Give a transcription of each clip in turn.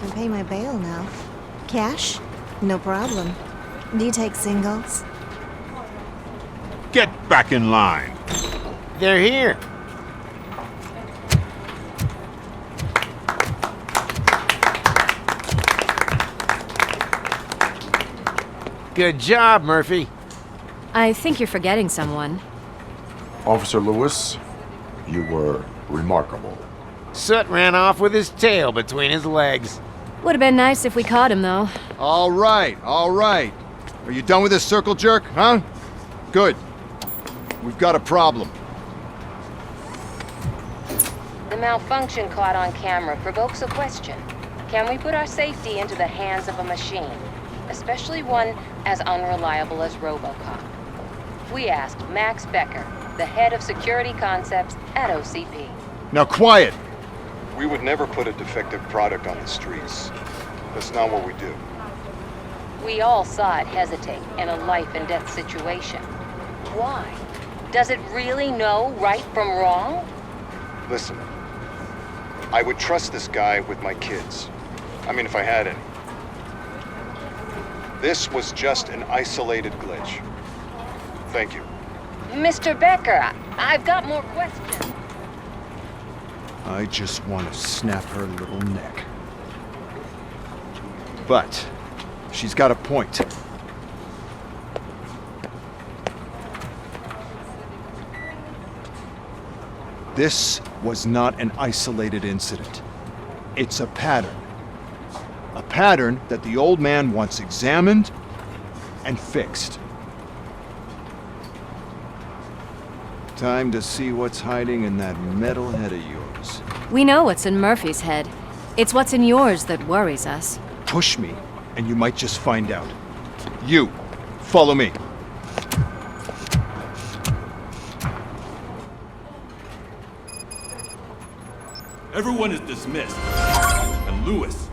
can pay my bail now. Cash? No problem. Do you take singles? Get back in line. They're here. Good job, Murphy. I think you're forgetting someone. Officer Lewis, you were remarkable. Soot ran off with his tail between his legs. Would have been nice if we caught him, though. All right, all right. Are you done with this circle jerk, huh? Good. We've got a problem. The malfunction caught on camera provokes a question. Can we put our safety into the hands of a machine? Especially one as unreliable as RoboCop. We asked Max Becker, the head of security concepts at OCP. Now quiet! We would never put a defective product on the streets. That's not what we do. We all saw it hesitate in a life and death situation. Why? Does it really know right from wrong? Listen, I would trust this guy with my kids. I mean, if I had any. This was just an isolated glitch. Thank you. Mr. Becker, I've got more questions. I just want to snap her little neck. But she's got a point. This was not an isolated incident. It's a pattern. A pattern that the old man wants examined and fixed. Time to see what's hiding in that metal head of yours. We know what's in Murphy's head. It's what's in yours that worries us. Push me, and you might just find out. You, follow me. Everyone is dismissed. And Lewis,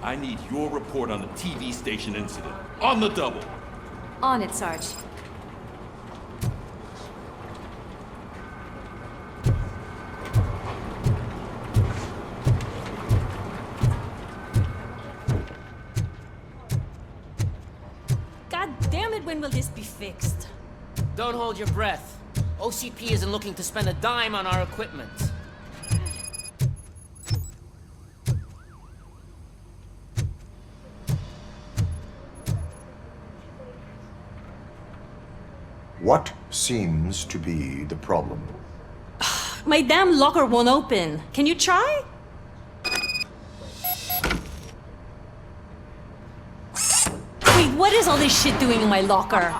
I need your report on the TV station incident. On the double. On it, Sarge. God damn it, when will this be fixed? Don't hold your breath. OCP isn't looking to spend a dime on our equipment. What seems to be the problem? My damn locker won't open. Can you try? Wait, what is all this shit doing in my locker?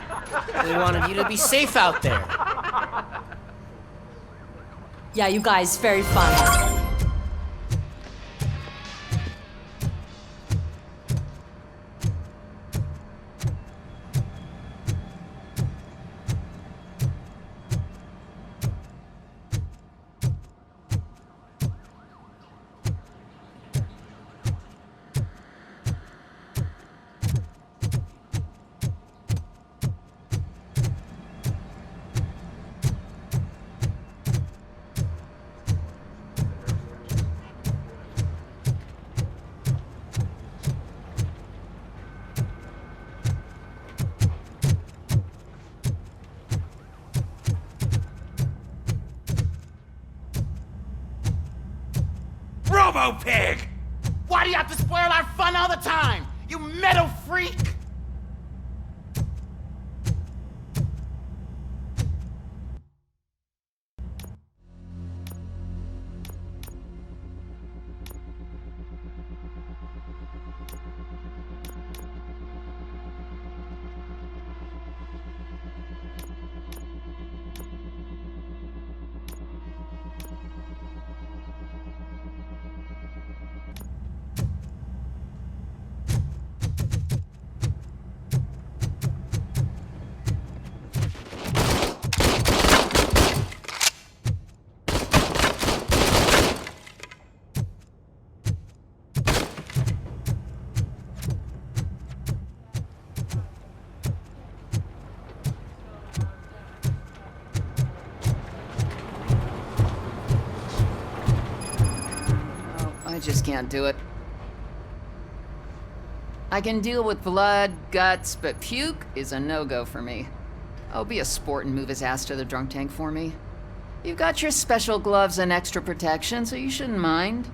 We wanted you to be safe out there. Yeah, you guys, very fun. Robo-Pig! Why do you have to spoil our fun all the time? You metal freak! I just can't do it. I can deal with blood, guts, but puke is a no-go for me. Oh, be a sport and move his ass to the drunk tank for me. You've got your special gloves and extra protection, so you shouldn't mind.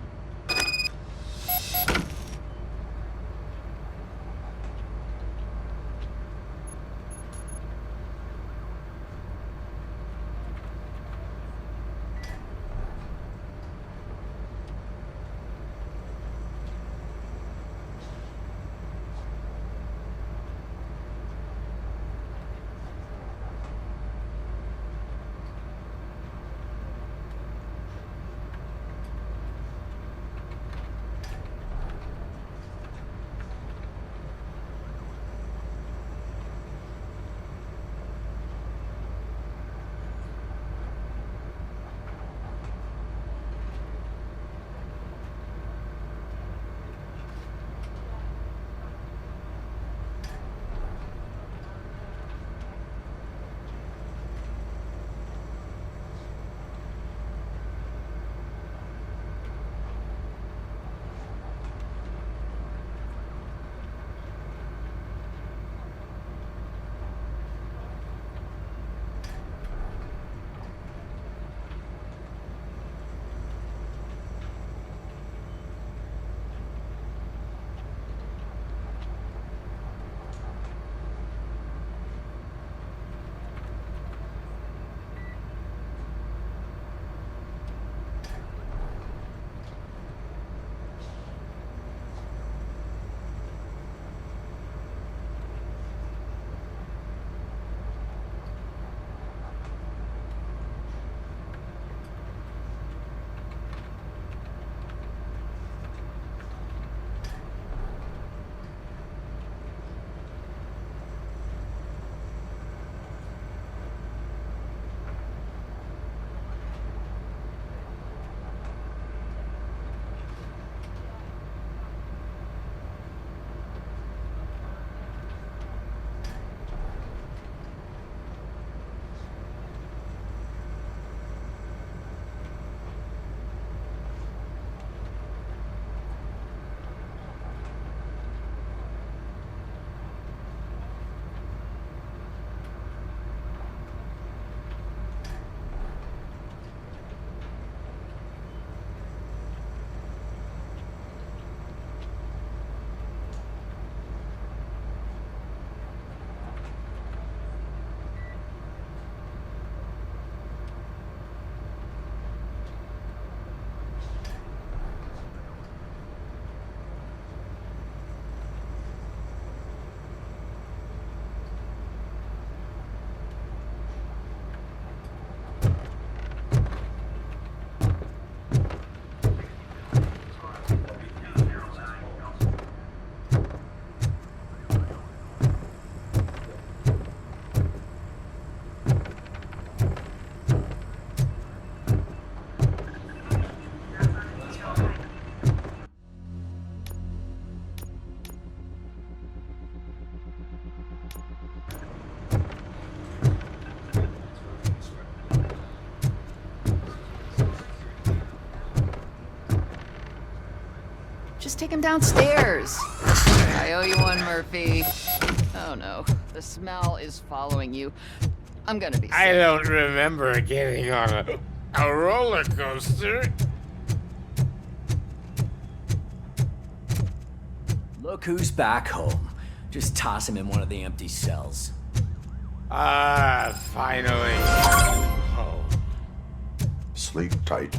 Just take him downstairs. I owe you one, Murphy. Oh no, the smell is following you. I'm gonna be sick. I don't remember getting on a roller coaster. Look who's back home. Just toss him in one of the empty cells. Ah, finally. Oh. Sleep tight.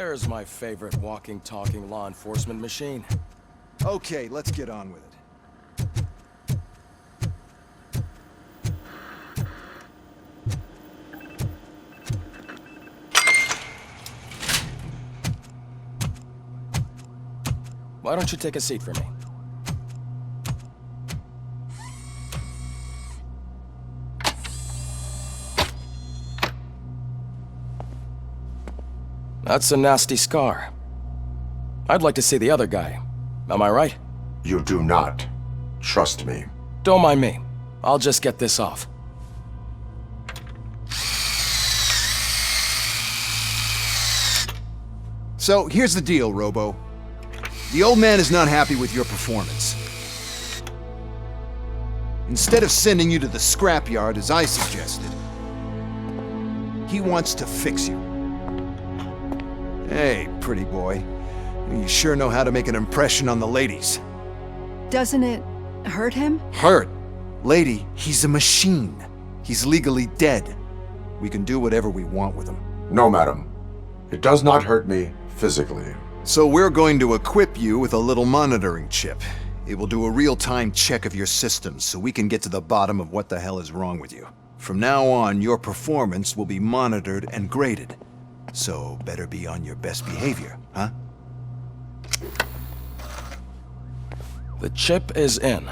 There's my favorite walking, talking law enforcement machine. Okay, let's get on with it. Why don't you take a seat for me? That's a nasty scar. I'd like to see the other guy. Am I right? You do not. Trust me. Don't mind me. I'll just get this off. So, here's the deal, Robo. The old man is not happy with your performance. Instead of sending you to the scrapyard as I suggested, he wants to fix you. Hey, pretty boy. You sure know how to make an impression on the ladies. Doesn't it hurt him? Hurt? Lady, he's a machine. He's legally dead. We can do whatever we want with him. No, madam. It does not hurt me physically. So we're going to equip you with a little monitoring chip. It will do a real-time check of your systems so we can get to the bottom of what the hell is wrong with you. From now on, your performance will be monitored and graded. So better be on your best behavior, huh? The chip is in.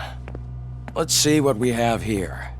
Let's see what we have here.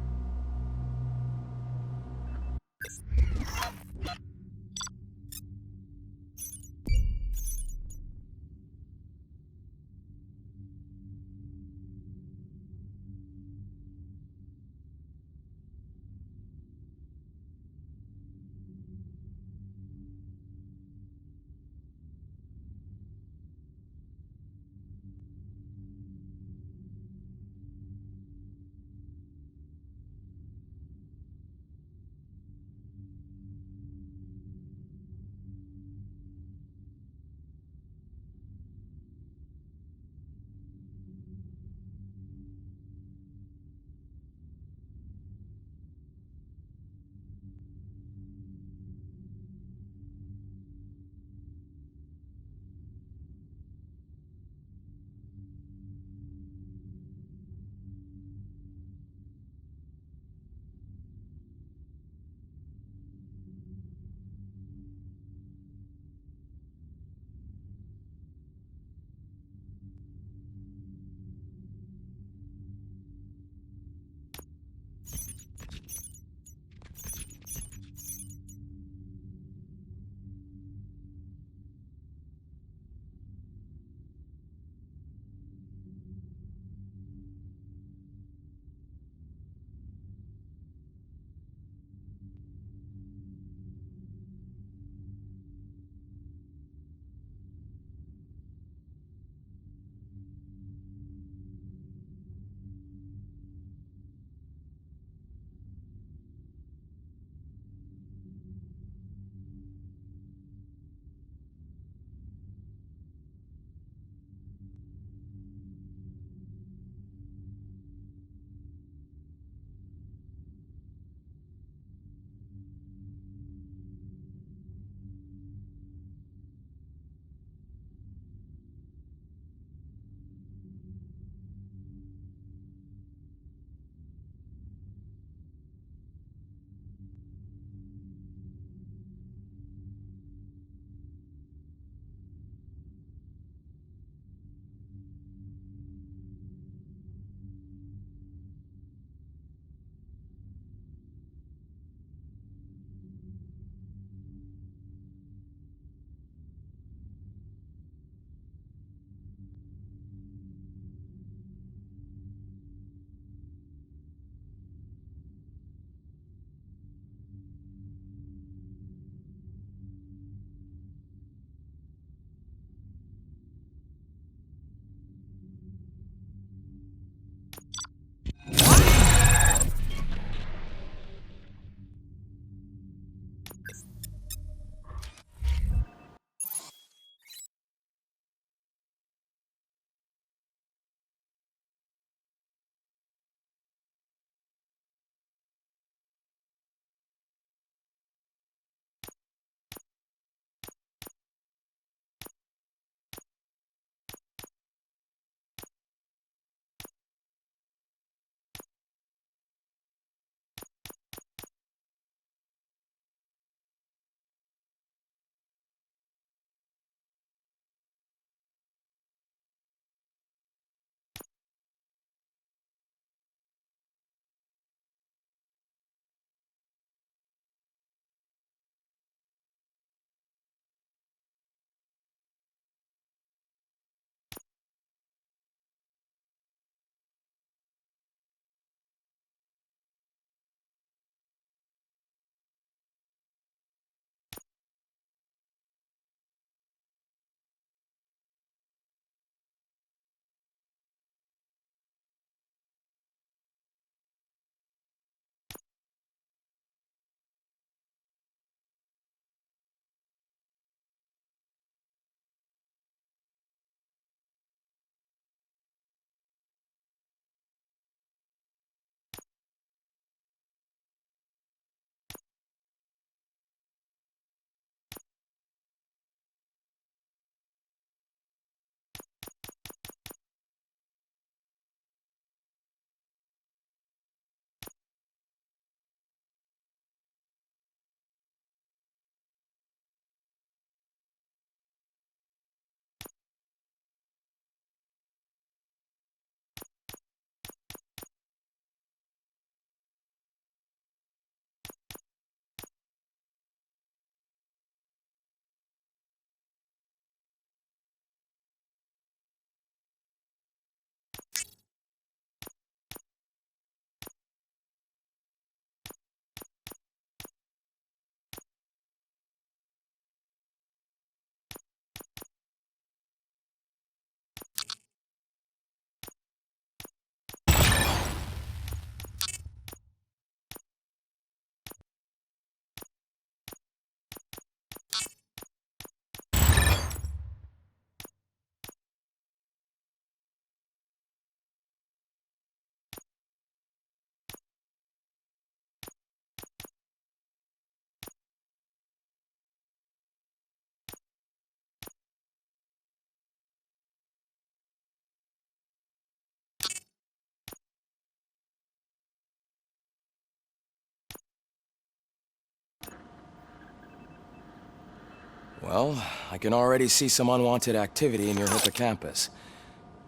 Well, I can already see some unwanted activity in your hippocampus.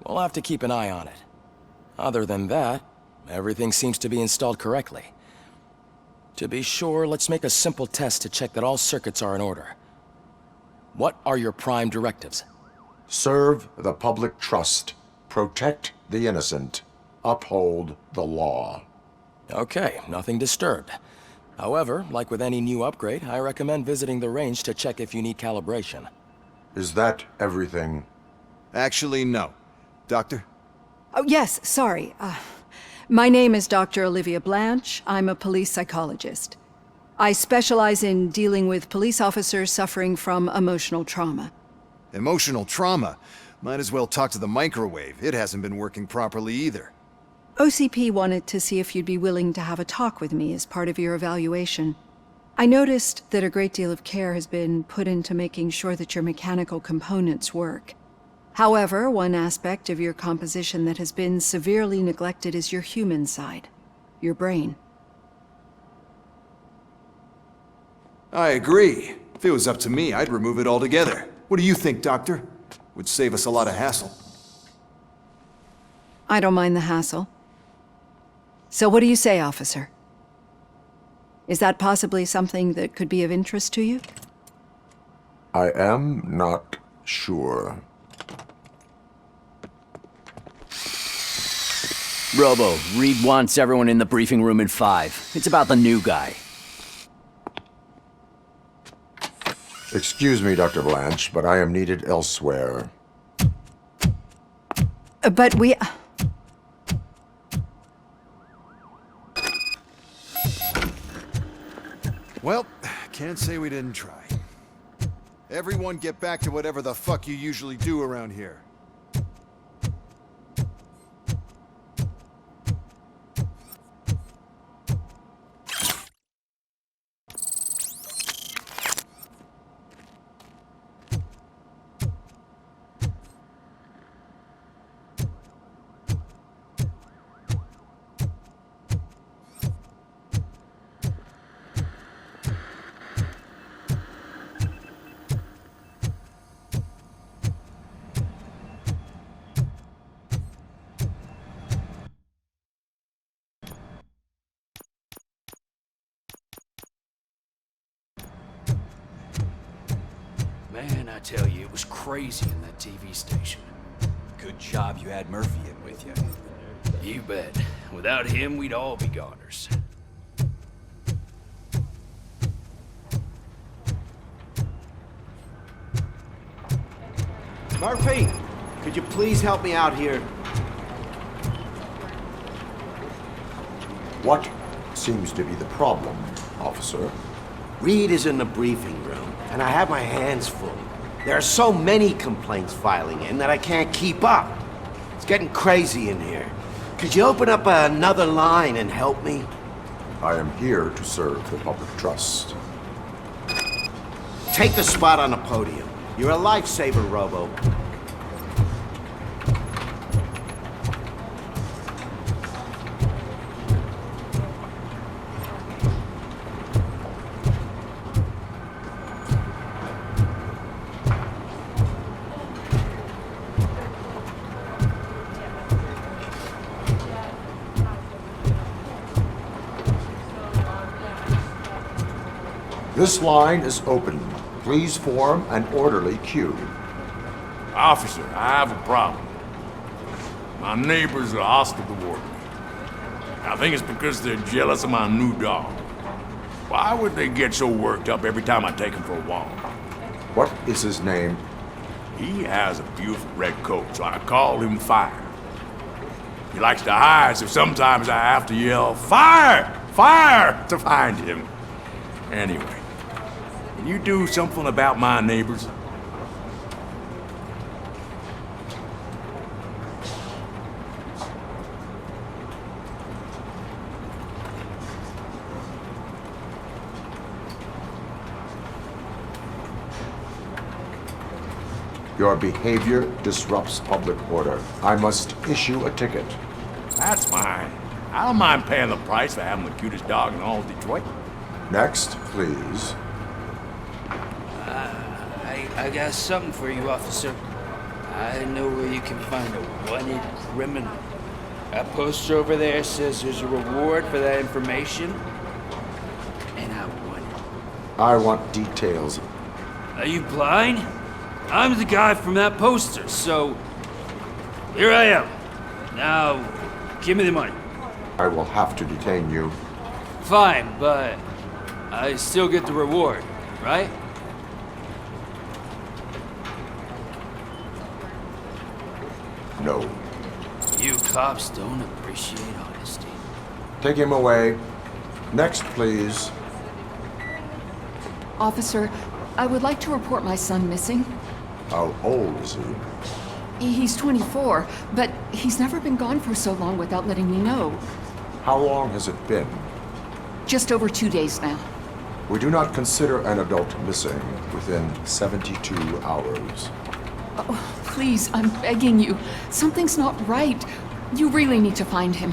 We'll have to keep an eye on it. Other than that, everything seems to be installed correctly. To be sure, let's make a simple test to check that all circuits are in order. What are your prime directives? Serve the public trust. Protect the innocent. Uphold the law. Okay, nothing disturbed. However, like with any new upgrade, I recommend visiting the range to check if you need calibration. Is that everything? Actually, no. Doctor? Oh, yes, sorry. My name is Dr. Olivia Blanche. I'm a police psychologist. I specialize in dealing with police officers suffering from emotional trauma. Emotional trauma? Might as well talk to the microwave. It hasn't been working properly either. OCP wanted to see if you'd be willing to have a talk with me as part of your evaluation. I noticed that a great deal of care has been put into making sure that your mechanical components work. However, one aspect of your composition that has been severely neglected is your human side, your brain. I agree. If it was up to me, I'd remove it altogether. What do you think, Doctor? Would save us a lot of hassle. I don't mind the hassle. So what do you say, officer? Is that possibly something that could be of interest to you? I am not sure. Robo, Reed wants everyone in the briefing room in 5. It's about the new guy. Excuse me, Dr. Blanche, but I am needed elsewhere. But we... Well, can't say we didn't try. Everyone get back to whatever the fuck you usually do around here. Man, I tell you, it was crazy in that TV station. Good job you had Murphy in with you. You bet. Without him, we'd all be goners. Murphy, could you please help me out here? What seems to be the problem, officer? Reed is in the briefing room, and I have my hands full. There are so many complaints filing in that I can't keep up. It's getting crazy in here. Could you open up another line and help me? I am here to serve the public trust. Take the spot on the podium. You're a lifesaver, Robo. This line is open. Please form an orderly queue. Officer, I have a problem. My neighbors are hostile toward me. I think it's because they're jealous of my new dog. Why would they get so worked up every time I take him for a walk? What is his name? He has a beautiful red coat, so I call him Fire. He likes to hide, so sometimes I have to yell, "Fire! Fire!" to find him. Anyway, can you do something about my neighbors? Your behavior disrupts public order. I must issue a ticket. That's fine. I don't mind paying the price for having the cutest dog in all of Detroit. Next, please. I I got something for you, officer. I know where you can find a wanted criminal. That poster over there says there's a reward for that information. And I want it. I want details. Are you blind? I'm the guy from that poster, so... Here I am. Now, give me the money. I will have to detain you. Fine, but I still get the reward, right? No. You cops don't appreciate honesty. Take him away. Next, please. Officer, I would like to report my son missing. How old is he? He's 24, but he's never been gone for so long without letting me know. How long has it been? Just over 2 days now. We do not consider an adult missing within 72 hours. Oh, please, I'm begging you. Something's not right. You really need to find him.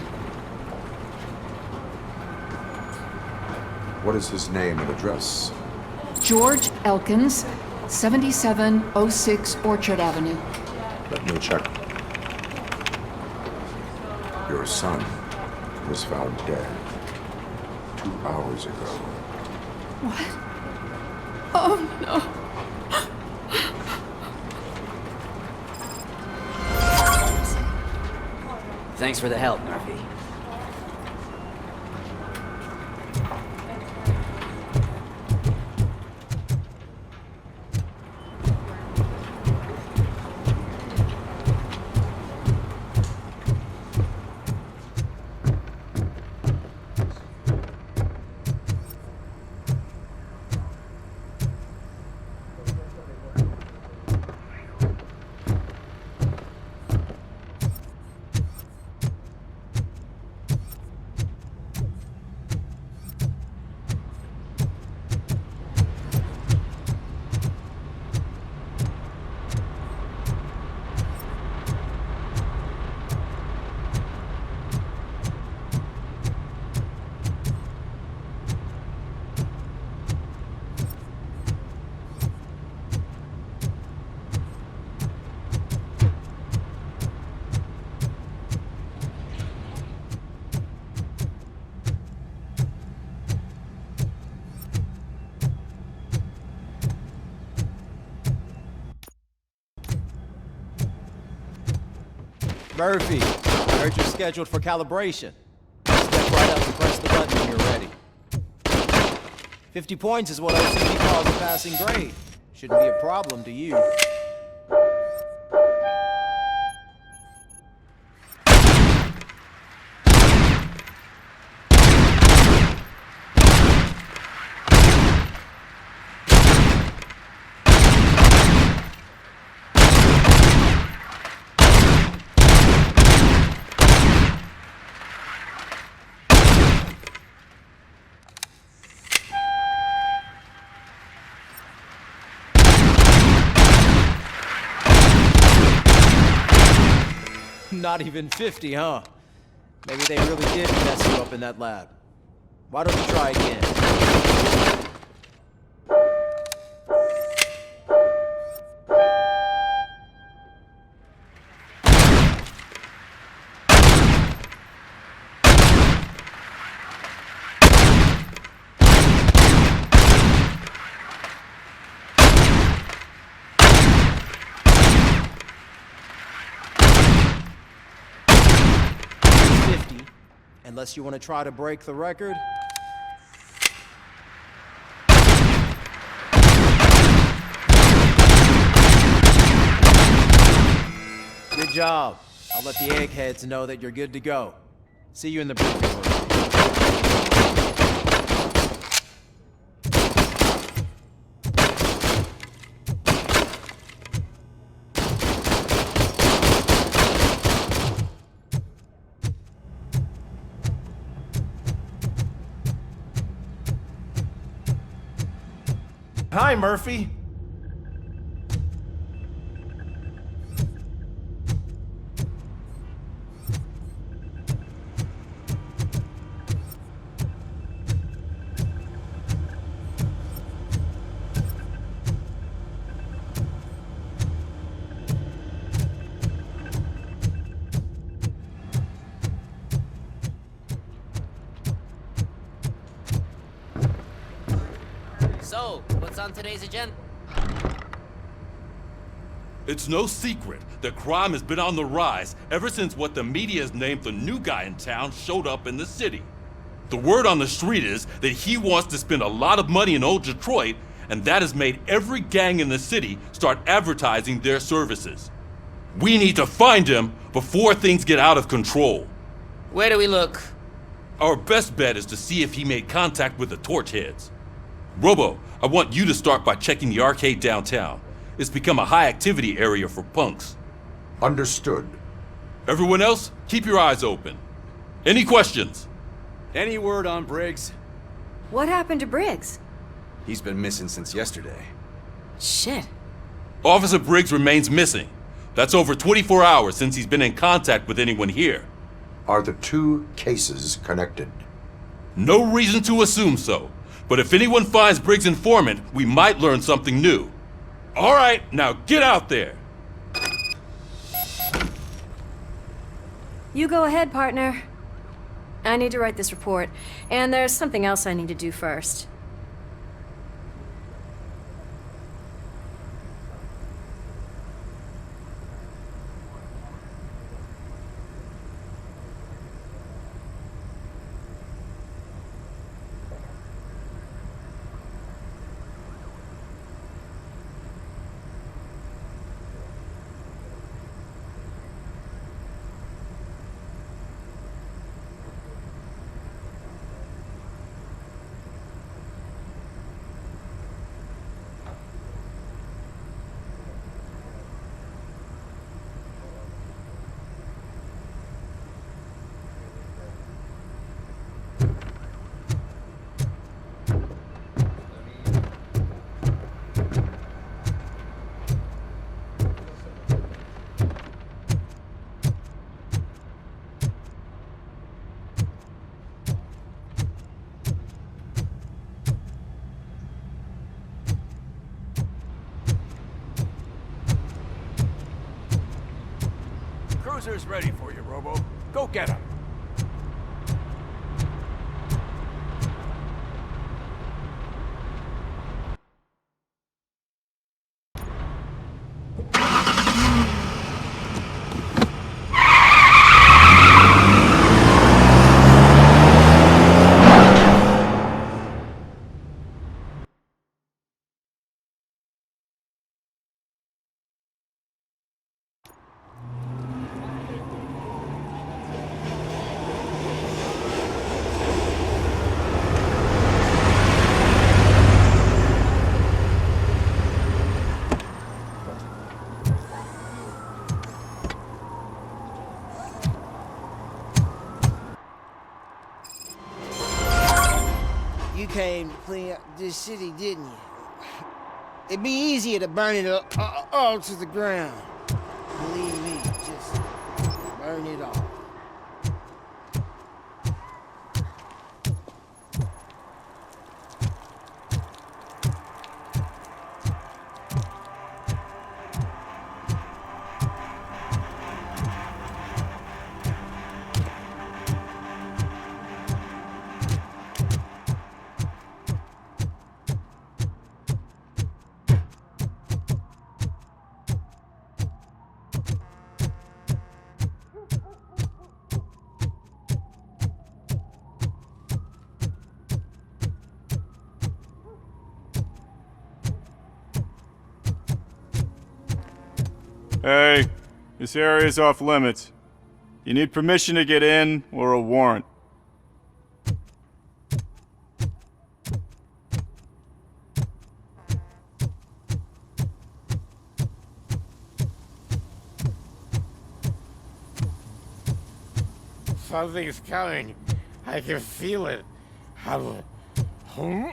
What is his name and address? George Elkins, 7706 Orchard Avenue. Let me check. Your son was found dead 2 hours ago. What? Oh, no. Thanks for the help, Murphy. Murphy, I heard you're scheduled for calibration. Step right up and press the button when you're ready. 50 points is what OCD calls a passing grade. Shouldn't be a problem to you. Not even 50, huh? Maybe they really did mess you up in that lab. Why don't you try again? Unless you want to try to break the record. Good job. I'll let the eggheads know that you're good to go. See you in the briefing room. Hi, Murphy. So, what's on today's agenda? It's no secret that crime has been on the rise ever since what the media has named the new guy in town showed up in the city. The word on the street is that he wants to spend a lot of money in old Detroit, and that has made every gang in the city start advertising their services. We need to find him before things get out of control. Where do we look? Our best bet is to see if he made contact with the torch heads. Robo, I want you to start by checking the arcade downtown. It's become a high-activity area for punks. Understood. Everyone else, keep your eyes open. Any questions? Any word on Briggs? What happened to Briggs? He's been missing since yesterday. Shit. Officer Briggs remains missing. That's over 24 hours since he's been in contact with anyone here. Are the two cases connected? No reason to assume so. But if anyone finds Briggs' informant, we might learn something new. All right, now get out there. You go ahead, partner. I need to write this report, and there's something else I need to do first. Cruiser's ready for you, Robo. Go get him. You came to clean up this city, didn't you? It'd be easier to burn it all to the ground. Believe me, just burn it all. Hey, this area's off limits. You need permission to get in or a warrant. Something's coming. I can feel it. Home?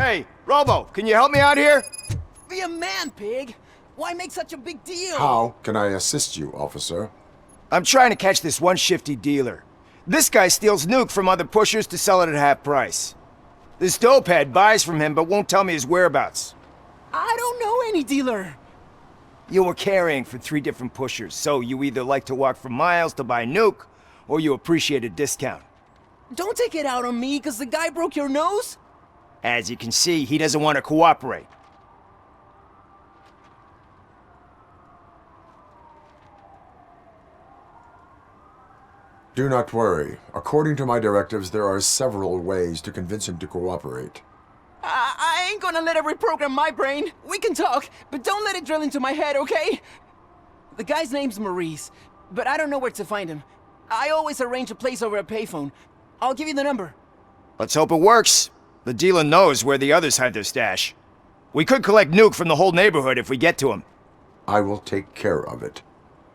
Hey, Robo, can you help me out here? Be a man, pig! Why make such a big deal? How can I assist you, officer? I'm trying to catch this one shifty dealer. This guy steals nuke from other pushers to sell it at half price. This dopehead buys from him but won't tell me his whereabouts. I don't know any dealer. You were carrying for 3 different pushers, so you either like to walk for miles to buy nuke, or you appreciate a discount. Don't take it out on me, because the guy broke your nose? As you can see, he doesn't want to cooperate. Do not worry. According to my directives, there are several ways to convince him to cooperate. I ain't gonna let it reprogram my brain. We can talk, but don't let it drill into my head, okay? The guy's name's Maurice, but I don't know where to find him. I always arrange a place over a payphone. I'll give you the number. Let's hope it works. The dealer knows where the others hide their stash. We could collect nuke from the whole neighborhood if we get to him. I will take care of it.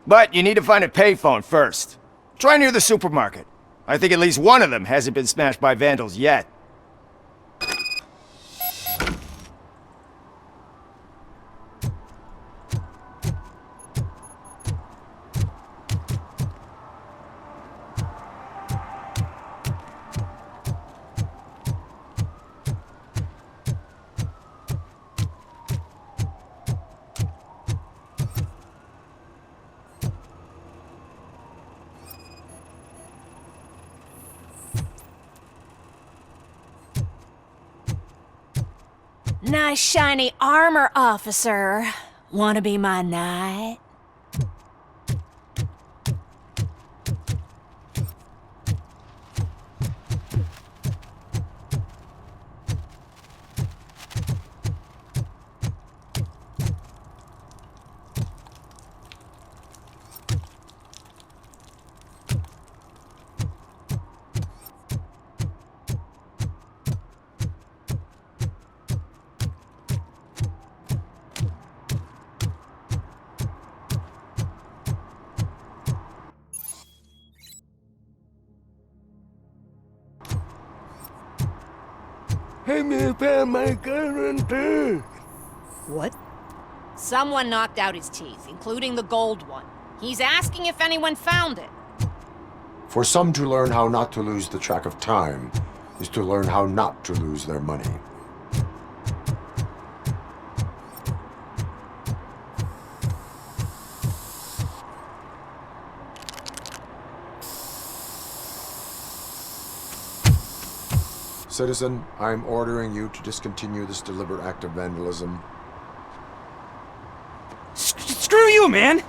But you need to find a payphone first. Try near the supermarket. I think at least one of them hasn't been smashed by vandals yet. Nice shiny armor, officer. Wanna be my knight? Help me find my guarantee. What? Someone knocked out his teeth, including the gold one. He's asking if anyone found it. For some to learn how not to lose the track of time is to learn how not to lose their money. Citizen, I'm ordering you to discontinue this deliberate act of vandalism. Screw you, man!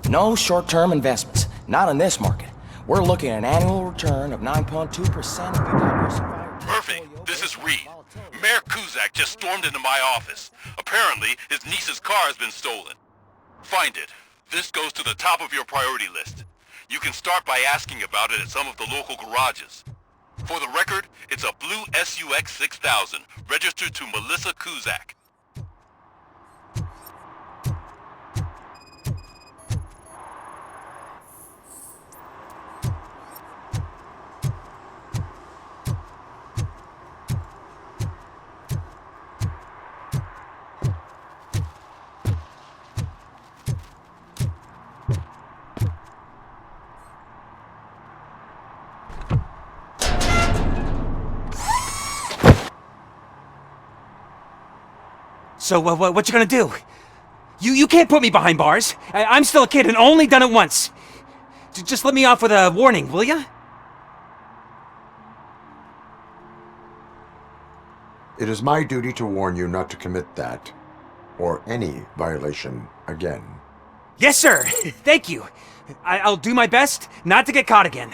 No short-term investments. Not in this market. We're looking at an annual return of 9.2% if you diversify. Perfect. This is Reed. Mayor Kuzak just stormed into my office. Apparently, his niece's car has been stolen. Find it. This goes to the top of your priority list. You can start by asking about it at some of the local garages. For the record, it's a blue SUX 6000, registered to Melissa Kuzak. So, what you gonna do? You can't put me behind bars. I'm still a kid and only done it once. Just let me off with a warning, will ya? It is my duty to warn you not to commit that, or any violation again. Yes, sir. Thank you. I'll do my best not to get caught again.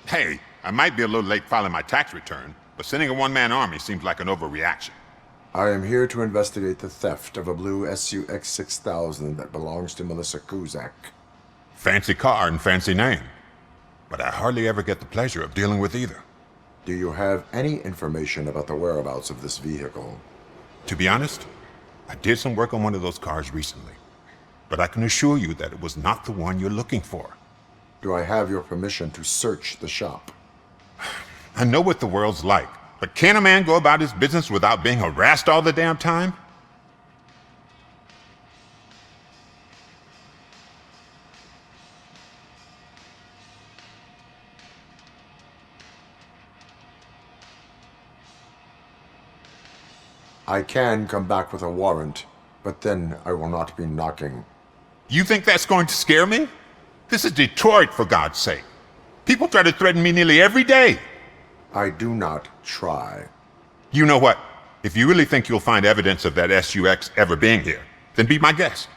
Hey, I might be a little late filing my tax return, but sending a one-man army seems like an overreaction. I am here to investigate the theft of a blue SUX 6000 that belongs to Melissa Kuzak. Fancy car and fancy name, but I hardly ever get the pleasure of dealing with either. Do you have any information about the whereabouts of this vehicle? To be honest, I did some work on one of those cars recently, but I can assure you that it was not the one you're looking for. Do I have your permission to search the shop? I know what the world's like, but can a man go about his business without being harassed all the damn time? I can come back with a warrant, but then I will not be knocking. You think that's going to scare me? This is Detroit, for God's sake. People try to threaten me nearly every day. I do not try. You know what? If you really think you'll find evidence of that SUX ever being here, then be my guest.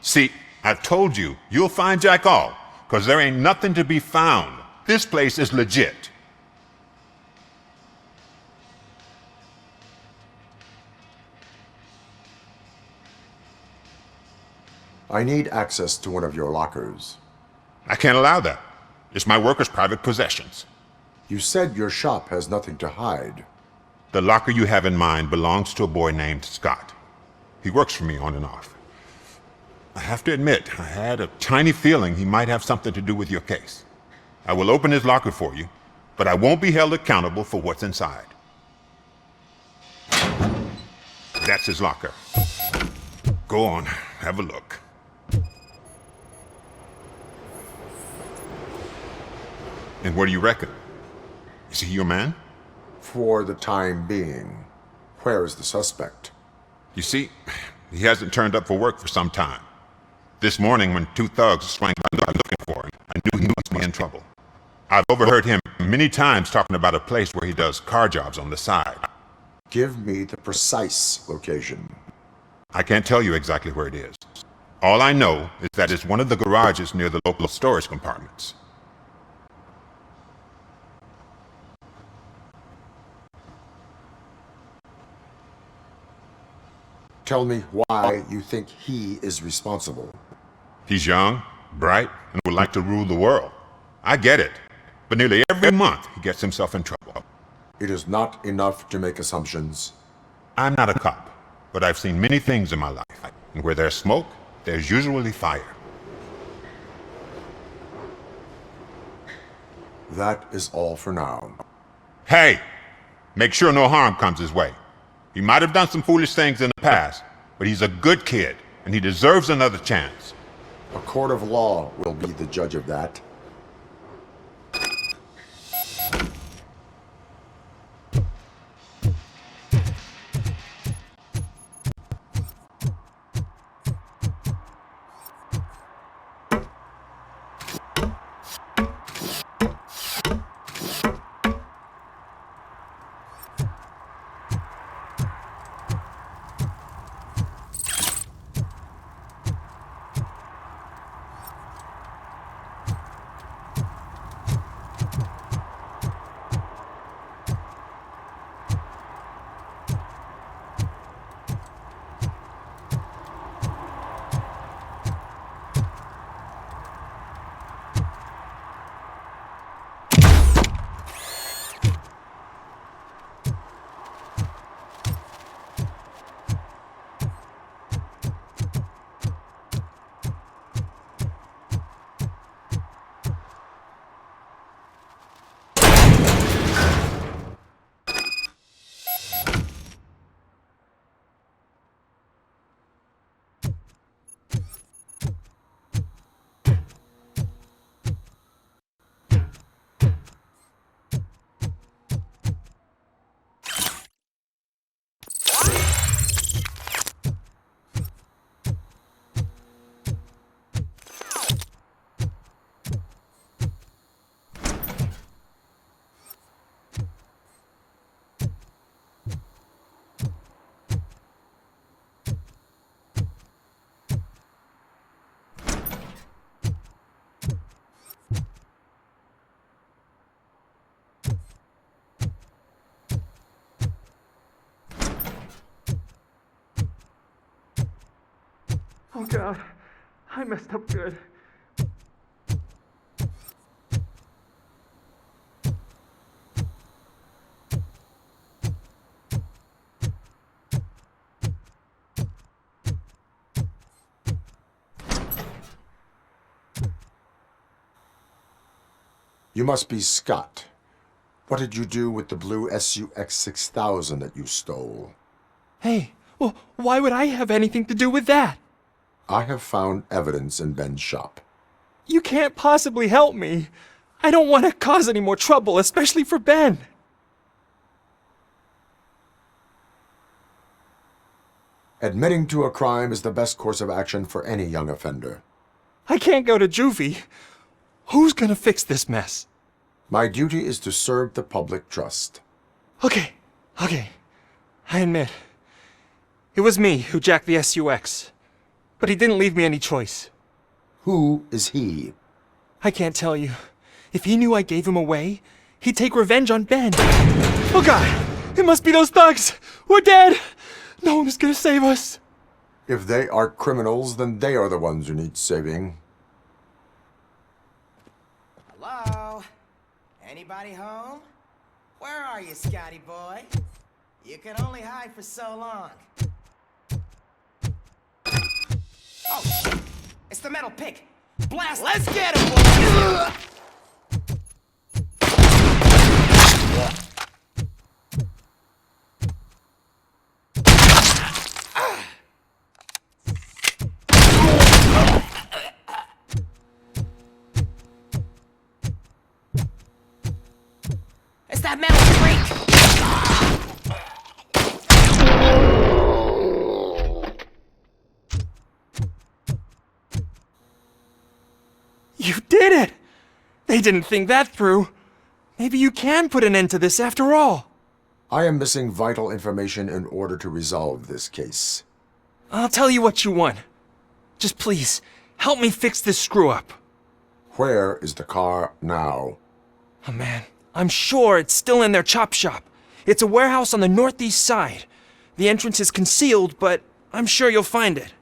See, I've told you, you'll find Jack All, because there ain't nothing to be found. This place is legit. I need access to one of your lockers. I can't allow that. It's my workers' private possessions. You said your shop has nothing to hide. The locker you have in mind belongs to a boy named Scott. He works for me on and off. I have to admit, I had a tiny feeling he might have something to do with your case. I will open his locker for you, but I won't be held accountable for what's inside. That's his locker. Go on, have a look. And what do you reckon? Is he your man? For the time being. Where is the suspect? You see, He hasn't turned up for work for some time. This morning, when two thugs sprang by the door looking for him, I knew he must be in trouble. I've overheard him many times talking about a place where he does car jobs on the side. Give me the precise location. I can't tell you exactly where it is. All I know is that it's one of the garages near the local storage compartments. Tell me why you think he is responsible. He's young, bright, and would like to rule the world. I get it. But nearly every month, he gets himself in trouble. It is not enough to make assumptions. I'm not a cop, but I've seen many things in my life. And where there's smoke, there's usually fire. That is all for now. Hey! Make sure no harm comes his way. He might have done some foolish things in the past, but he's a good kid, and he deserves another chance. A court of law will be the judge of that. Oh God, I messed up good. You must be Scott. What did you do with the blue SUX 6000 that you stole? Hey, well, why would I have anything to do with that? I have found evidence in Ben's shop. You can't possibly help me. I don't want to cause any more trouble, especially for Ben. Admitting to a crime is the best course of action for any young offender. I can't go to juvie. Who's gonna fix this mess? My duty is to serve the public trust. Okay. I admit. It was me who jacked the SUX. But he didn't leave me any choice. Who is he? I can't tell you. If he knew I gave him away, he'd take revenge on Ben. Oh God! It must be those thugs! We're dead! No one is gonna save us. If they are criminals, then they are the ones who need saving. Hello? Anybody home? Where are you, Scotty boy? You can only hide for so long. Oh, shit. It's the metal pick. Blast! Let's get him, boy! It's that metal freak! You did it! They didn't think that through. Maybe you can put an end to this after all. I am missing vital information in order to resolve this case. I'll tell you what you want. Just please, help me fix this screw-up. Where is the car now? Oh man, I'm sure it's still in their chop shop. It's a warehouse on the northeast side. The entrance is concealed, but I'm sure you'll find it.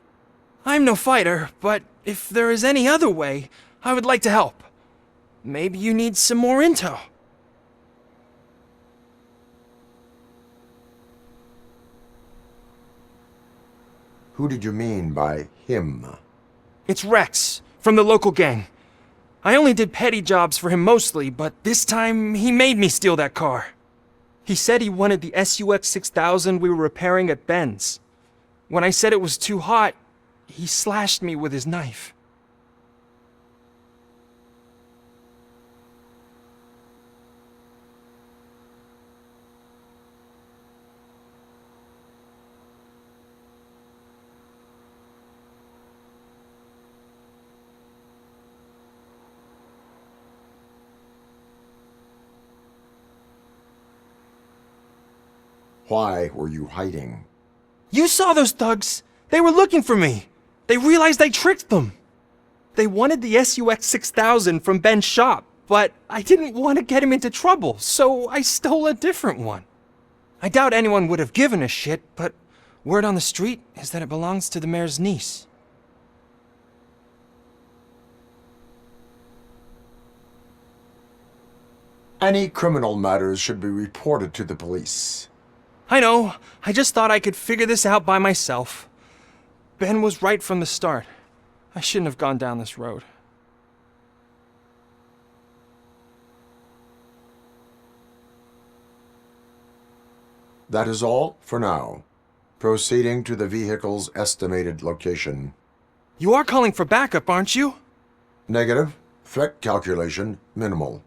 I'm no fighter, but if there is any other way, I would like to help. Maybe you need some more intel. Who did you mean by him? It's Rex, from the local gang. I only did petty jobs for him mostly, but this time he made me steal that car. He said he wanted the SUX 6000 we were repairing at Ben's. When I said it was too hot, he slashed me with his knife. Why were you hiding? You saw those thugs! They were looking for me! They realized I tricked them! They wanted the SUX 6000 from Ben's shop, but I didn't want to get him into trouble, so I stole a different one. I doubt anyone would have given a shit, but word on the street is that it belongs to the mayor's niece. Any criminal matters should be reported to the police. I know. I just thought I could figure this out by myself. Ben was right from the start. I shouldn't have gone down this road. That is all for now. Proceeding to the vehicle's estimated location. You are calling for backup, aren't you? Negative. Threat calculation minimal.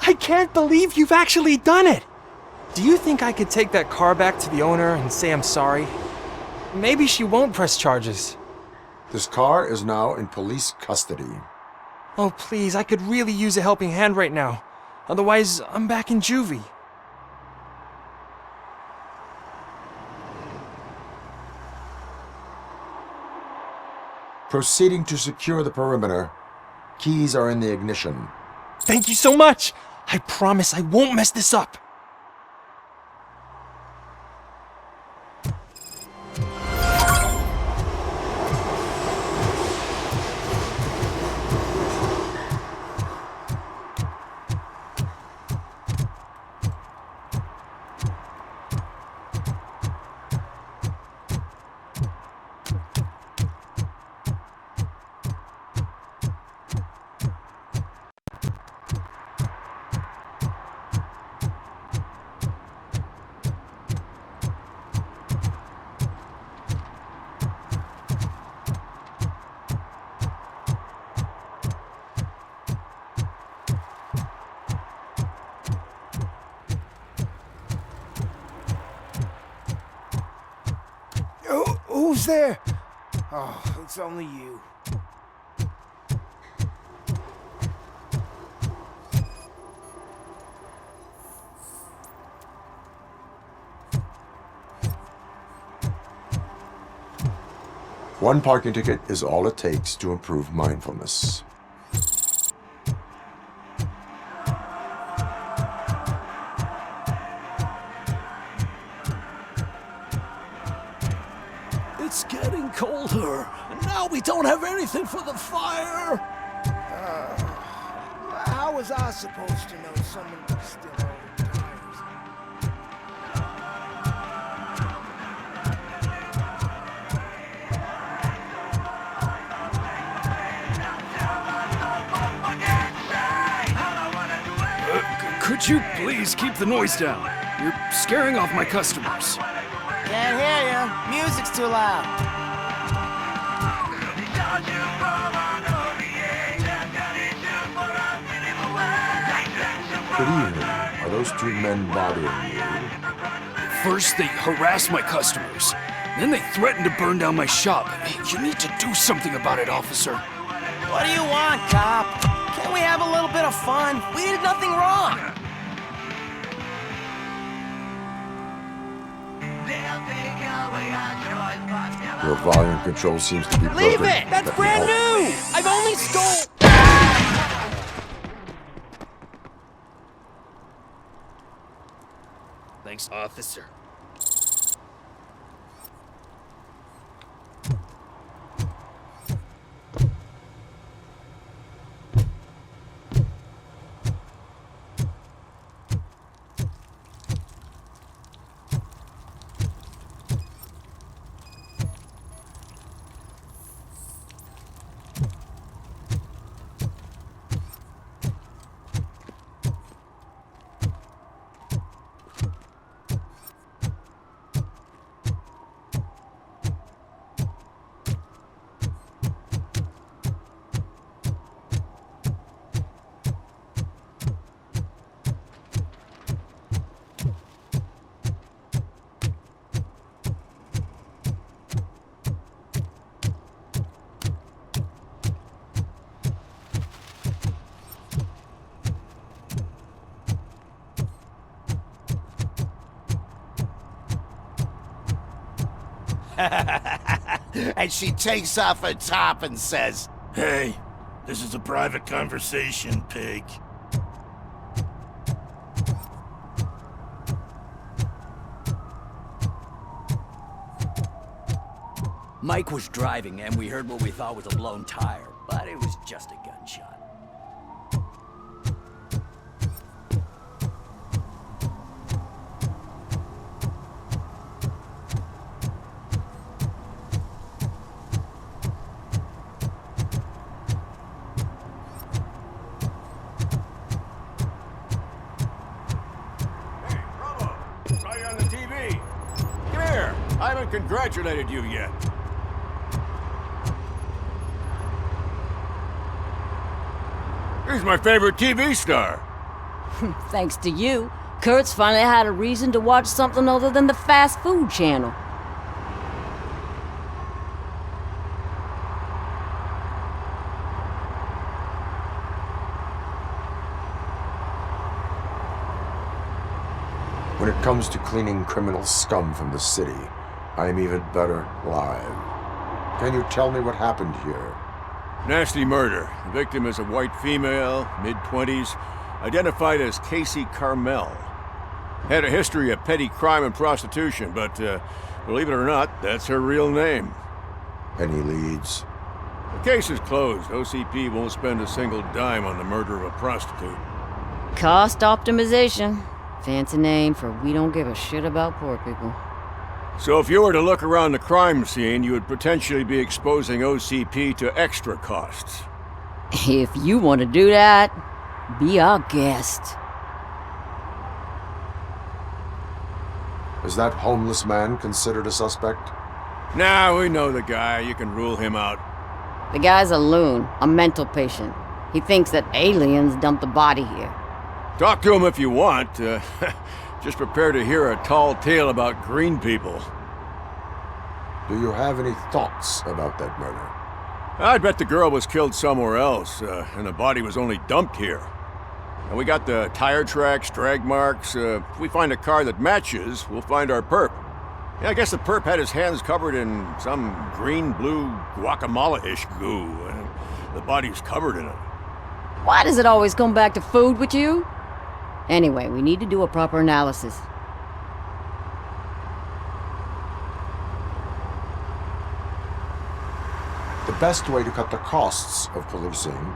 I can't believe you've actually done it! Do you think I could take that car back to the owner and say I'm sorry? Maybe she won't press charges. This car is now in police custody. Oh, please, I could really use a helping hand right now. Otherwise, I'm back in juvie. Proceeding to secure the perimeter. Keys are in the ignition. Thank you so much! I promise I won't mess this up. Who's there? Oh, it's only you. One parking ticket is all it takes to improve mindfulness. It's getting colder, and now we don't have anything for the fire. How was I supposed to know someone was still over tires? Could you please keep the noise down? You're scaring off my customers. Can't hear you. Music's too loud. Good evening. Are those two men bothering you? First, they harass my customers. Then they threaten to burn down my shop. You need to do something about it, officer. What do you want, cop? Can't we have a little bit of fun? We did nothing wrong. Your volume control seems to be broken. Leave it! That's brand new! I've only stole... Thanks, officer. And she takes off her top and says, Hey, this is a private conversation, pig. Mike was driving and we heard what we thought was a blown tire, but it was just a gunshot. Saw you on the TV. Come here. I haven't congratulated you yet. He's my favorite TV star. Thanks to you, Kurt's finally had a reason to watch something other than the fast food channel. When it comes to cleaning criminal scum from the city, I am even better live. Can you tell me what happened here? Nasty murder. The victim is a white female, mid-20s, identified as Casey Carmel. Had a history of petty crime and prostitution, but believe it or not, that's her real name. Any leads? The case is closed. OCP won't spend a single dime on the murder of a prostitute. Cost optimization. Fancy name for we don't give a shit about poor people. So if you were to look around the crime scene, you would potentially be exposing OCP to extra costs. If you want to do that, be our guest. Is that homeless man considered a suspect? Nah, we know the guy. You can rule him out. The guy's a loon, a mental patient. He thinks that aliens dumped the body here. Talk to him if you want. Just prepare to hear a tall tale about green people. Do you have any thoughts about that murder? I'd bet the girl was killed somewhere else, and the body was only dumped here. And we got the tire tracks, drag marks. If we find a car that matches, we'll find our perp. Yeah, I guess the perp had his hands covered in some green-blue guacamole-ish goo, and the body's covered in it. Why does it always come back to food with you? Anyway, we need to do a proper analysis. The best way to cut the costs of policing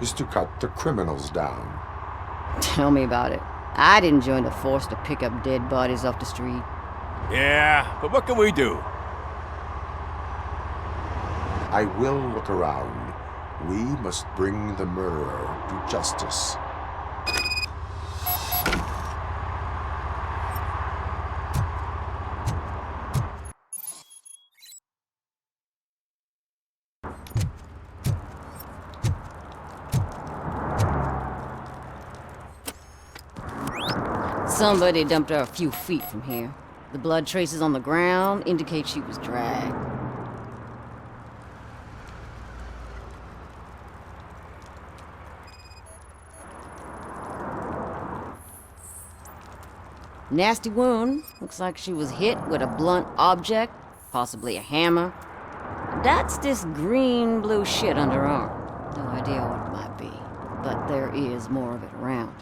is to cut the criminals down. Tell me about it. I didn't join the force to pick up dead bodies off the street. Yeah, but what can we do? I will look around. We must bring the murderer to justice. Somebody dumped her a few feet from here. The blood traces on the ground indicate she was dragged. Nasty wound. Looks like she was hit with a blunt object, possibly a hammer. That's this green-blue shit under her arm. No idea what it might be, but there is more of it around.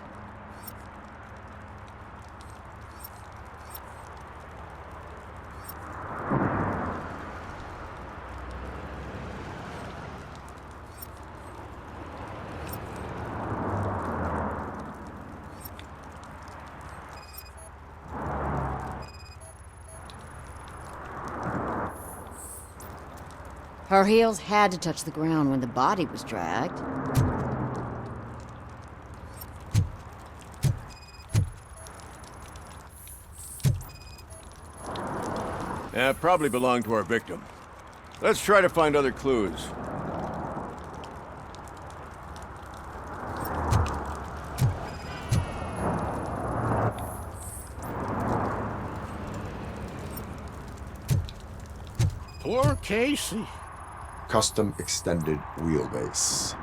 Her heels had to touch the ground when the body was dragged. Yeah, probably belonged to our victim. Let's try to find other clues. Poor Casey. Custom extended wheelbase.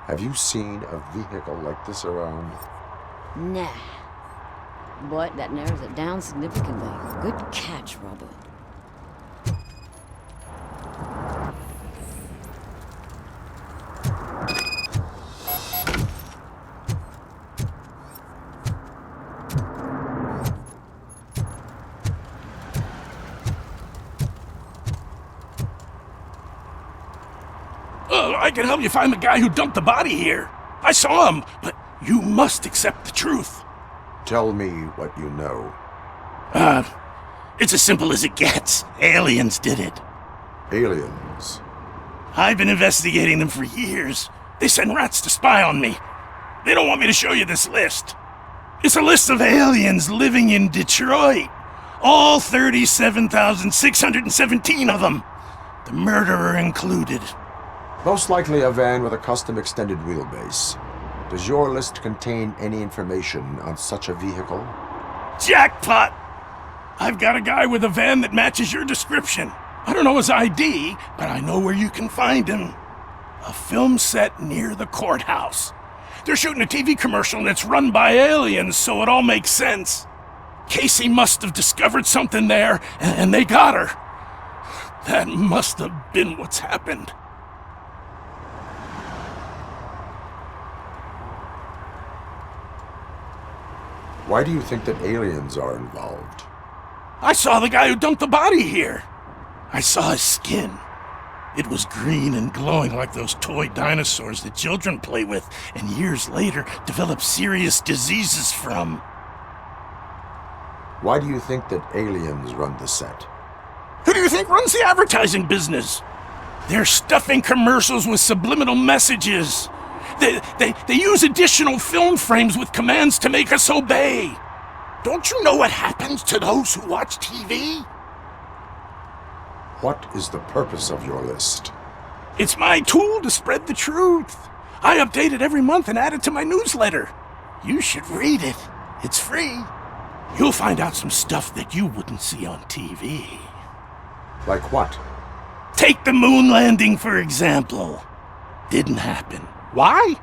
Have you seen a vehicle like this around? Nah. But that narrows it down significantly. Good catch, Robert. I can help you find the guy who dumped the body here. I saw him, but you must accept the truth. Tell me what you know. It's as simple as it gets. Aliens did it. Aliens? I've been investigating them for years. They send rats to spy on me. They don't want me to show you this list. It's a list of aliens living in Detroit. All 37,617 of them. The murderer included. Most likely a van with a custom extended wheelbase. Does your list contain any information on such a vehicle? Jackpot! I've got a guy with a van that matches your description. I don't know his ID, but I know where you can find him. A film set near the courthouse. They're shooting a TV commercial and it's run by aliens, so it all makes sense. Casey must have discovered something there, and they got her. That must have been what's happened. Why do you think that aliens are involved? I saw the guy who dumped the body here. I saw his skin. It was green and glowing like those toy dinosaurs that children play with and years later develop serious diseases from. Why do you think that aliens run the set? Who do you think runs the advertising business? They're stuffing commercials with subliminal messages. They use additional film frames with commands to make us obey. Don't you know what happens to those who watch TV? What is the purpose of your list? It's my tool to spread the truth. I update it every month and add it to my newsletter. You should read it. It's free. You'll find out some stuff that you wouldn't see on TV. Like what? Take the moon landing, for example. Didn't happen. Why?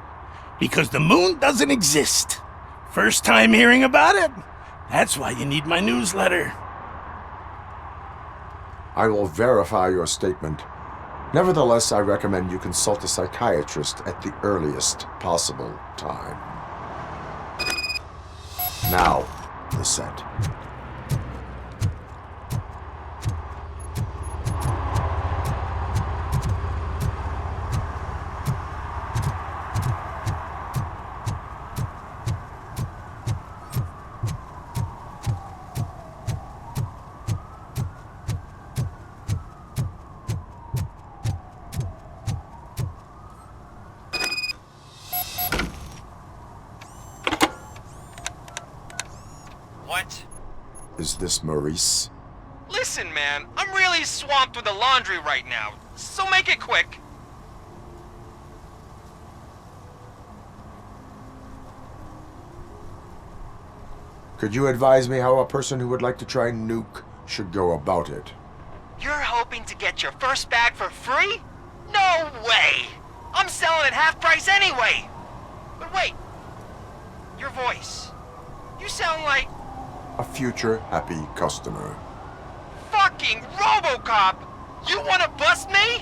Because the moon doesn't exist. First time hearing about it? That's why you need my newsletter. I will verify your statement. Nevertheless, I recommend you consult a psychiatrist at the earliest possible time. Now, the set. What? Is this Maurice? Listen, man, I'm really swamped with the laundry right now, so make it quick. Could you advise me how a person who would like to try nuke should go about it? You're hoping to get your first bag for free? No way! I'm selling at half price anyway! But wait, your voice. You sound like... A future happy customer. Fucking RoboCop! You wanna bust me?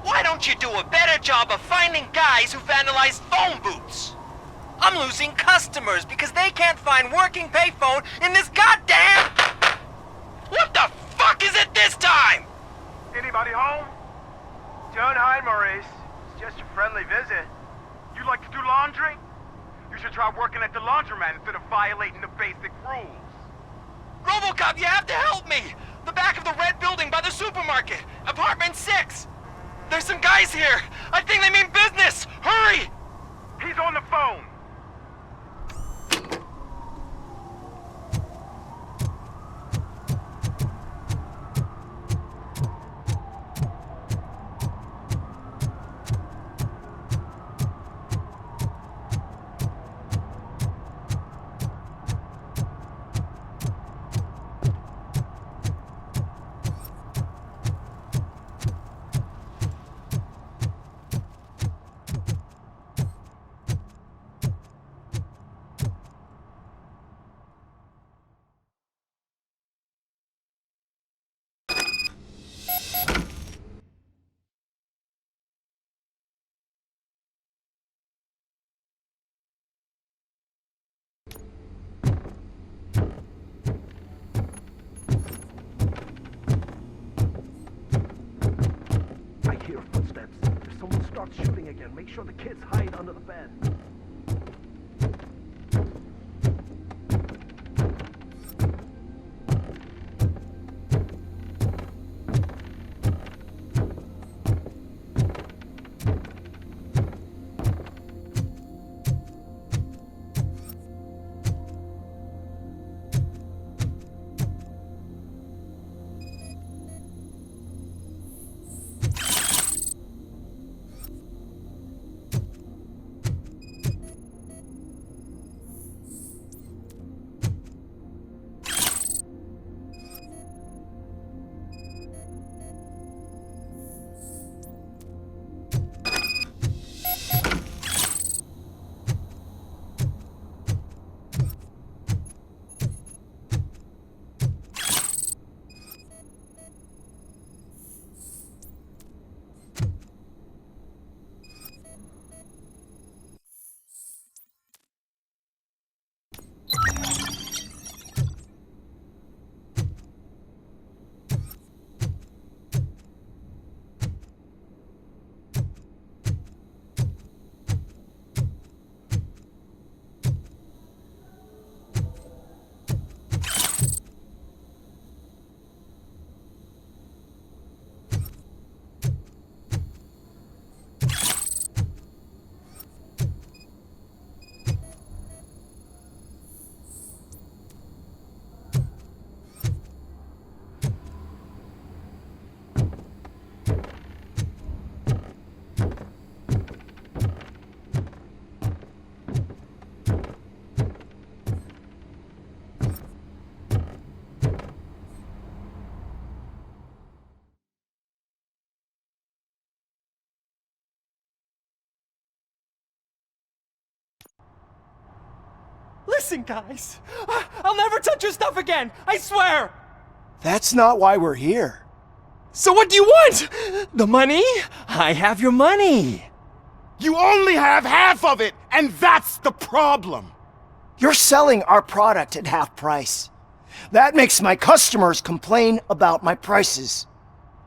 Why don't you do a better job of finding guys who vandalize phone booths? I'm losing customers because they can't find working payphone in this goddamn... What the fuck is it this time? Anybody home? Don't hide, Maurice. It's just a friendly visit. You like to do laundry? You should try working at the laundromat instead of violating the basic rules. RoboCop, you have to help me! The back of the red building by the supermarket, apartment 6. There's some guys here. I think they mean business. Hurry! He's on the phone. Shooting again. Make sure the kids hide under the bed. Listen, guys. I'll never touch your stuff again. I swear. That's not why we're here. So what do you want? The money? I have your money. You only have half of it, and that's the problem. You're selling our product at half price. That makes my customers complain about my prices.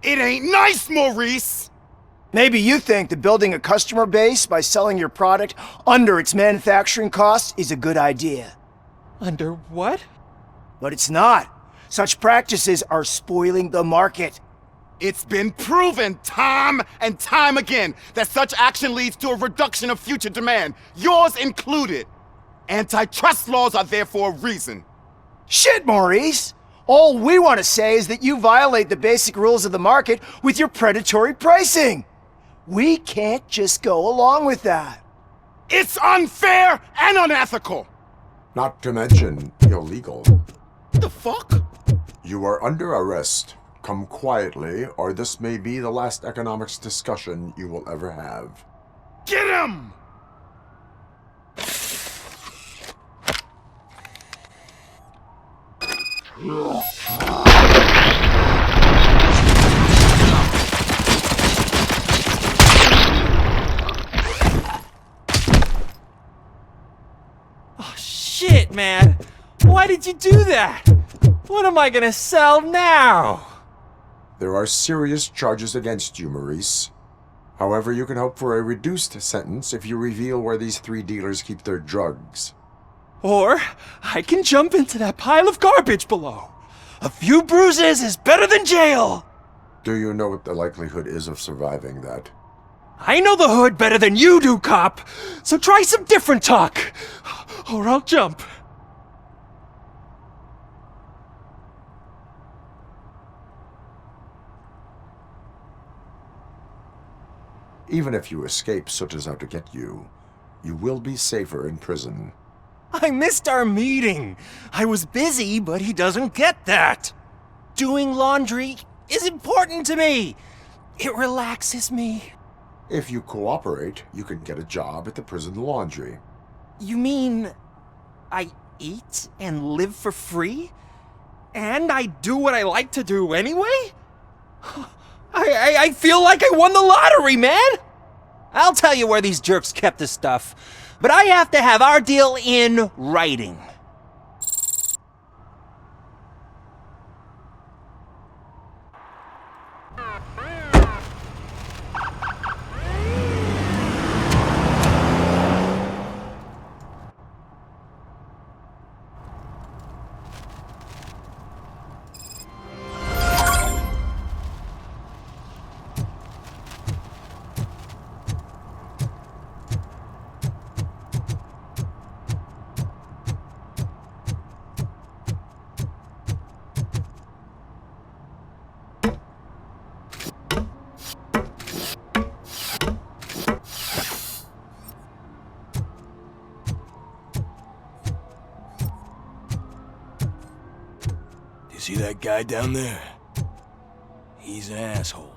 It ain't nice, Maurice! Maybe you think that building a customer base by selling your product under its manufacturing cost is a good idea. Under what? But it's not. Such practices are spoiling the market. It's been proven time and time again that such action leads to a reduction of future demand, yours included. Antitrust laws are there for a reason. Shit, Maurice! All we want to say is that you violate the basic rules of the market with your predatory pricing. We can't just go along with that. It's unfair and unethical! Not to mention illegal. The fuck? You are under arrest. Come quietly, or this may be the last economics discussion you will ever have. Get him! Oh, shit, man. Why did you do that? What am I gonna sell now? There are serious charges against you, Maurice. However, you can hope for a reduced sentence if you reveal where these 3 dealers keep their drugs. Or I can jump into that pile of garbage below. A few bruises is better than jail. Do you know what the likelihood is of surviving that? I know the hood better than you do, cop. So try some different talk, or I'll jump. Even if you escape Soot is out to get you, you will be safer in prison. I missed our meeting. I was busy, but he doesn't get that. Doing laundry is important to me. It relaxes me. If you cooperate, you can get a job at the prison laundry. You mean I eat and live for free? And I do what I like to do anyway? I feel like I won the lottery, man! I'll tell you where these jerks kept the stuff, but I have to have our deal in writing. See that guy down there? He's an asshole.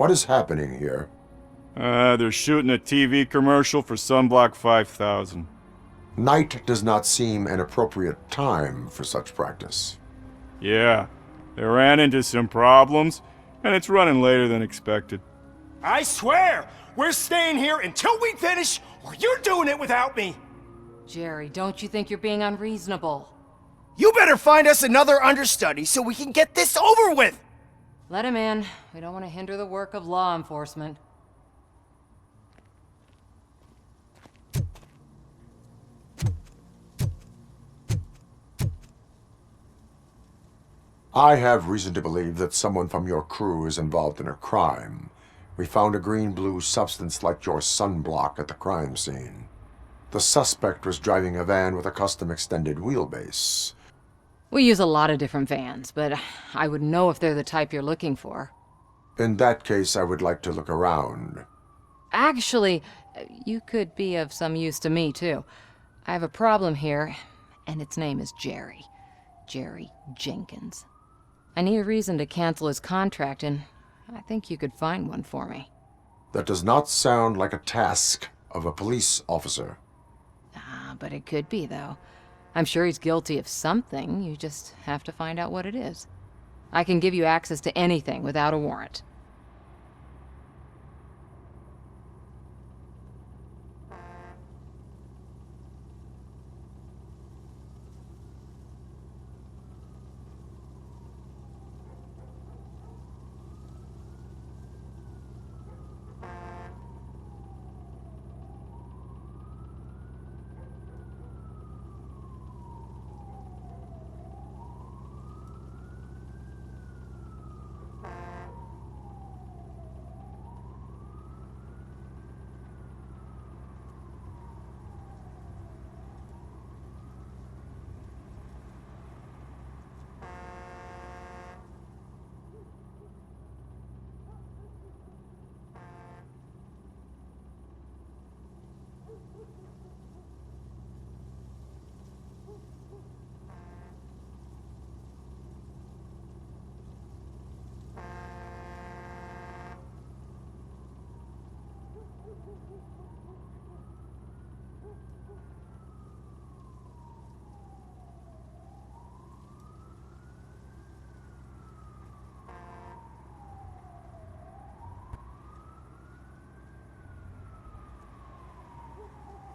What is happening here? They're shooting a TV commercial for Sunblock 5000. Night does not seem an appropriate time for such practice. Yeah, they ran into some problems, and it's running later than expected. I swear, we're staying here until we finish, or you're doing it without me! Jerry, don't you think you're being unreasonable? You better find us another understudy so we can get this over with! Let him in. We don't want to hinder the work of law enforcement. I have reason to believe that someone from your crew is involved in a crime. We found a green-blue substance like your sunblock at the crime scene. The suspect was driving a van with a custom extended wheelbase. We use a lot of different vans, but I wouldn't know if they're the type you're looking for. In that case, I would like to look around. Actually, you could be of some use to me, too. I have a problem here, and its name is Jerry. Jerry Jenkins. I need a reason to cancel his contract, and I think you could find one for me. That does not sound like a task of a police officer. But it could be, though. I'm sure he's guilty of something. You just have to find out what it is. I can give you access to anything without a warrant.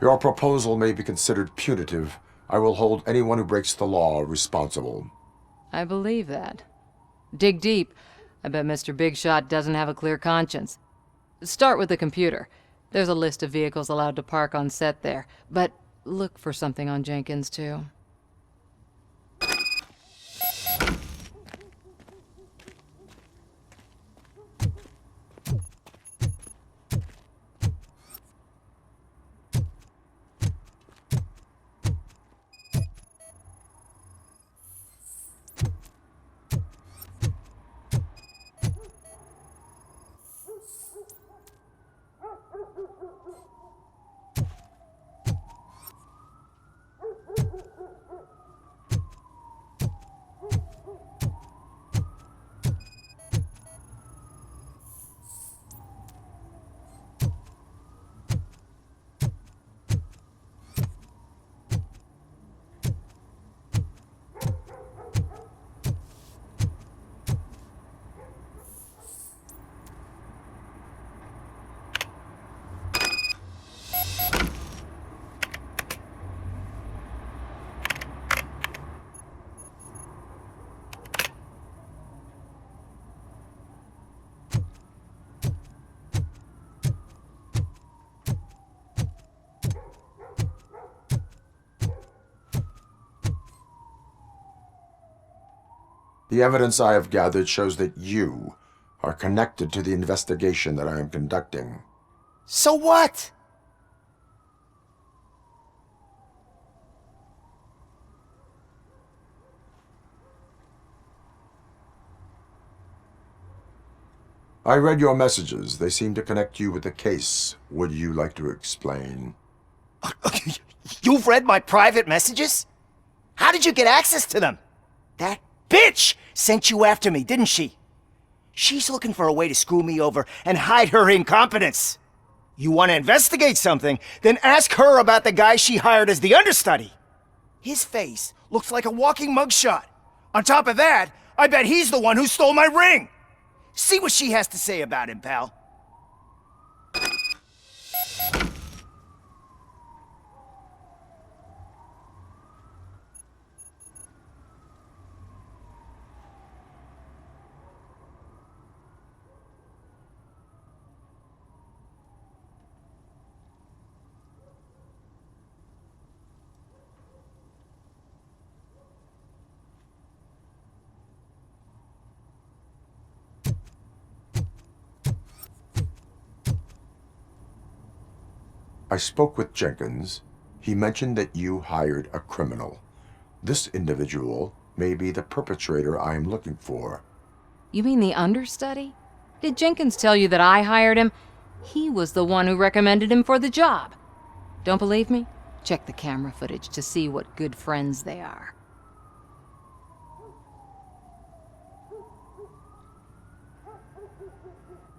Your proposal may be considered punitive. I will hold anyone who breaks the law responsible. I believe that. Dig deep. I bet Mr. Big Shot doesn't have a clear conscience. Start with the computer. There's a list of vehicles allowed to park on set there, but look for something on Jenkins, too. The evidence I have gathered shows that you are connected to the investigation that I am conducting. So what? I read your messages. They seem to connect you with the case. Would you like to explain? You've read my private messages? How did you get access to them? That bitch sent you after me, didn't she? She's looking for a way to screw me over and hide her incompetence. You want to investigate something, then ask her about the guy she hired as the understudy. His face looks like a walking mugshot. On top of that, I bet he's the one who stole my ring. See what she has to say about him, pal. I spoke with Jenkins. He mentioned that you hired a criminal. This individual may be the perpetrator I am looking for. You mean the understudy? Did Jenkins tell you that I hired him? He was the one who recommended him for the job. Don't believe me? Check the camera footage to see what good friends they are.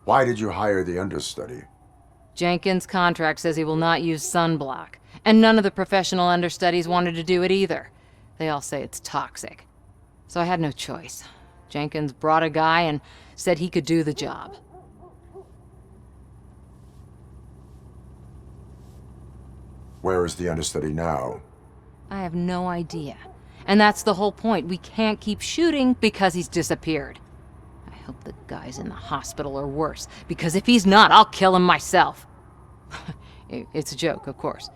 Why did you hire the understudy? Jenkins' contract says he will not use sunblock, and none of the professional understudies wanted to do it either. They all say it's toxic. So I had no choice. Jenkins brought a guy and said he could do the job. Where is the understudy now? I have no idea. And that's the whole point. We can't keep shooting because he's disappeared. I hope the guy's in the hospital or worse, because if he's not, I'll kill him myself. It's a joke, of course.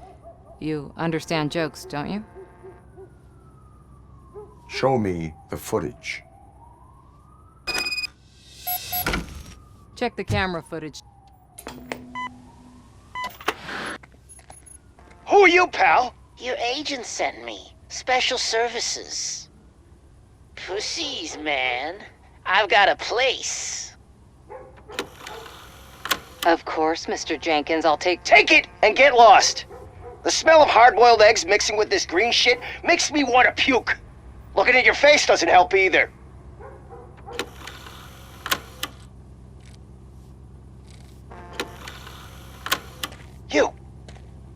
You understand jokes, don't you? Show me the footage. Check the camera footage. Who are you, pal? Your agent sent me. Special services. Pussies, man. I've got a place. Of course, Mr. Jenkins, I'll take it and get lost. The smell of hard-boiled eggs mixing with this green shit makes me want to puke. Looking at your face doesn't help either.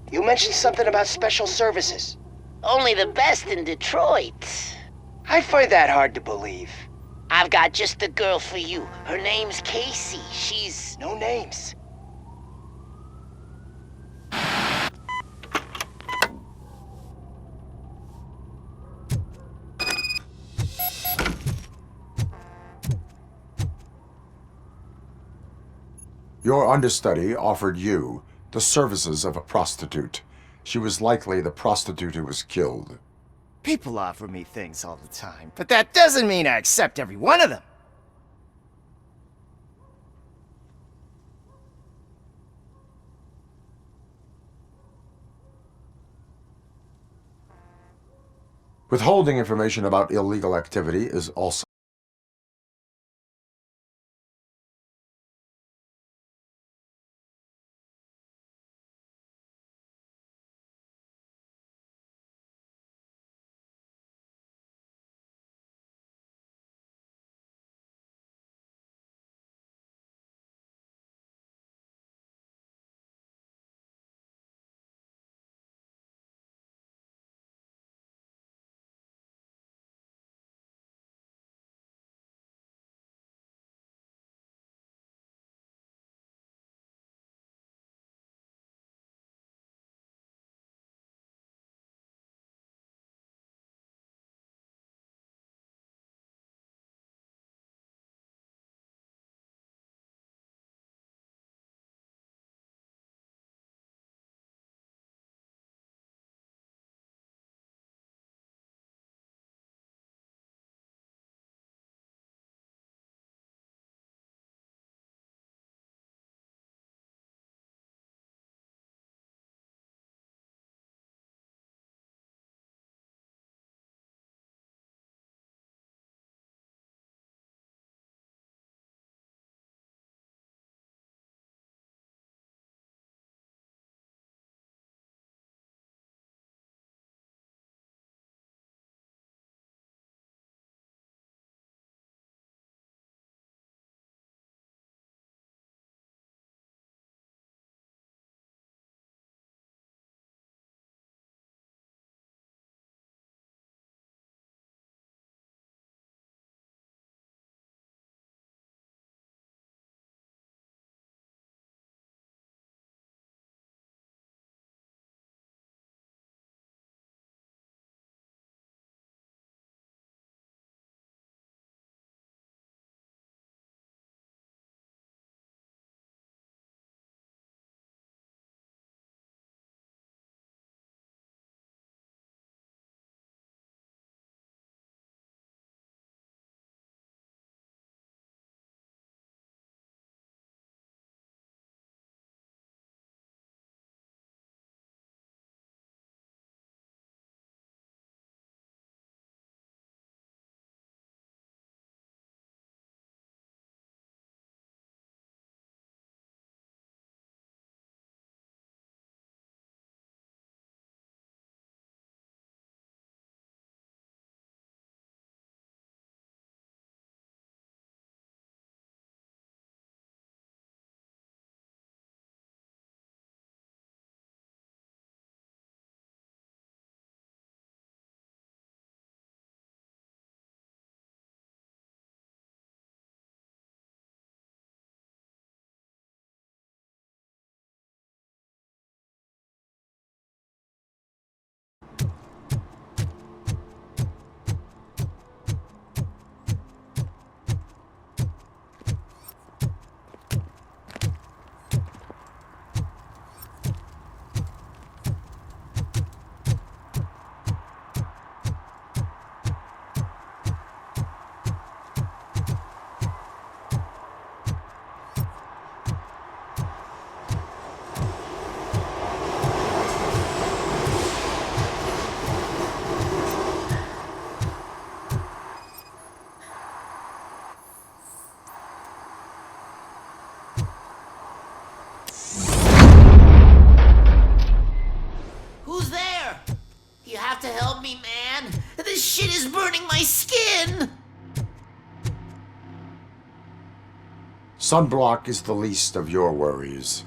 You mentioned something about special services. Only the best in Detroit. I find that hard to believe. I've got just the girl for you. Her name's Casey. She's... No names. Your understudy offered you the services of a prostitute. She was likely the prostitute who was killed. People offer me things all the time, but that doesn't mean I accept every one of them. Withholding information about illegal activity is also there! You have to help me, man. This shit is burning my skin! Sunblock is the least of your worries.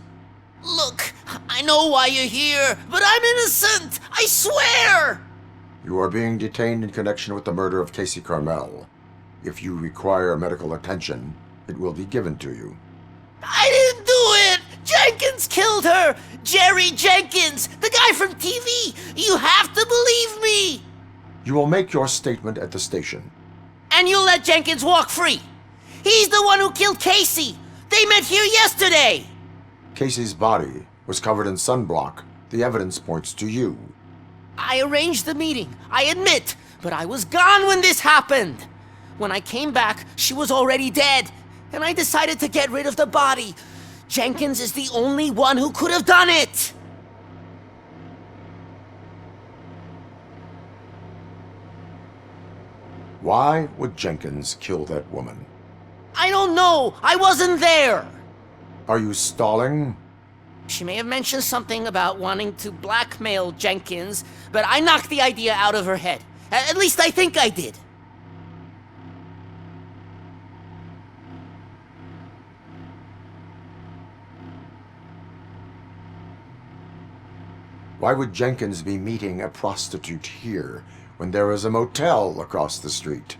Look, I know why you're here, but I'm innocent! I swear! You are being detained in connection with the murder of Casey Carmel. If you require medical attention, it will be given to you. I didn't do it! Jenkins killed her! Jerry Jenkins, the guy from TV! You have to believe me! You will make your statement at the station. And you'll let Jenkins walk free! He's the one who killed Casey! They met here yesterday! Casey's body was covered in sunblock. The evidence points to you. I arranged the meeting, I admit, but I was gone when this happened. When I came back, she was already dead, and I decided to get rid of the body. Jenkins is the only one who could have done it! Why would Jenkins kill that woman? I don't know! I wasn't there! Are you stalling? She may have mentioned something about wanting to blackmail Jenkins, but I knocked the idea out of her head. At least I think I did. Why would Jenkins be meeting a prostitute here when there is a motel across the street?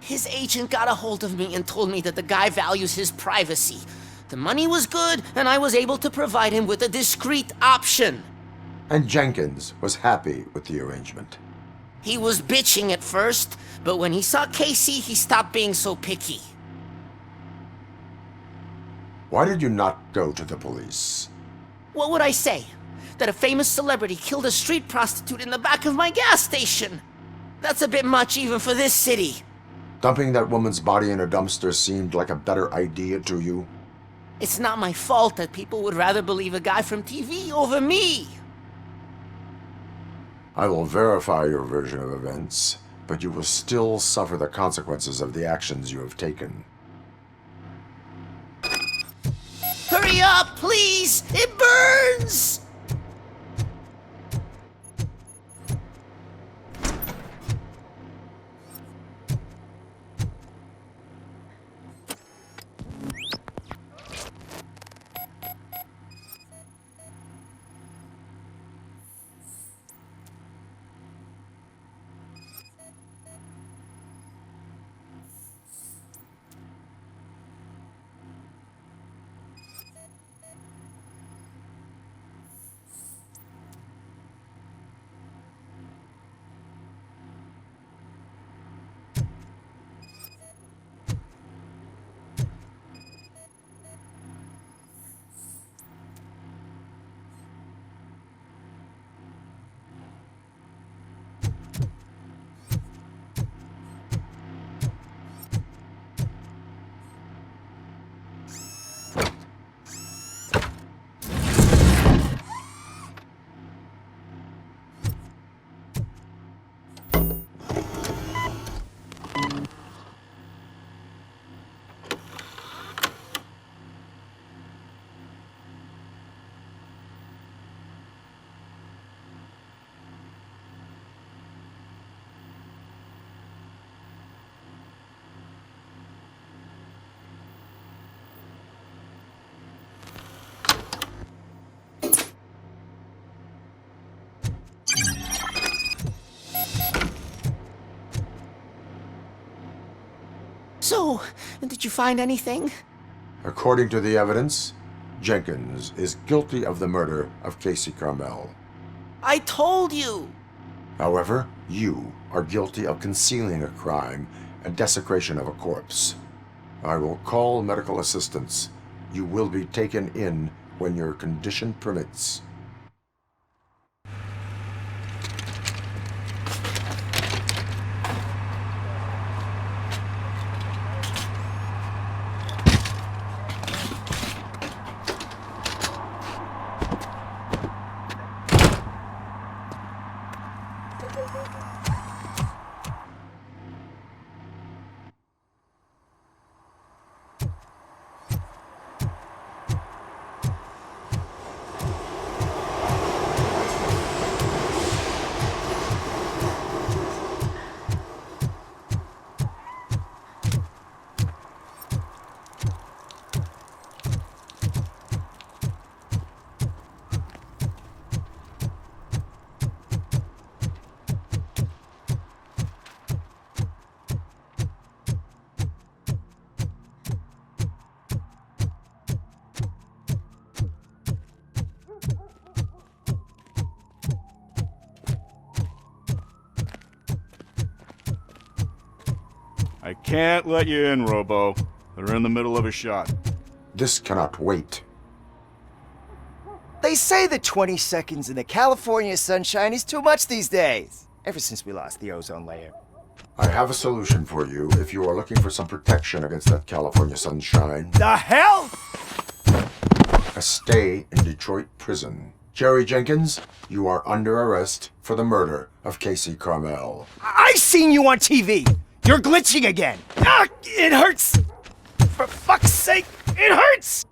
His agent got a hold of me and told me that the guy values his privacy. The money was good, and I was able to provide him with a discreet option. And Jenkins was happy with the arrangement. He was bitching at first, but when he saw Casey, he stopped being so picky. Why did you not go to the police? What would I say? That a famous celebrity killed a street prostitute in the back of my gas station? That's a bit much even for this city. Dumping that woman's body in a dumpster seemed like a better idea to you? It's not my fault that people would rather believe a guy from TV over me. I will verify your version of events, but you will still suffer the consequences of the actions you have taken. Hurry up, please! It burns! So, did you find anything? According to the evidence, Jenkins is guilty of the murder of Casey Carmel. I told you! However, you are guilty of concealing a crime and desecration of a corpse. I will call medical assistance. You will be taken in when your condition permits. I can't let you in, Robo. They're in the middle of a shot. This cannot wait. They say that 20 seconds in the California sunshine is too much these days, ever since we lost the ozone layer. I have a solution for you if you are looking for some protection against that California sunshine. The hell? A stay in Detroit prison. Jerry Jenkins, you are under arrest for the murder of Casey Carmel. I seen you on TV. You're glitching again. Ah, it hurts. For fuck's sake, it hurts.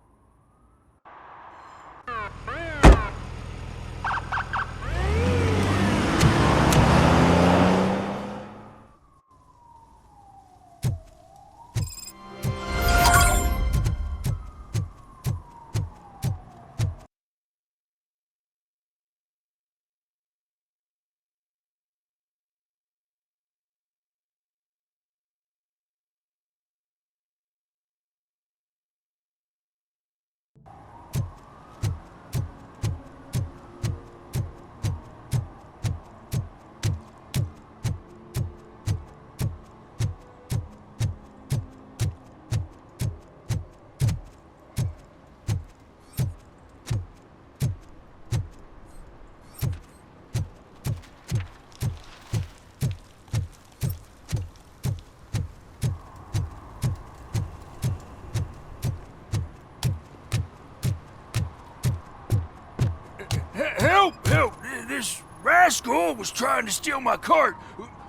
Help! Help! This rascal was trying to steal my cart.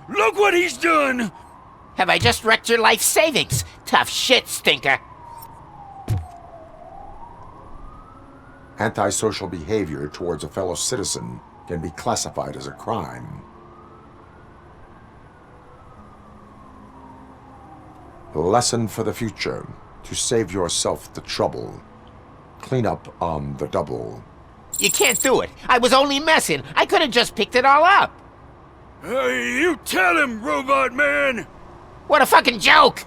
Look what he's done! Have I just wrecked your life savings? Tough shit, stinker. Antisocial behavior towards a fellow citizen can be classified as a crime. Lesson for the future. To save yourself the trouble. Clean up on the double. You can't do it. I was only messing. I could have just picked it all up. You tell him, Robot Man! What a fucking joke!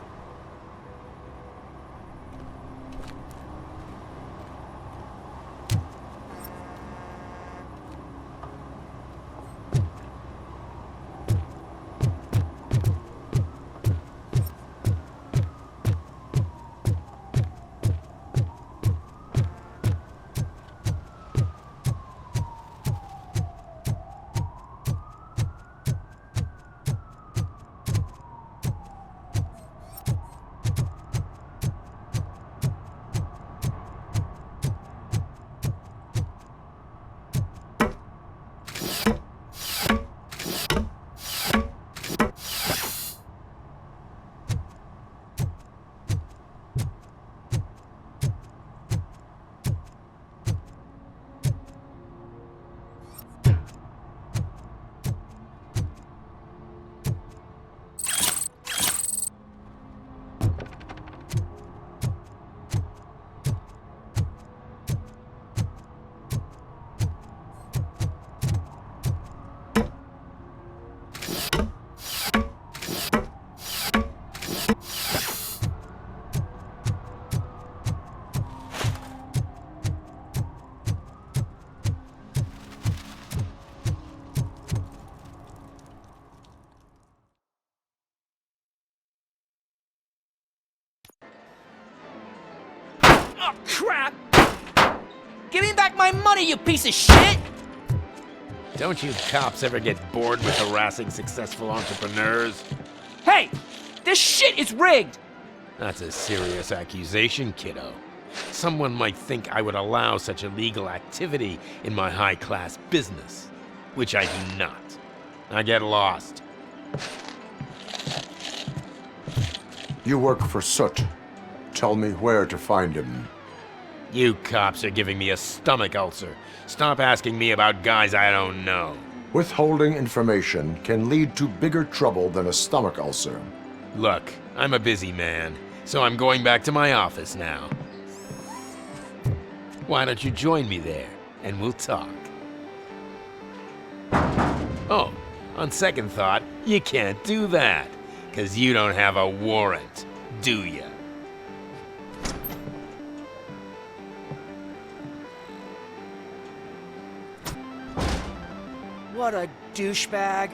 Oh, crap! Give me back my money, you piece of shit! Don't you cops ever get bored with harassing successful entrepreneurs? Hey! This shit is rigged! That's a serious accusation, kiddo. Someone might think I would allow such illegal activity in my high-class business, which I do not. I get lost. You work for Soot. Tell me where to find him. You cops are giving me a stomach ulcer. Stop asking me about guys I don't know. Withholding information can lead to bigger trouble than a stomach ulcer. Look, I'm a busy man, so I'm going back to my office now. Why don't you join me there, and we'll talk. Oh, on second thought, you can't do that, 'cause you don't have a warrant, do ya? What a douchebag.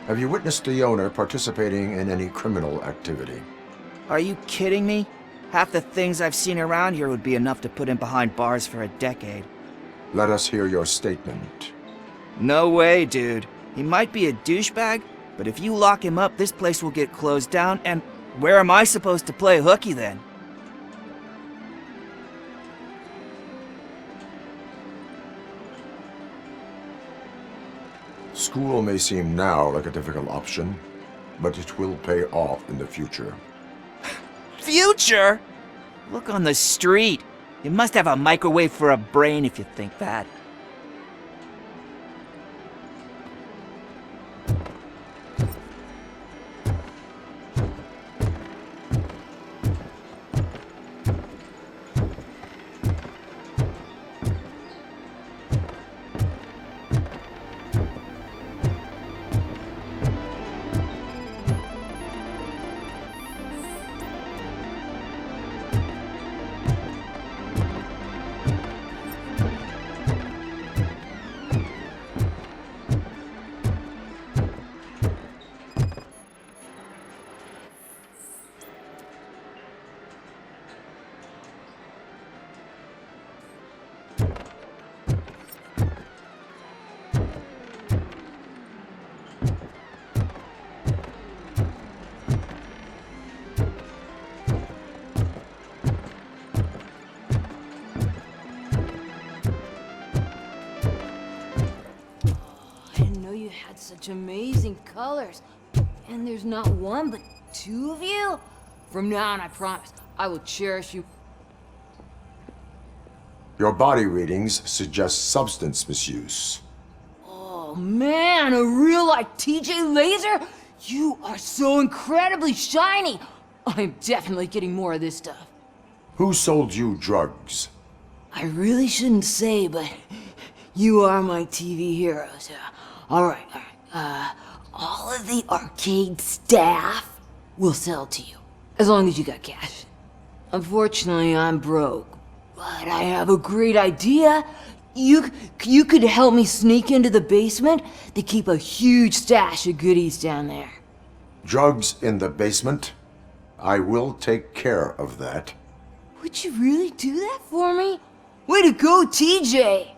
Have you witnessed the owner participating in any criminal activity? Are you kidding me? Half the things I've seen around here would be enough to put him behind bars for a decade. Let us hear your statement. No way, dude. He might be a douchebag, but if you lock him up, this place will get closed down, and where am I supposed to play hooky then? School may seem now like a difficult option, but it will pay off in the future. Future? Look on the street. You must have a microwave for a brain if you think that. Such amazing colors. And there's not one, but two of you? From now on, I promise, I will cherish you. Your body readings suggest substance misuse. Oh man, a real like TJ Laser? You are so incredibly shiny. I'm definitely getting more of this stuff. Who sold you drugs? I really shouldn't say, but you are my TV heroes. All right. All of the arcade staff will sell to you, as long as you got cash. Unfortunately, I'm broke, but I have a great idea. You could help me sneak into the basement. They keep a huge stash of goodies down there. Drugs in the basement? I will take care of that. Would you really do that for me? Way to go, TJ!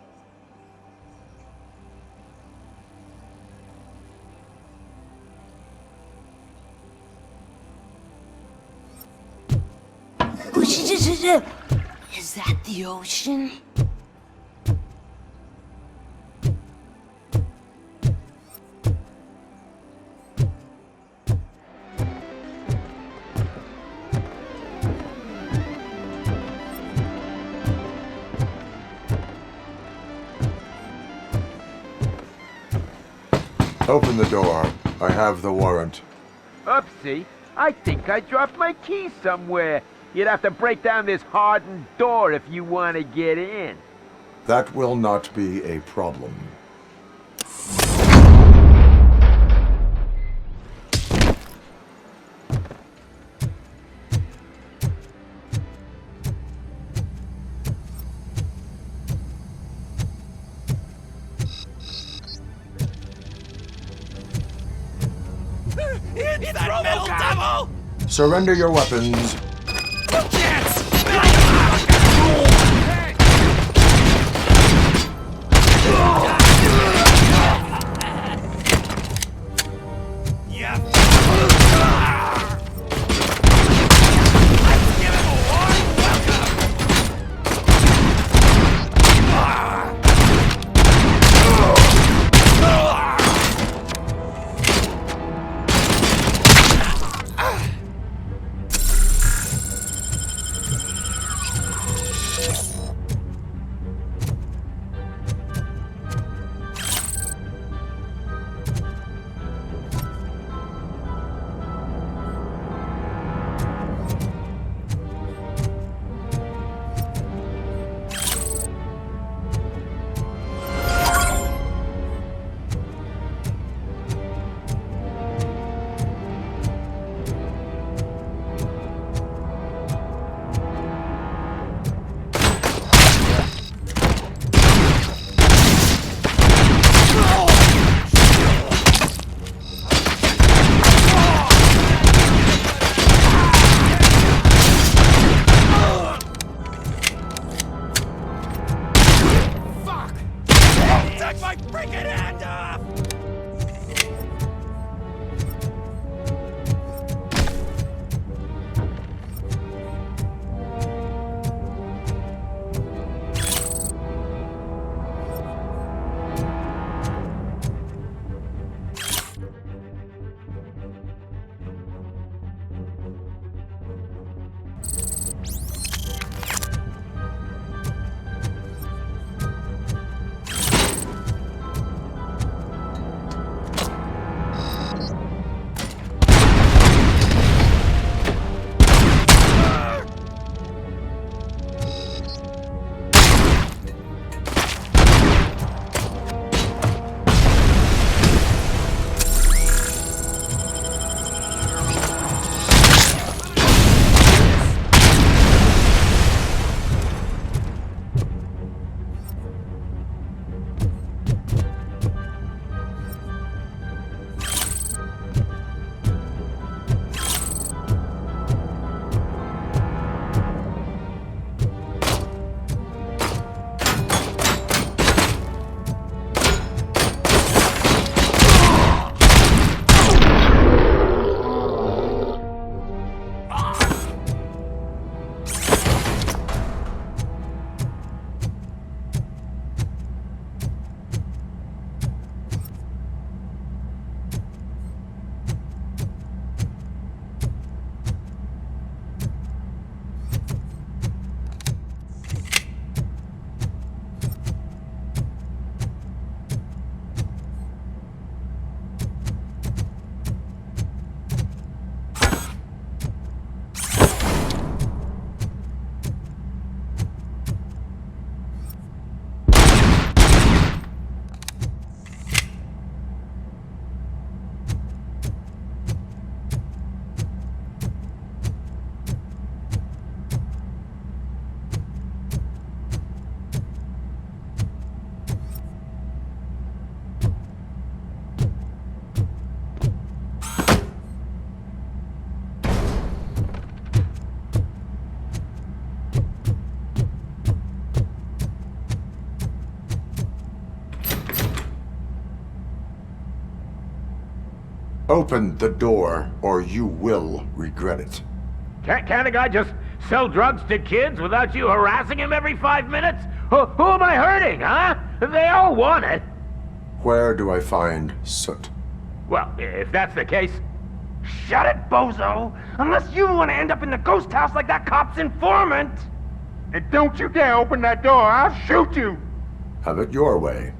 Is that the ocean? Open the door. I have the warrant. Oopsie. I think I dropped my keys somewhere. You'd have to break down this hardened door if you want to get in. That will not be a problem. It's that metal devil! Surrender your weapons. Take my freaking hand off! Open the door, or you will regret it. Can't a guy just sell drugs to kids without you harassing him every 5 minutes? Who am I hurting, huh? They all want it. Where do I find Soot? Well, if that's the case, shut it, bozo! Unless you want to end up in the ghost house like that cop's informant! And don't you dare open that door, I'll shoot you! Have it your way.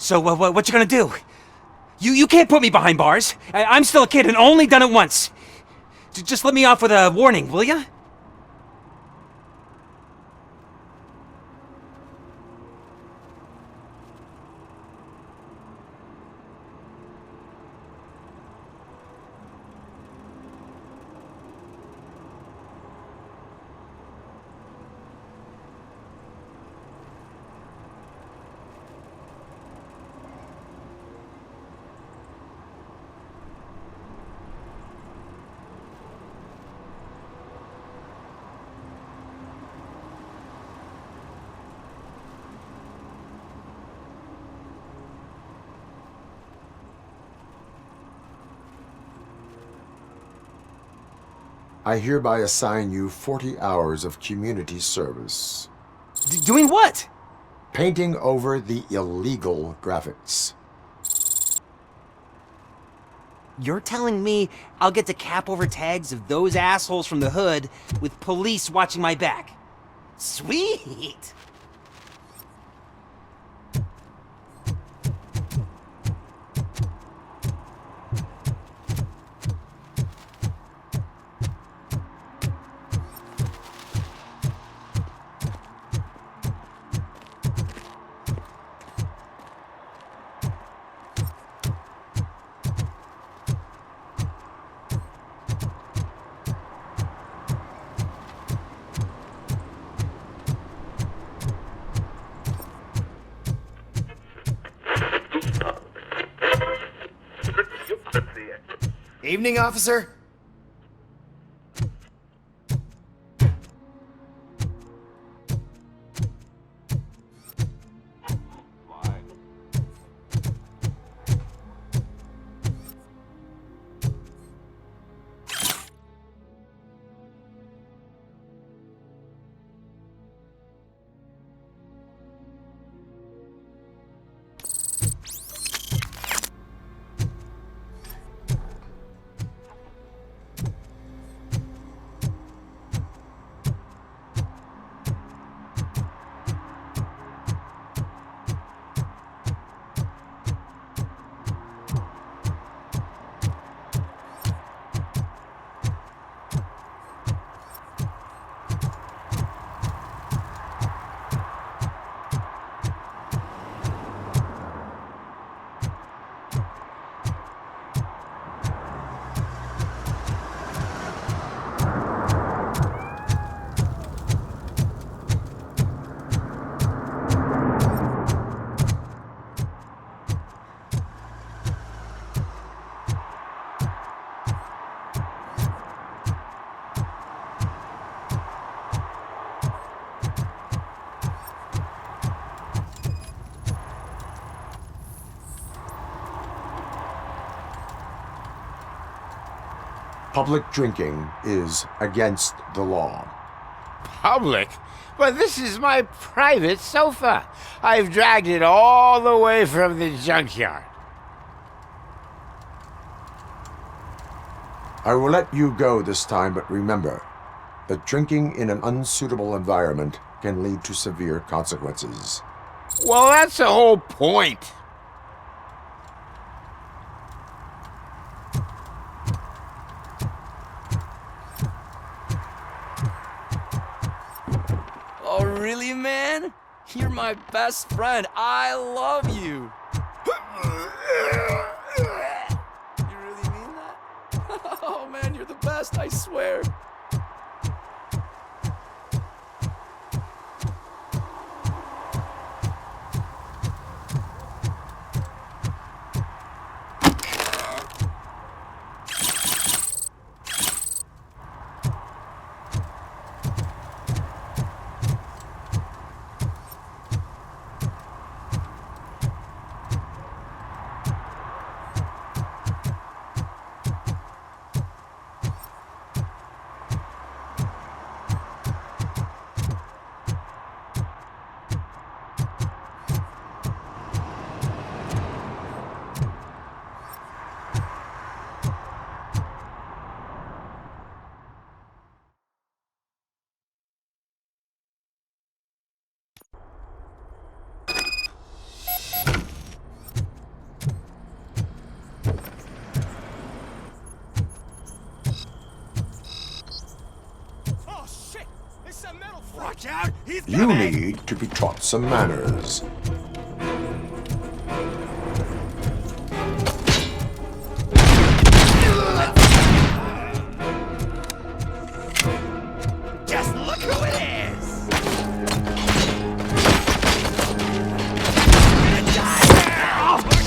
So, what you gonna do? You can't put me behind bars. I'm still a kid and only done it once. Just let me off with a warning, will ya? I hereby assign you 40 hours of community service. Doing what? Painting over the illegal graphics. You're telling me I'll get to cap over tags of those assholes from the hood with police watching my back? Sweet! Evening, officer. Public drinking is against the law. Public? But this is my private sofa. I've dragged it all the way from the junkyard. I will let you go this time, but remember that drinking in an unsuitable environment can lead to severe consequences. Well, that's the whole point. Oh, really, man? You're my best friend. I love you. You really mean that? Oh, man, you're the best, I swear. Watch out! He's You need to be taught some manners. Just look who it is! You're gonna die now!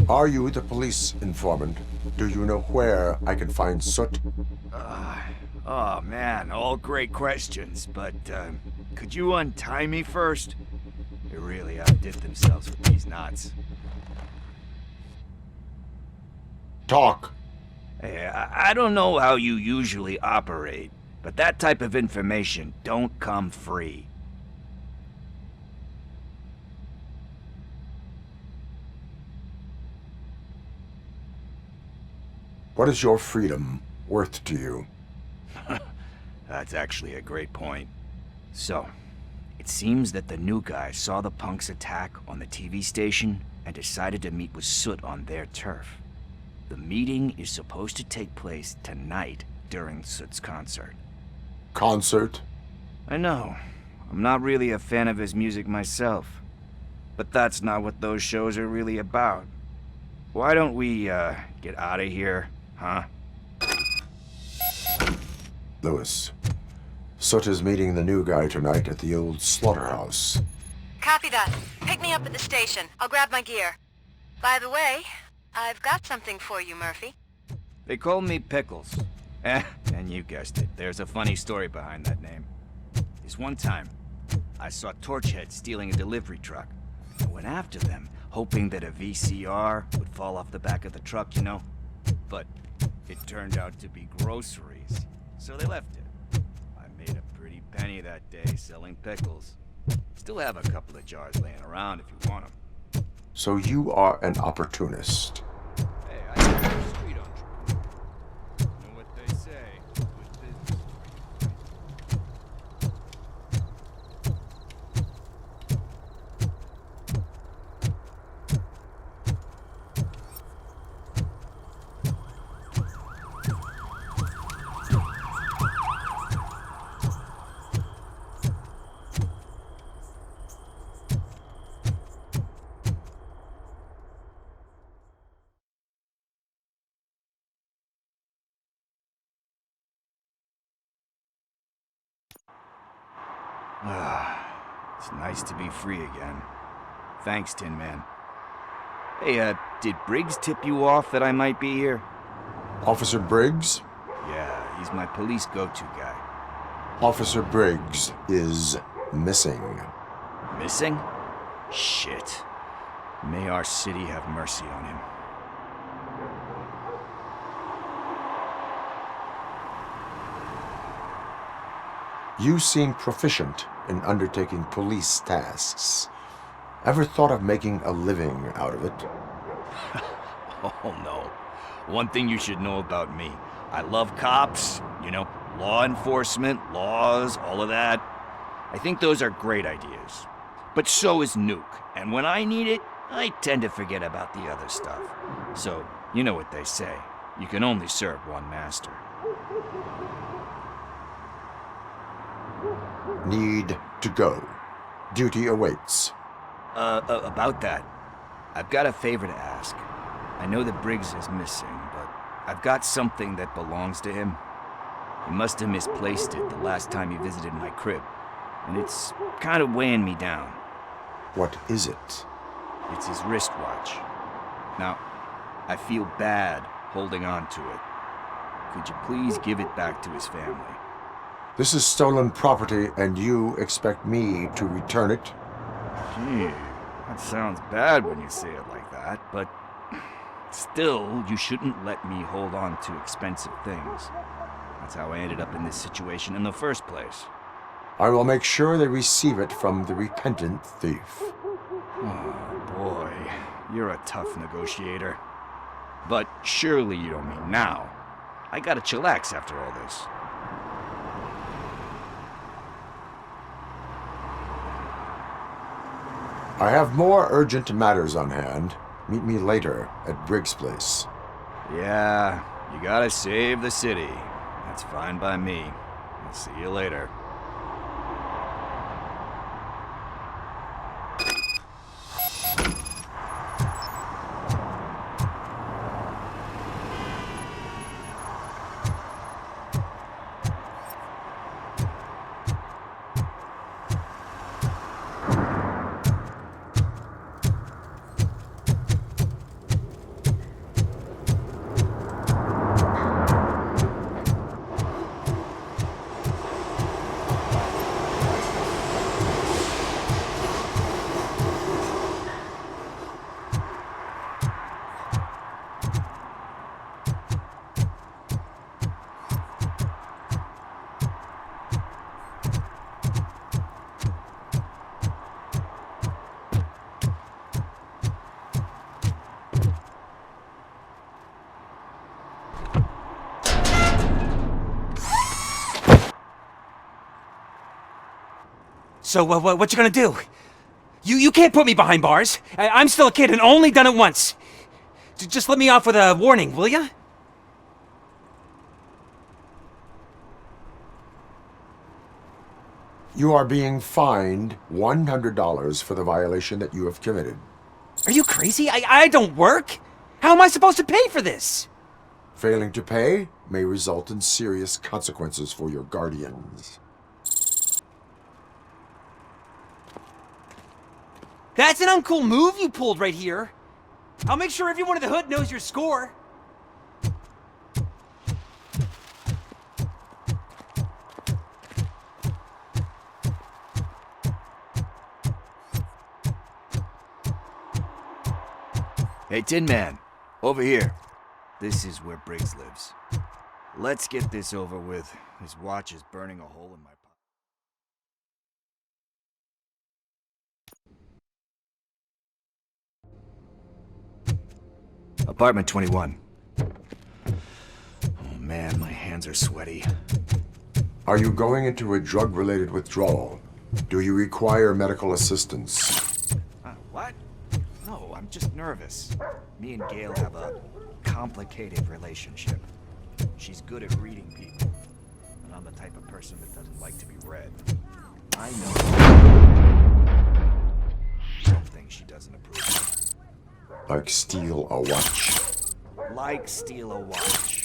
Are you the police informant? Do you know where I can find Soot? Oh man, all great questions, but could you untie me first? They really outdid themselves with these knots. Talk. Hey, I don't know how you usually operate, but that type of information don't come free. What is your freedom worth to you? That's actually a great point. So, it seems that the new guy saw the punks attack on the TV station and decided to meet with Soot on their turf. The meeting is supposed to take place tonight during Soot's concert. Concert? I know. I'm not really a fan of his music myself. But that's not what those shows are really about. Why don't we, get out of here, huh? Lewis, Soot is meeting the new guy tonight at the old slaughterhouse. Copy that. Pick me up at the station. I'll grab my gear. By the way, I've got something for you, Murphy. They call me Pickles. And you guessed it, there's a funny story behind that name. This one time, I saw Torchhead stealing a delivery truck. I went after them, hoping that a VCR would fall off the back of the truck, you know? But it turned out to be groceries, so they left it. I made a pretty penny that day selling pickles. Still have a couple of jars laying around if you want them. So you are an opportunist. Hey, I am a street entrepreneur. You know what they say, good business. It's nice to be free again. Thanks, Tin Man. Hey, did Briggs tip you off that I might be here? Officer Briggs? Yeah, he's my police go-to guy. Officer Briggs is missing. Missing? Shit. May our city have mercy on him. You seem proficient in undertaking police tasks. Ever thought of making a living out of it? Oh no. One thing you should know about me. I love cops, you know, law enforcement, laws, all of that. I think those are great ideas. But so is Nuke, and when I need it, I tend to forget about the other stuff. So, you know what they say. You can only serve one master. Need to go. Duty awaits. About that, I've got a favor to ask. I know that Briggs is missing, but I've got something that belongs to him. He must have misplaced it the last time he visited my crib, and it's kind of weighing me down. What is it? It's his wristwatch. Now, I feel bad holding on to it. Could you please give it back to his family? This is stolen property, and you expect me to return it? Gee, that sounds bad when you say it like that, but still, you shouldn't let me hold on to expensive things. That's how I ended up in this situation in the first place. I will make sure they receive it from the repentant thief. Oh, boy. You're a tough negotiator. But surely you don't mean now. I gotta chillax after all this. I have more urgent matters on hand. Meet me later at Briggs' place. Yeah, you gotta save the city. That's fine by me. I'll see you later. So, what you gonna do? You can't put me behind bars. I'm still a kid and only done it once. Just let me off with a warning, will ya? You are being fined $100 for the violation that you have committed. Are you crazy? I don't work. How am I supposed to pay for this? Failing to pay may result in serious consequences for your guardians. That's an uncool move you pulled right here. I'll make sure everyone in the hood knows your score. Hey, Tin Man, over here. This is where Briggs lives. Let's get this over with. His watch is burning a hole in my pocket. Apartment 21. Oh man, my hands are sweaty. Are you going into a drug-related withdrawal? Do you require medical assistance? What? No, I'm just nervous. Me and Gail have a complicated relationship. She's good at reading people, and I'm the type of person that doesn't like to be read. I know something she doesn't approve of. Like steal a watch. Like steal a watch.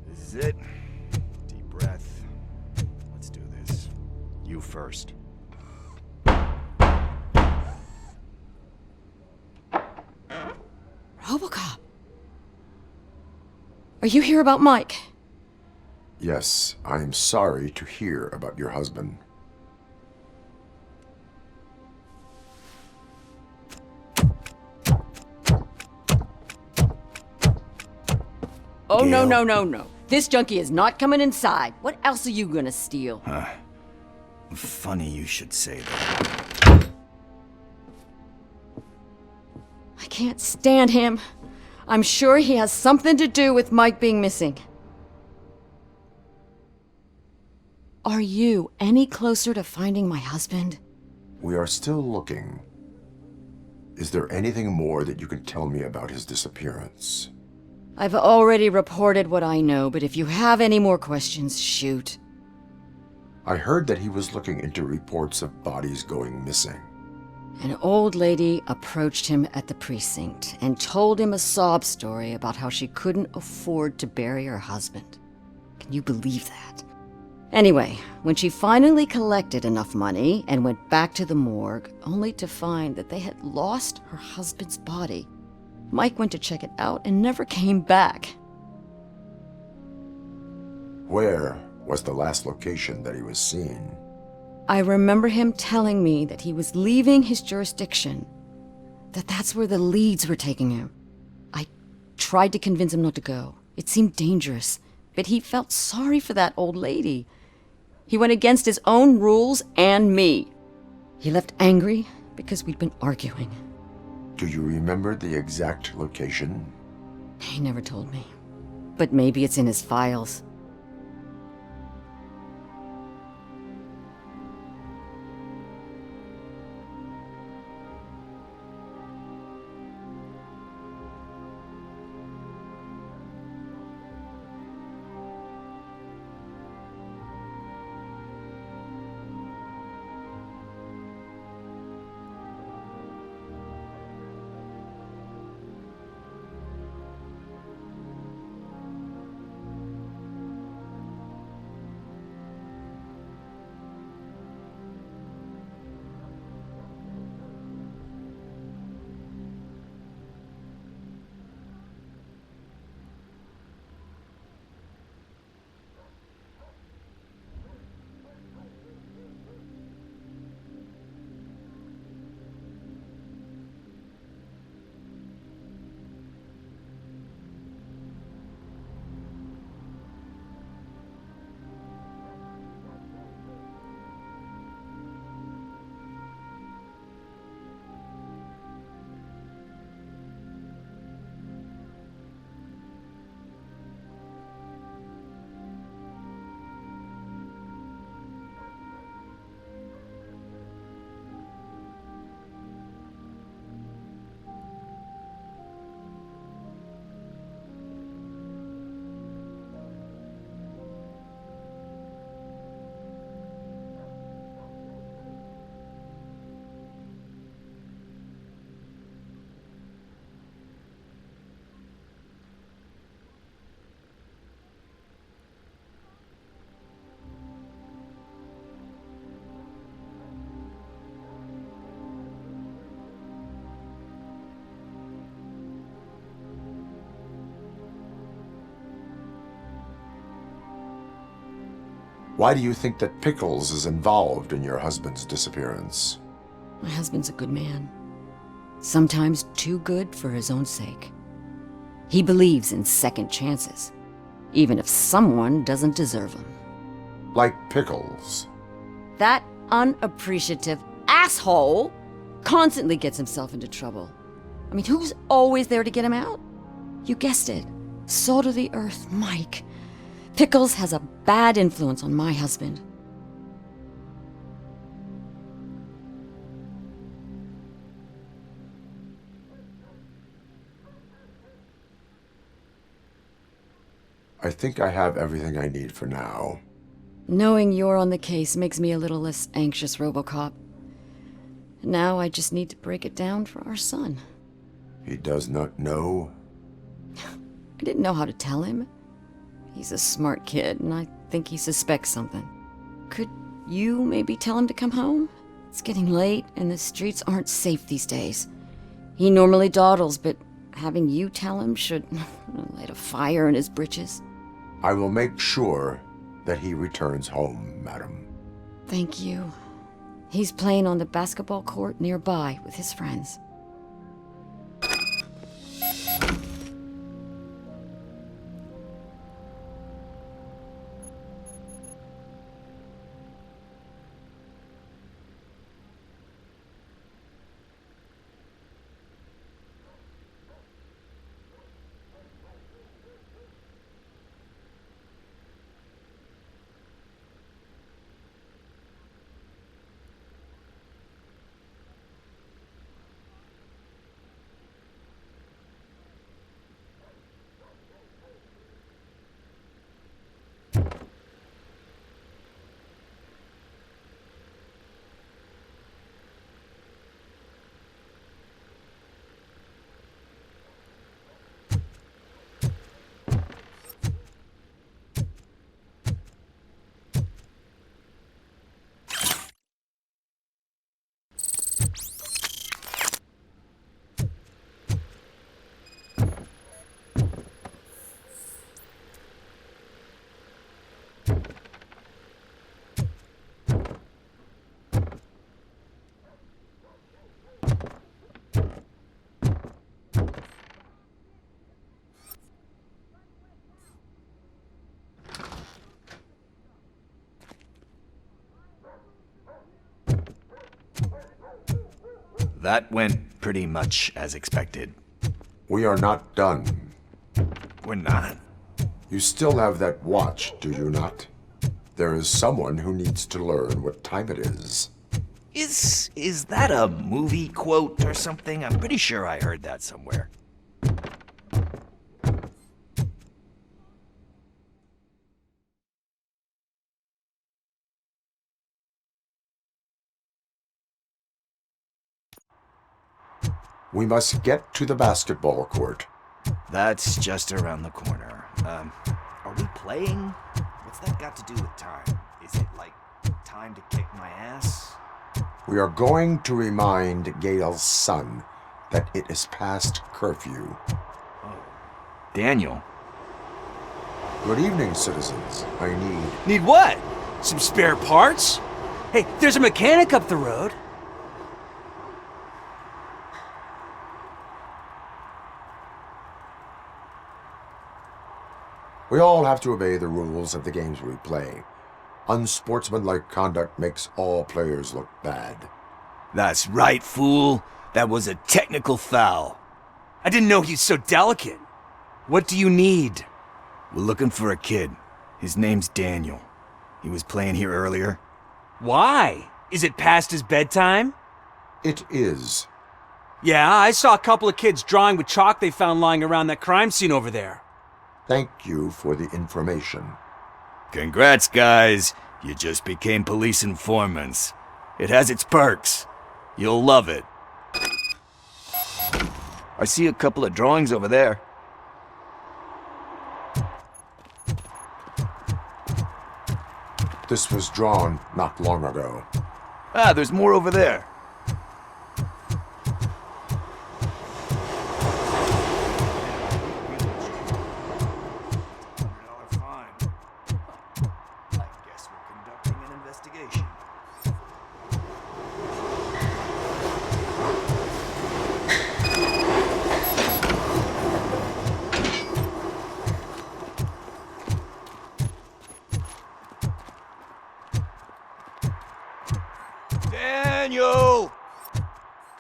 This is it. Deep breath. Let's do this. You first. RoboCop. Are you here about Mike? Yes, I am sorry to hear about your husband. Oh, no, no, no, no. This junkie is not coming inside. What else are you gonna steal? Funny you should say that. I can't stand him. I'm sure he has something to do with Mike being missing. Are you any closer to finding my husband? We are still looking. Is there anything more that you can tell me about his disappearance? I've already reported what I know, but if you have any more questions, shoot. I heard that he was looking into reports of bodies going missing. An old lady approached him at the precinct and told him a sob story about how she couldn't afford to bury her husband. Can you believe that? Anyway, when she finally collected enough money and went back to the morgue, only to find that they had lost her husband's body, Mike went to check it out and never came back. Where was the last location that he was seen? I remember him telling me that he was leaving his jurisdiction, that that's where the leads were taking him. I tried to convince him not to go. It seemed dangerous, but he felt sorry for that old lady. He went against his own rules and me. He left angry because we'd been arguing. Do you remember the exact location? He never told me, but maybe it's in his files. Why do you think that Pickles is involved in your husband's disappearance? My husband's a good man. Sometimes too good for his own sake. He believes in second chances, even if someone doesn't deserve them. Like Pickles. That unappreciative asshole constantly gets himself into trouble. I mean, who's always there to get him out? You guessed it. Salt of the earth, Mike. Pickles has a bad influence on my husband. I think I have everything I need for now. Knowing you're on the case makes me a little less anxious, RoboCop. Now I just need to break it down for our son. He does not know? I didn't know how to tell him. He's a smart kid, and I think he suspects something. Could you maybe tell him to come home? It's getting late, and the streets aren't safe these days. He normally dawdles, but having you tell him should light a fire in his britches. I will make sure that he returns home, madam. Thank you. He's playing on the basketball court nearby with his friends. That went pretty much as expected. We are not done. We're not? You still have that watch, do you not? There is someone who needs to learn what time it is. Is that a movie quote or something? I'm pretty sure I heard that somewhere. We must get to the basketball court. That's just around the corner. Are we playing? What's that got to do with time? Is it like time to kick my ass? We are going to remind Gail's son that it is past curfew. Oh. Daniel. Good evening, citizens. I need... Need what? Some spare parts? Hey, there's a mechanic up the road. We all have to obey the rules of the games we play. Unsportsmanlike conduct makes all players look bad. That's right, fool. That was a technical foul. I didn't know he's so delicate. What do you need? We're looking for a kid. His name's Daniel. He was playing here earlier. Why? Is it past his bedtime? It is. Yeah, I saw a couple of kids drawing with chalk they found lying around that crime scene over there. Thank you for the information. Congrats, guys. You just became police informants. It has its perks. You'll love it. I see a couple of drawings over there. This was drawn not long ago. Ah, there's more over there.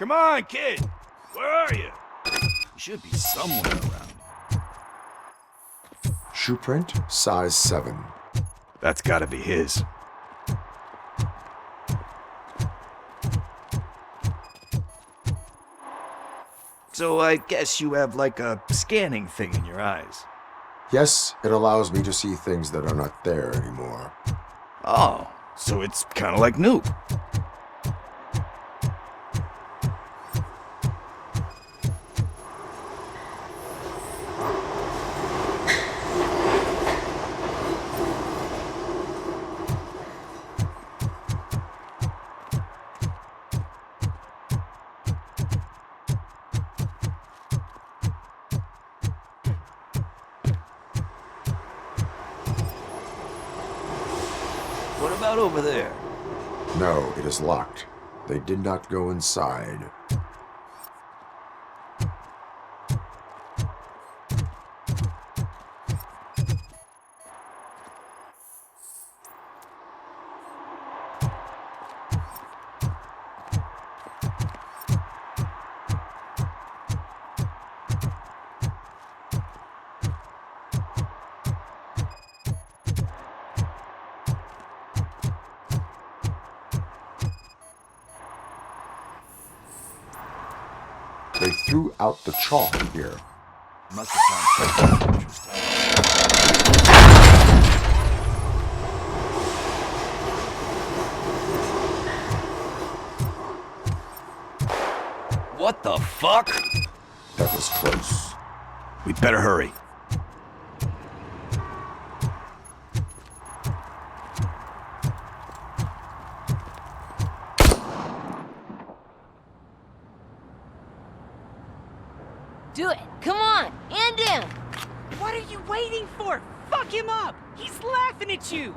Come on, kid. Where are you? He should be somewhere around. Shoe print, size 7. That's gotta be his. So I guess you have like a scanning thing in your eyes. Yes, it allows me to see things that are not there anymore. Oh, so it's kind of like Noob. What about over there? No, it is locked. They did not go inside. They threw out the chalk here. Must have found something interesting. What the fuck? That was close. We better hurry. Do it! Come on! End him! What are you waiting for? Fuck him up! He's laughing at you!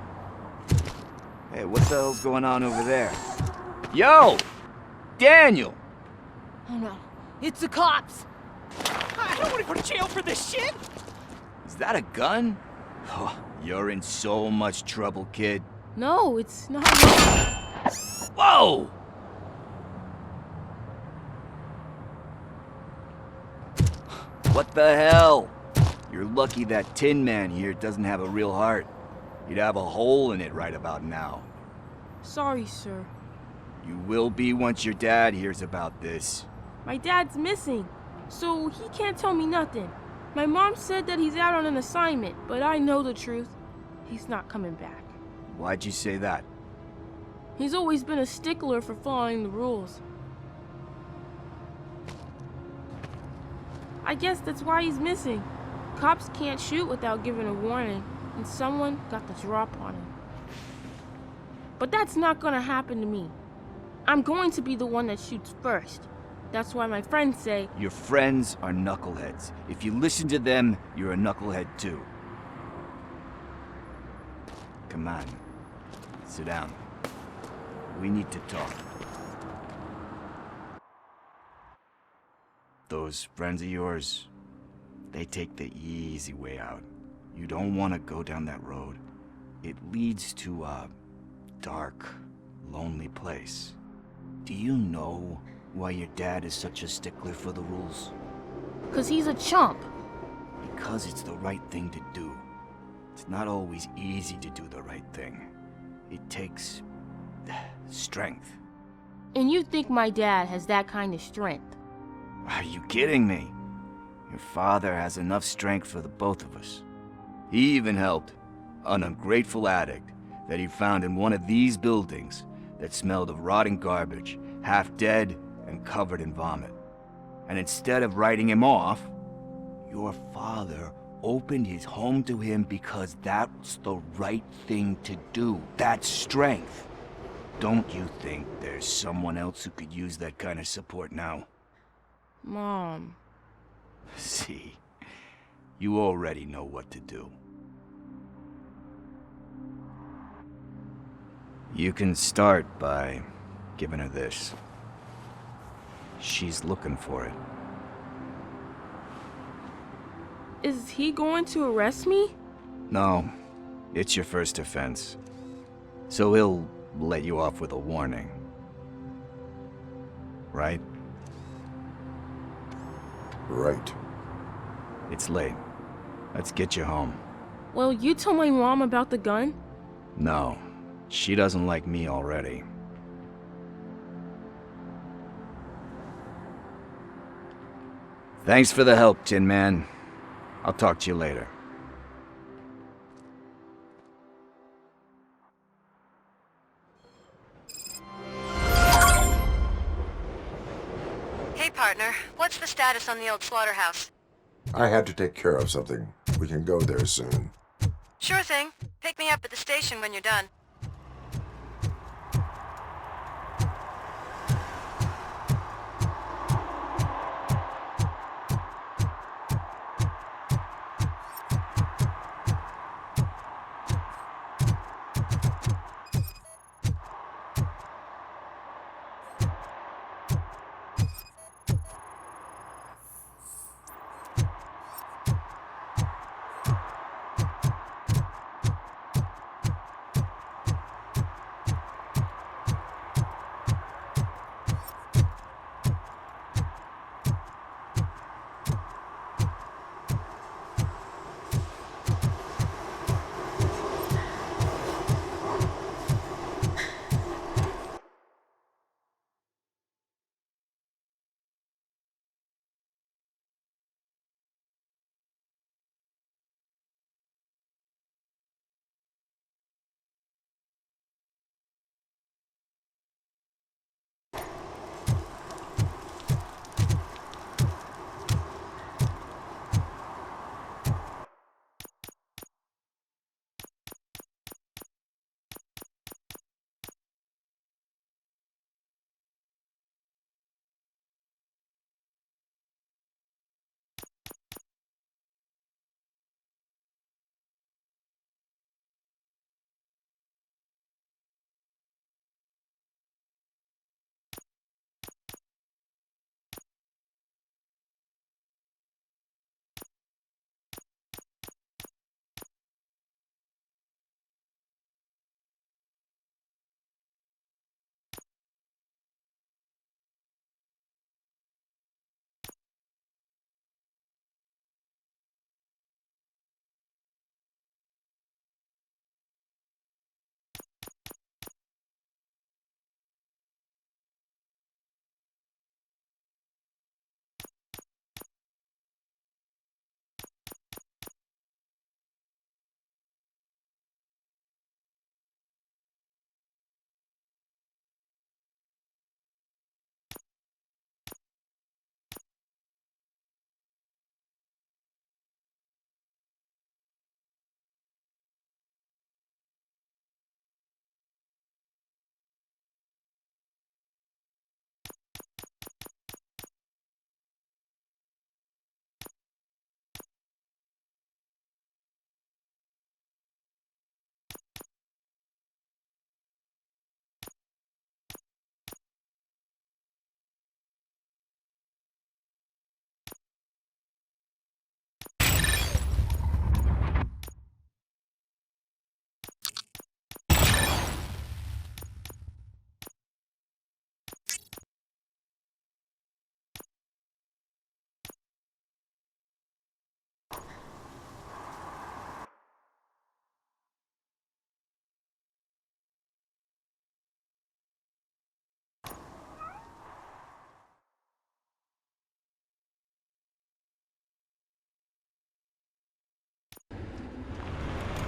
Hey, what the hell's going on over there? Yo! Daniel! Oh no, it's the cops! I don't want to go to jail for this shit! Is that a gun? Oh, you're in so much trouble, kid. No, it's not. Whoa! What the hell? You're lucky that Tin Man here doesn't have a real heart. You'd have a hole in it right about now. Sorry, sir. You will be once your dad hears about this. My dad's missing, so he can't tell me nothing. My mom said that he's out on an assignment, but I know the truth. He's not coming back. Why'd you say that? He's always been a stickler for following the rules. I guess that's why he's missing. Cops can't shoot without giving a warning, and someone got the drop on him. But that's not gonna happen to me. I'm going to be the one that shoots first. That's why my friends say... Your friends are knuckleheads. If you listen to them, you're a knucklehead too. Come on. Sit down. We need to talk. Those friends of yours, they take the easy way out. You don't want to go down that road. It leads to a dark, lonely place. Do you know why your dad is such a stickler for the rules? 'Cause he's a chump. Because it's the right thing to do. It's not always easy to do the right thing. It takes strength. And you think my dad has that kind of strength? Are you kidding me? Your father has enough strength for the both of us. He even helped an ungrateful addict that he found in one of these buildings that smelled of rotting garbage, half dead and covered in vomit. And instead of writing him off, your father opened his home to him because that's the right thing to do. That's strength. Don't you think there's someone else who could use that kind of support now? Mom. See, you already know what to do. You can start by giving her this. She's looking for it. Is he going to arrest me? No, it's your first offense. So he'll let you off with a warning. Right? Right. It's late. Let's get you home. Well, you told my mom about the gun? No, she doesn't like me already. Thanks for the help, Tin Man. I'll talk to you later. Hey, partner. What's the status on the old slaughterhouse? I had to take care of something. We can go there soon. Sure thing. Pick me up at the station when you're done.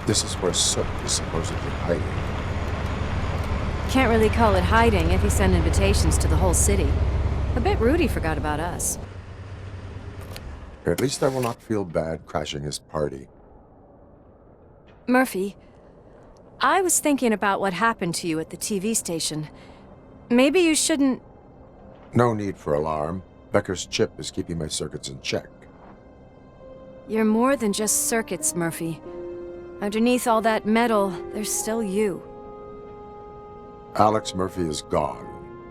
This is where Sook is supposedly hiding. Can't really call it hiding if he sent invitations to the whole city. A bit rude he forgot about us. At least I will not feel bad crashing his party. Murphy, I was thinking about what happened to you at the TV station. Maybe you shouldn't... No need for alarm. Becker's chip is keeping my circuits in check. You're more than just circuits, Murphy. Underneath all that metal, there's still you. Alex Murphy is gone.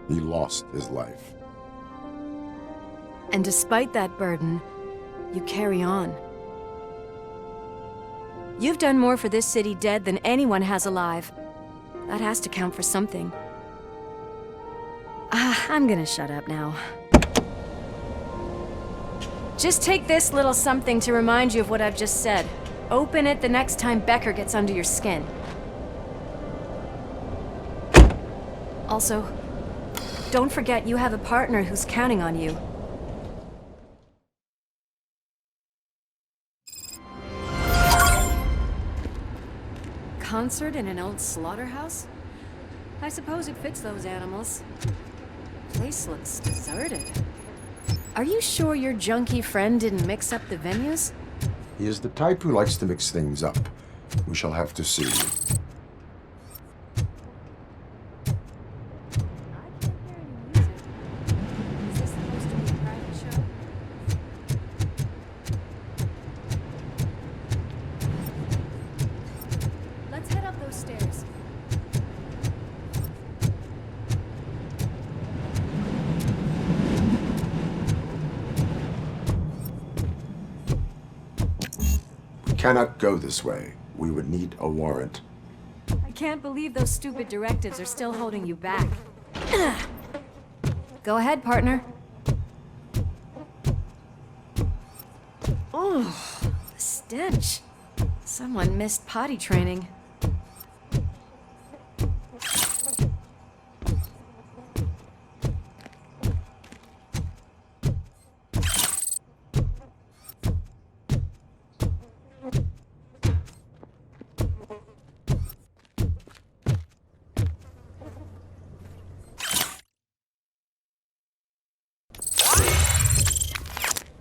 He lost his life. And despite that burden, you carry on. You've done more for this city dead than anyone has alive. That has to count for something. I'm gonna shut up now. Just take this little something to remind you of what I've just said. Open it the next time Becker gets under your skin. Also, don't forget you have a partner who's counting on you. Concert in an old slaughterhouse? I suppose it fits those animals. Place looks deserted. Are you sure your junkie friend didn't mix up the venues? He is the type who likes to mix things up. We shall have to see. Let's head up those stairs. We cannot go this way. We would need a warrant. I can't believe those stupid directives are still holding you back. Go ahead, partner. Oh, the stench. Someone missed potty training.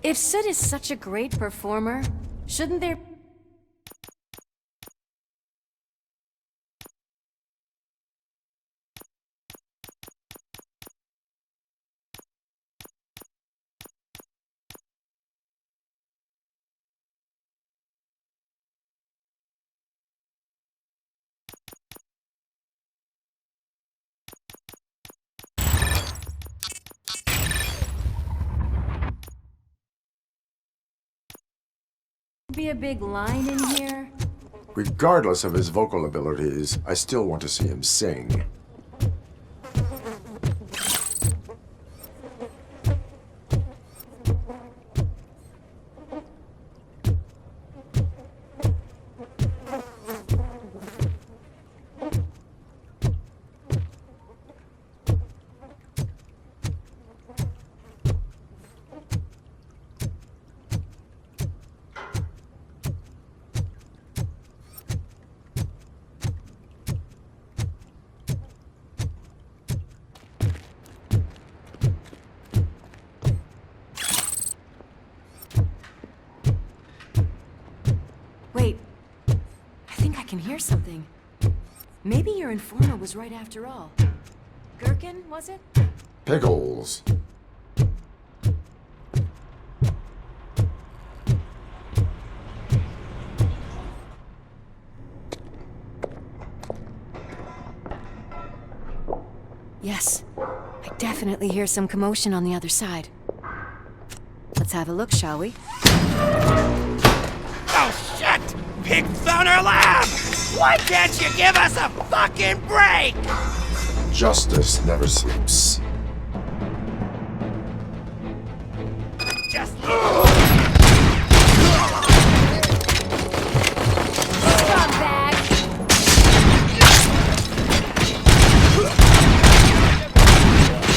If Sid is such a great performer, shouldn't there... be a big line in here? Regardless of his vocal abilities, I still want to see him sing. Wait, I think I can hear something. Maybe your informer was right after all. Gherkin, was it? Pickles. Yes, I definitely hear some commotion on the other side. Let's have a look, shall we? Oh, shit! Pigs on our lab! Why can't you give us a fucking break? Justice never sleeps. Just...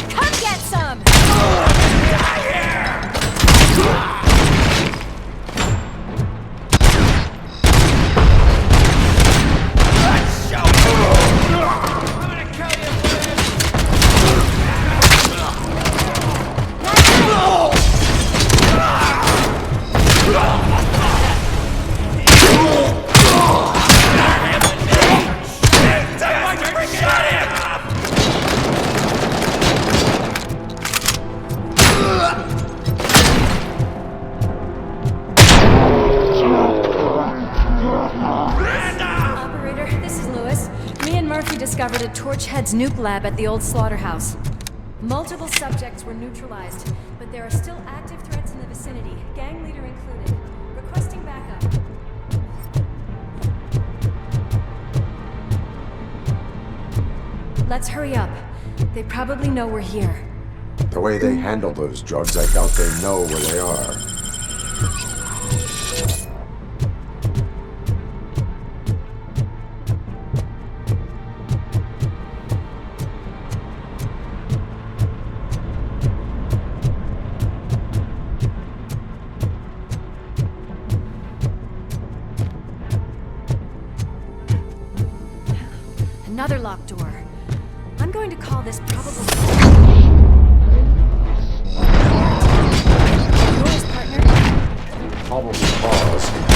Come get some! Discovered a Torchhead's nuke lab at the old slaughterhouse. Multiple subjects were neutralized, but there are still active threats in the vicinity, gang leader included. Requesting backup. Let's hurry up. They probably know we're here. The way they handle those drugs, I doubt they know where they are. Another locked door. I'm going to call this probable... Yours, partner. Probably pause.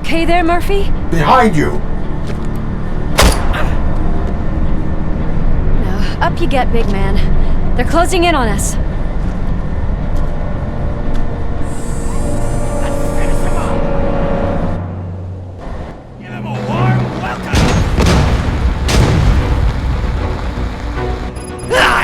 okay there, Murphy? Behind you! No, up you get, big man. They're closing in on us. Ah!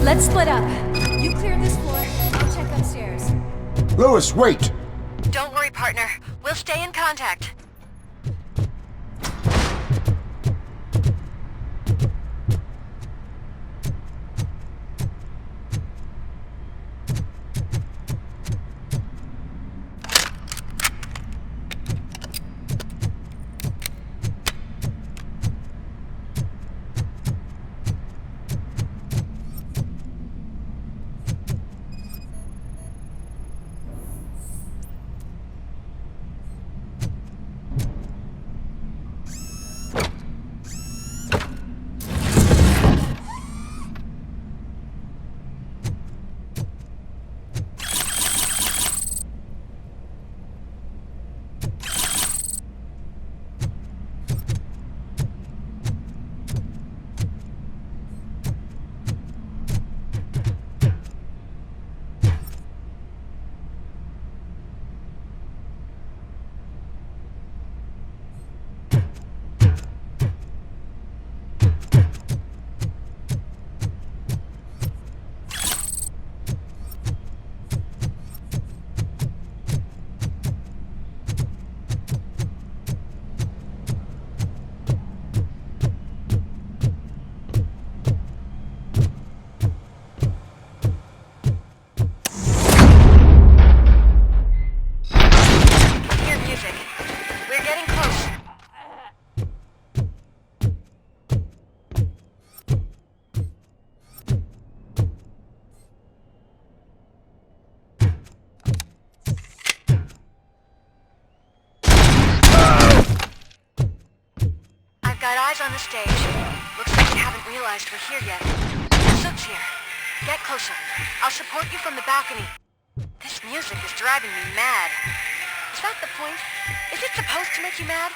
Let's split up. You clear this floor, I'll check upstairs. Lewis, wait! Don't worry, partner. We'll stay in contact. On the stage. Looks like you haven't realized we're here yet. Sook's here. Get closer. I'll support you from the balcony. This music is driving me mad. Is that the point? Is it supposed to make you mad?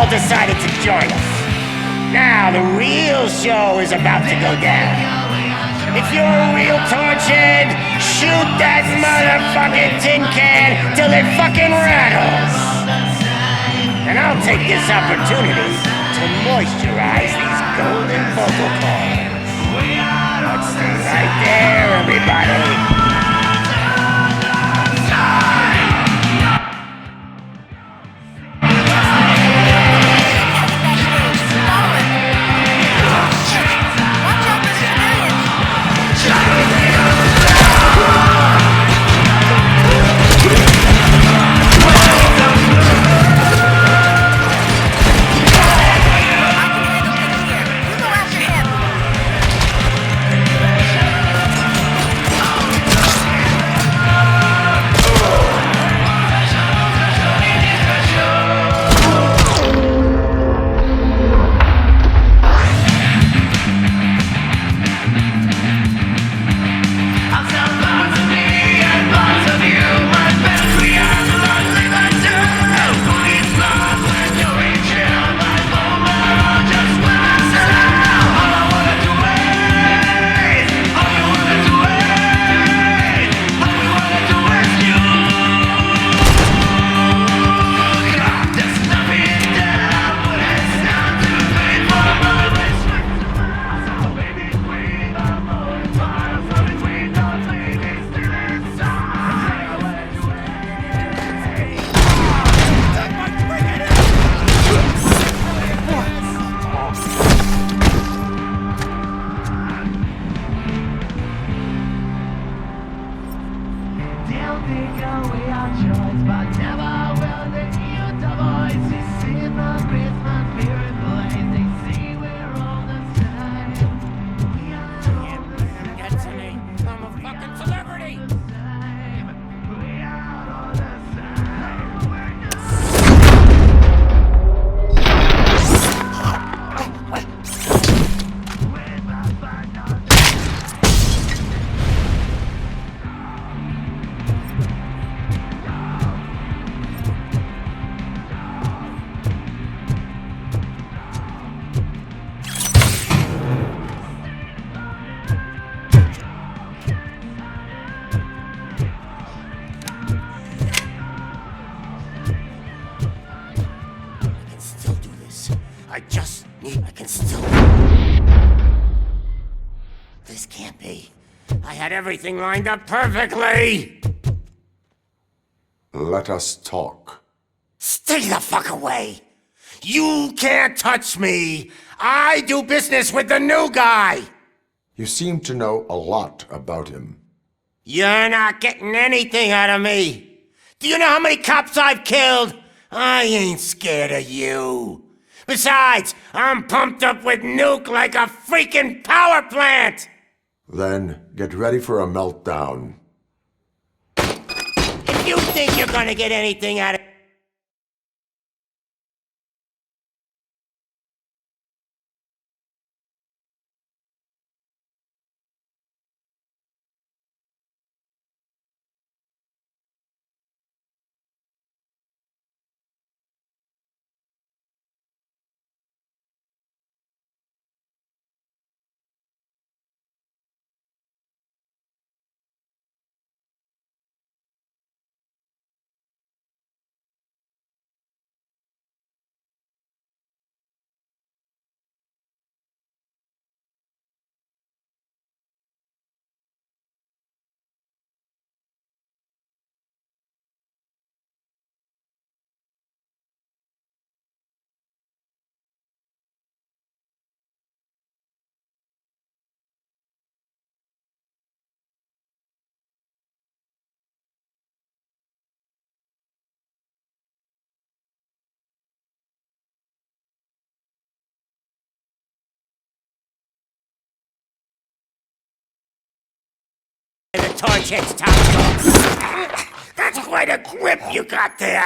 Decided to join us. Now the real show is about to go down. If you're a real torchhead, shoot that motherfucking tin can till it fucking rattles. And I'll take this opportunity to moisturize these golden vocal cords. Let's stay right there, everybody. can still... This can't be. I had everything lined up perfectly! Let us talk. Stay the fuck away! You can't touch me! I do business with the new guy! You seem to know a lot about him. You're not getting anything out of me! Do you know how many cops I've killed? I ain't scared of you. Besides, I'm pumped up with nuke like a freaking power plant! Then get ready for a meltdown. If you think you're gonna get anything out of... The torch hits top off. That's quite a grip you got there.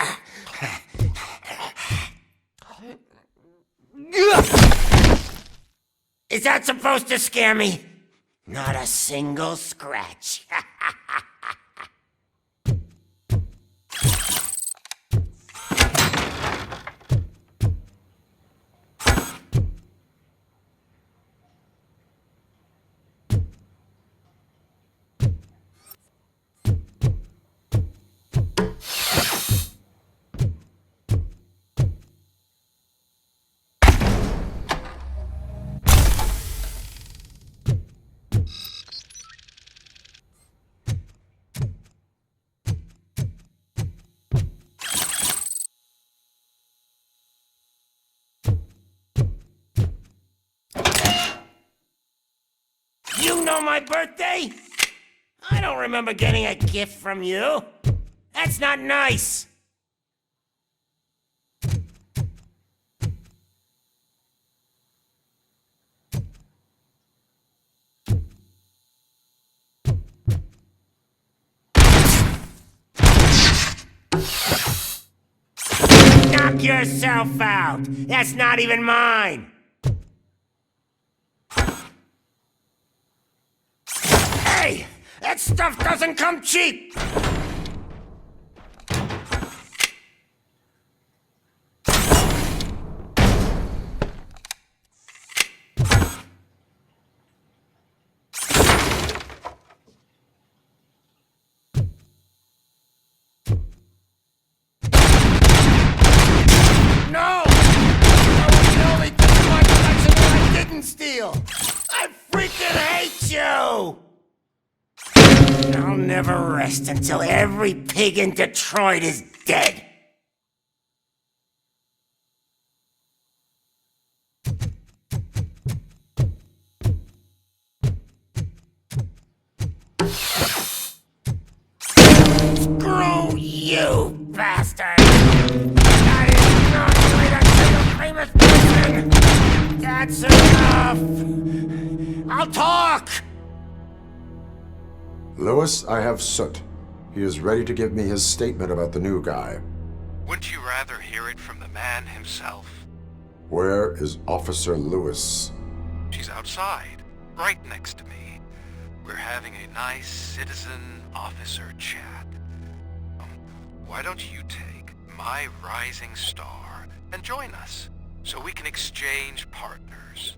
Is that supposed to scare me? Not a single scratch. You know my birthday? I don't remember getting a gift from you. That's not nice. Knock yourself out. That's not even mine. Hey, that stuff doesn't come cheap! No! That was the only thing in my collection that I didn't steal! I freaking hate you! I'll never rest until every pig in Detroit is dead. Screw you, bastard! That is not the way to kill a famous person! That's enough! I'll talk! Lewis, I have Soot. He is ready to give me his statement about the new guy. Wouldn't you rather hear it from the man himself? Where is Officer Lewis? She's outside, right next to me. We're having a nice citizen-officer chat. Why don't you take my rising star and join us, so we can exchange partners?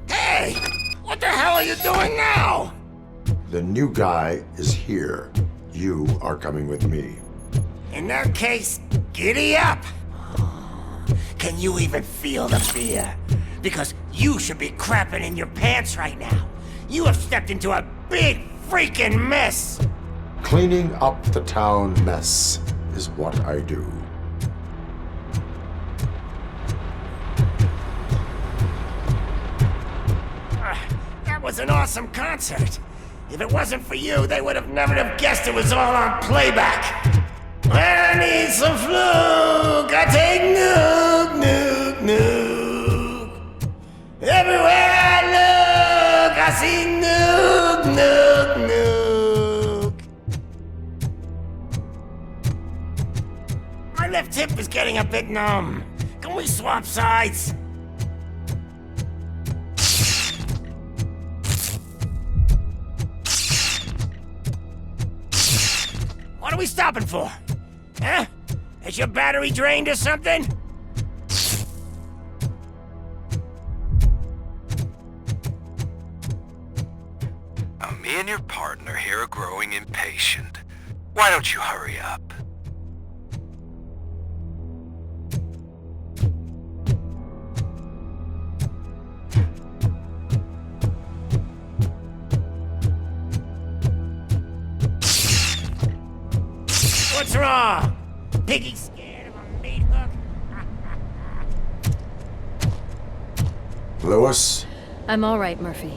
Hey! What the hell are you doing now? The new guy is here. You are coming with me. In that case, giddy up! can you even feel the fear? Because you should be crapping in your pants right now. You have stepped into a big freaking mess. Cleaning up the town mess is what I do. That was an awesome concert. If it wasn't for you, they would have never have guessed it was all on playback. When I need some fluke, I take nuke, nuke, nuke. Everywhere I look, I see nuke, nuke, nuke. My left hip is getting a bit numb. Can we swap sides? What are we stopping for? Huh? Is your battery drained or something? Me and your partner here are growing impatient. Why don't you hurry up? What's wrong? Piggy scared of a meat hook? Lewis, I'm all right, Murphy.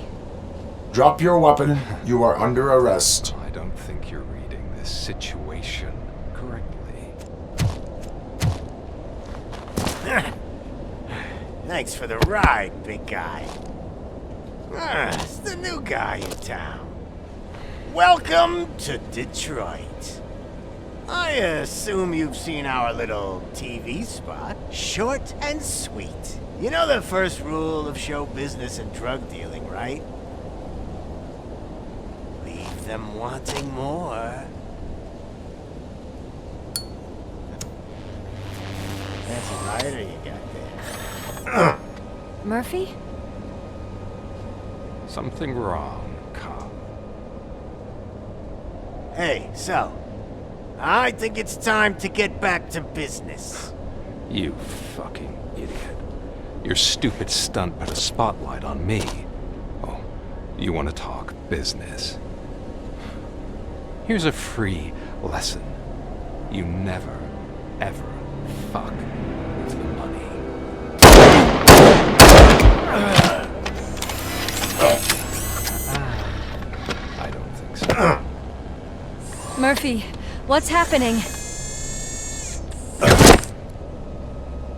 drop your weapon. You are under arrest. I don't think you're reading this situation correctly. Thanks for the ride, big guy. It's the new guy in town. Welcome to Detroit. I assume you've seen our little TV spot. Short and sweet. You know the first rule of show business and drug dealing, right? Leave them wanting more. That's a lighter you got there. Murphy? Something wrong, cop. Hey, so, I think it's time to get back to business. You fucking idiot. Your stupid stunt put a spotlight on me. Oh, you want to talk business? Here's a free lesson. You never, ever fuck with the money. I don't think so. Murphy, what's happening?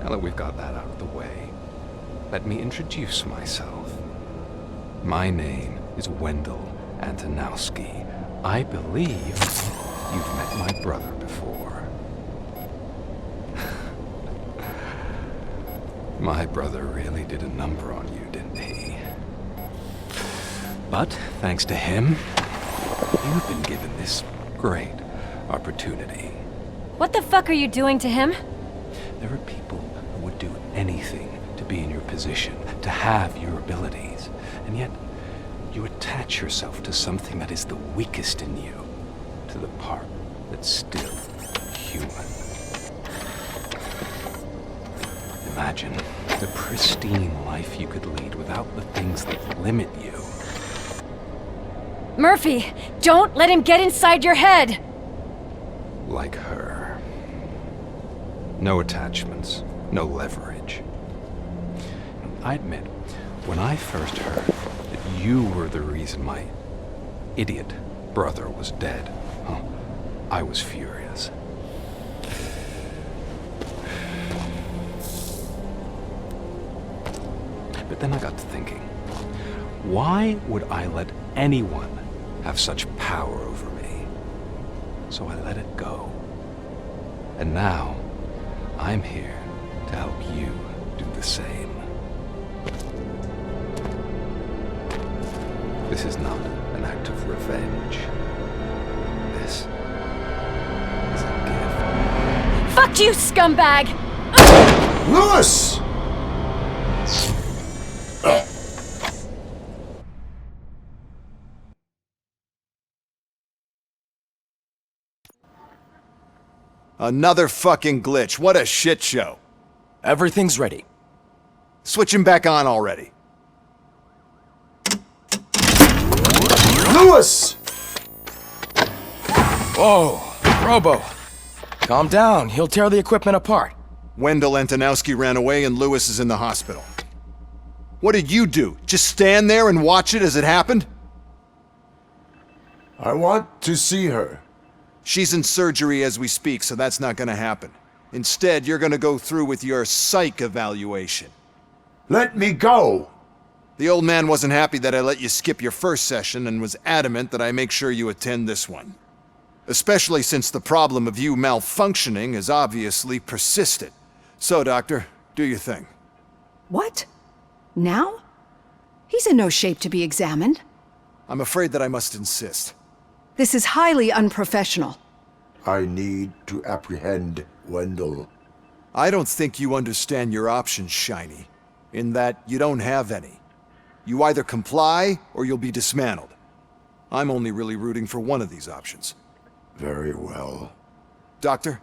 Now that we've got that out of the way, let me introduce myself. My name is Wendell Antonowski. I believe you've met my brother before. My brother really did a number on you, didn't he? But thanks to him, you've been given this great opportunity. What the fuck are you doing to him? There are people who would do anything to be in your position, to have your abilities, and yet you attach yourself to something that is the weakest in you, to the part that's still human. Imagine the pristine life you could lead without the things that limit you. Murphy, don't let him get inside your head! Like her. No attachments, no leverage. I admit, when I first heard that you were the reason my idiot brother was dead, I was furious. But then I got to thinking, why would I let anyone have such power over me? So I let it go. And now, I'm here to help you do the same. This is not an act of revenge. This is a gift. Fuck you, scumbag! Lewis! Another fucking glitch. What a shit show. Everything's ready. Switch him back on already. Lewis! Whoa, Robo. Calm down, he'll tear the equipment apart. Wendell Antonowski ran away and Lewis is in the hospital. What did you do? Just stand there and watch it as it happened? I want to see her. She's in surgery as we speak, so that's not gonna happen. Instead, you're gonna go through with your psych evaluation. Let me go! The old man wasn't happy that I let you skip your first session and was adamant that I make sure you attend this one. Especially since the problem of you malfunctioning has obviously persisted. So, Doctor, do your thing. What? Now? He's in no shape to be examined. I'm afraid that I must insist. This is highly unprofessional. I need to apprehend Wendell. I don't think you understand your options, Shiny. In that you don't have any. You either comply, or you'll be dismantled. I'm only really rooting for one of these options. Very well. Doctor?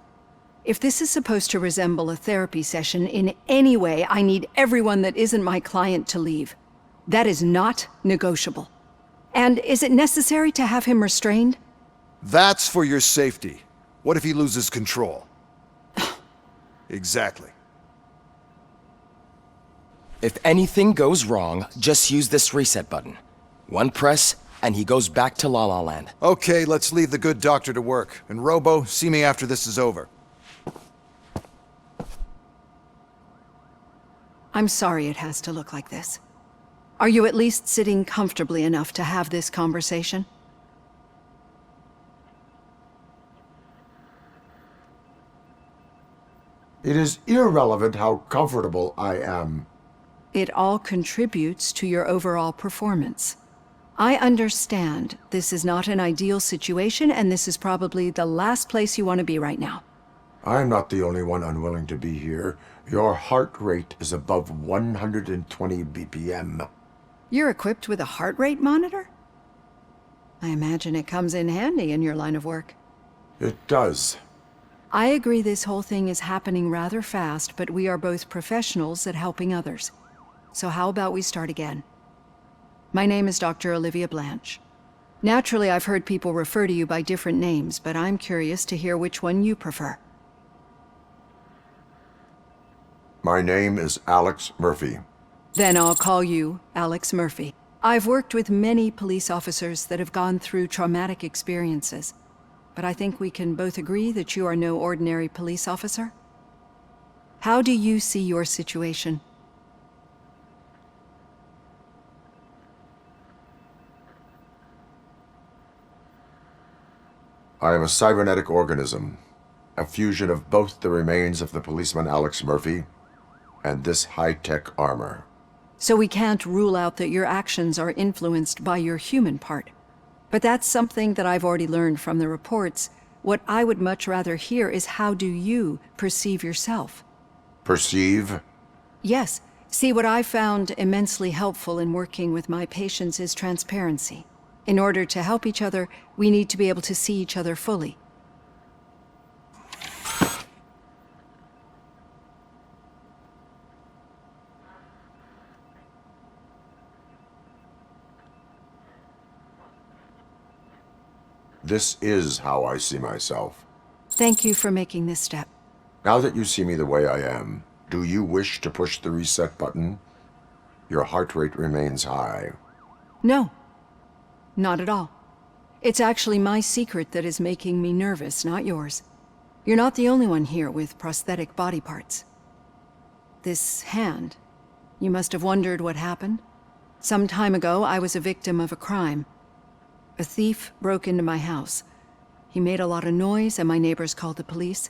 If this is supposed to resemble a therapy session in any way, I need everyone that isn't my client to leave. That is not negotiable. And is it necessary to have him restrained? That's for your safety. What if he loses control? Exactly. If anything goes wrong, just use this reset button. One press, and he goes back to La La Land. Okay, let's leave the good doctor to work. And Robo, see me after this is over. I'm sorry it has to look like this. Are you at least sitting comfortably enough to have this conversation? It is irrelevant how comfortable I am. It all contributes to your overall performance. I understand this is not an ideal situation, and this is probably the last place you want to be right now. I'm not the only one unwilling to be here. Your heart rate is above 120 BPM. You're equipped with a heart rate monitor? I imagine it comes in handy in your line of work. It does. I agree this whole thing is happening rather fast, but we are both professionals at helping others. So how about we start again? My name is Dr. Olivia Blanche. Naturally, I've heard people refer to you by different names, but I'm curious to hear which one you prefer. My name is Alex Murphy. Then I'll call you Alex Murphy. I've worked with many police officers that have gone through traumatic experiences, but I think we can both agree that you are no ordinary police officer. How do you see your situation? I am a cybernetic organism, a fusion of both the remains of the policeman Alex Murphy and this high-tech armor. So we can't rule out that your actions are influenced by your human part. But that's something that I've already learned from the reports. What I would much rather hear is how do you perceive yourself? Perceive? Yes. See, what I found immensely helpful in working with my patients is transparency. In order to help each other, we need to be able to see each other fully. This is how I see myself. Thank you for making this step. Now that you see me the way I am, do you wish to push the reset button? Your heart rate remains high. No. Not at all. It's actually my secret that is making me nervous, not yours. You're not the only one here with prosthetic body parts. This hand, you must have wondered what happened. Some time ago, I was a victim of a crime. A thief broke into my house. He made a lot of noise and my neighbors called the police.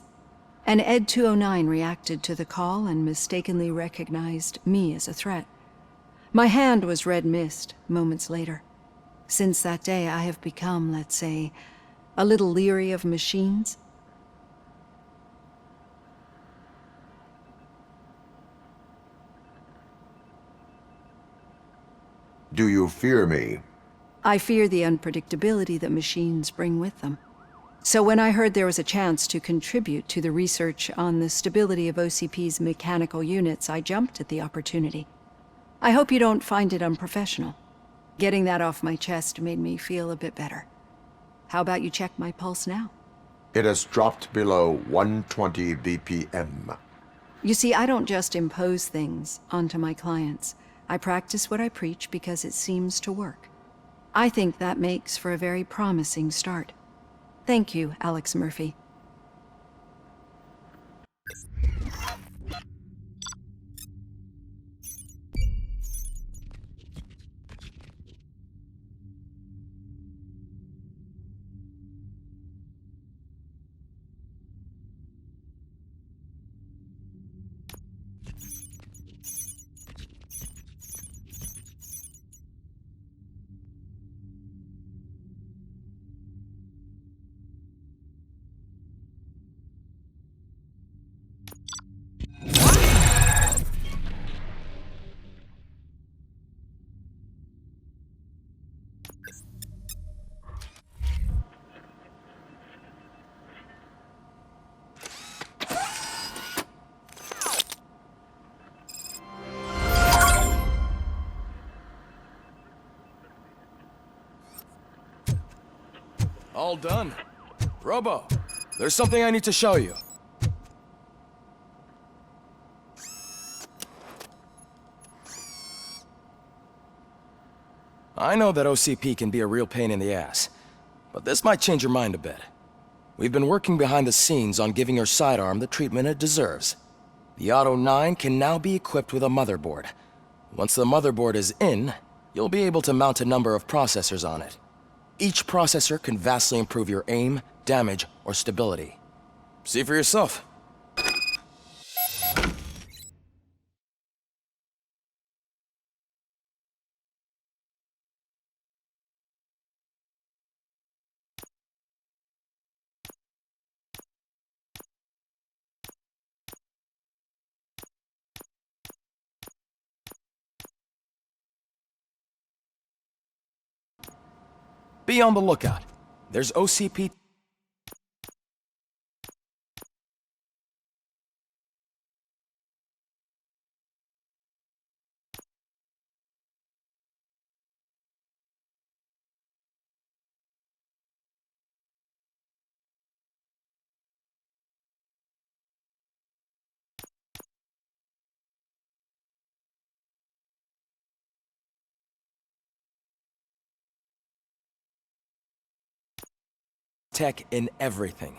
And Ed 209 reacted to the call and mistakenly recognized me as a threat. My hand was red mist moments later. Since that day, I have become, let's say, a little leery of machines. Do you fear me? I fear the unpredictability that machines bring with them. So when I heard there was a chance to contribute to the research on the stability of OCP's mechanical units, I jumped at the opportunity. I hope you don't find it unprofessional. Getting that off my chest made me feel a bit better. How about you check my pulse now? It has dropped below 120 BPM. You see, I don't just impose things onto my clients. I practice what I preach because it seems to work. I think that makes for a very promising start. Thank you, Alex Murphy. All done. Robo, there's something I need to show you. I know that OCP can be a real pain in the ass, but this might change your mind a bit. We've been working behind the scenes on giving your sidearm the treatment it deserves. The Auto 9 can now be equipped with a motherboard. Once the motherboard is in, you'll be able to mount a number of processors on it. Each processor can vastly improve your aim, damage, or stability. See for yourself. Be on the lookout. There's OCP... tech in everything.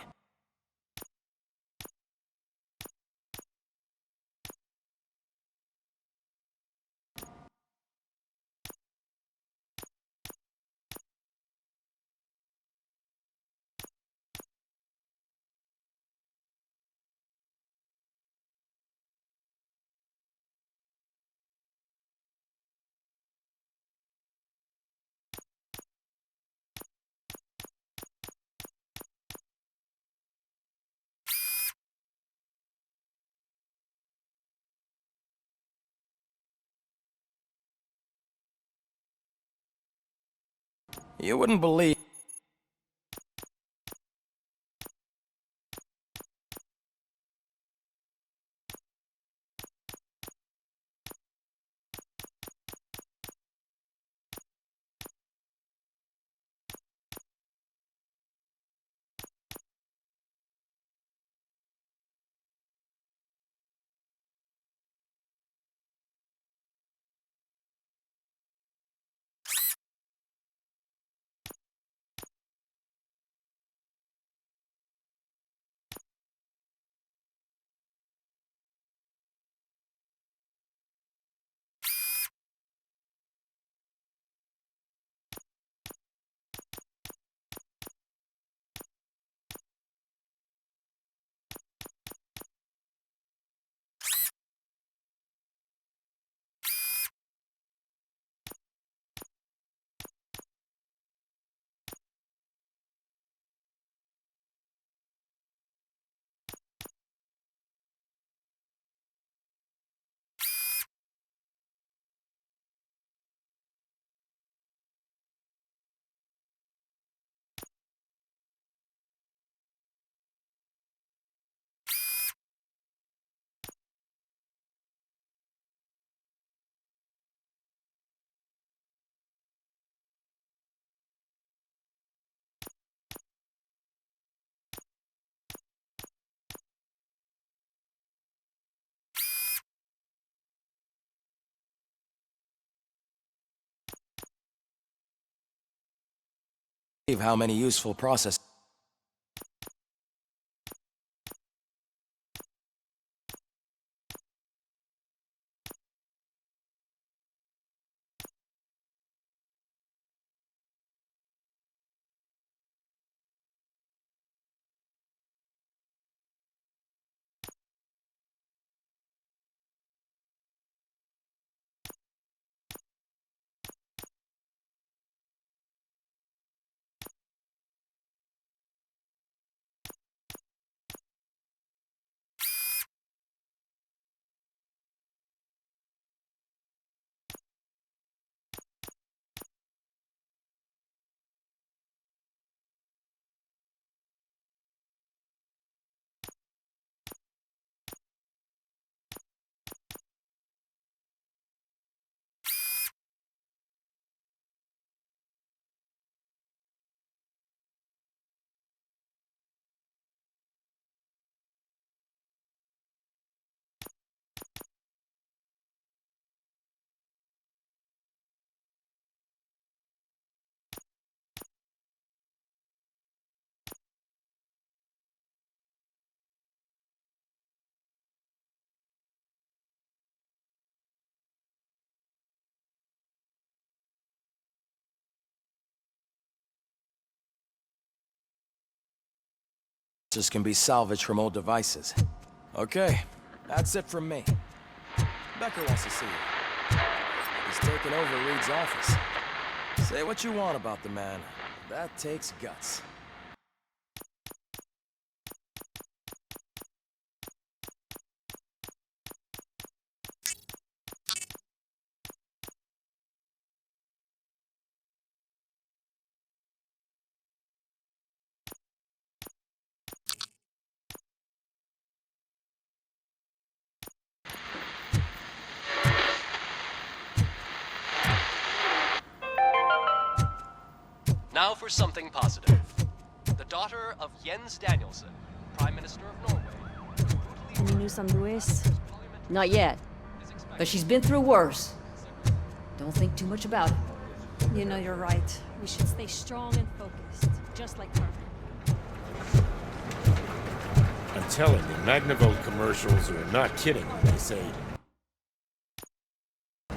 You wouldn't believe... how many useful processes can be salvaged from old devices. Okay, that's it from me. Becker wants to see you. He's taken over Reed's office. Say what you want about the man. That takes guts. Now for something positive. The daughter of Jens Danielson, Prime Minister of Norway. Any news on Louis? Not yet. But she's been through worse. Don't think too much about it. You know you're right. We should stay strong and focused, just like her. I'm telling you, Magnavolt commercials are not kidding when they say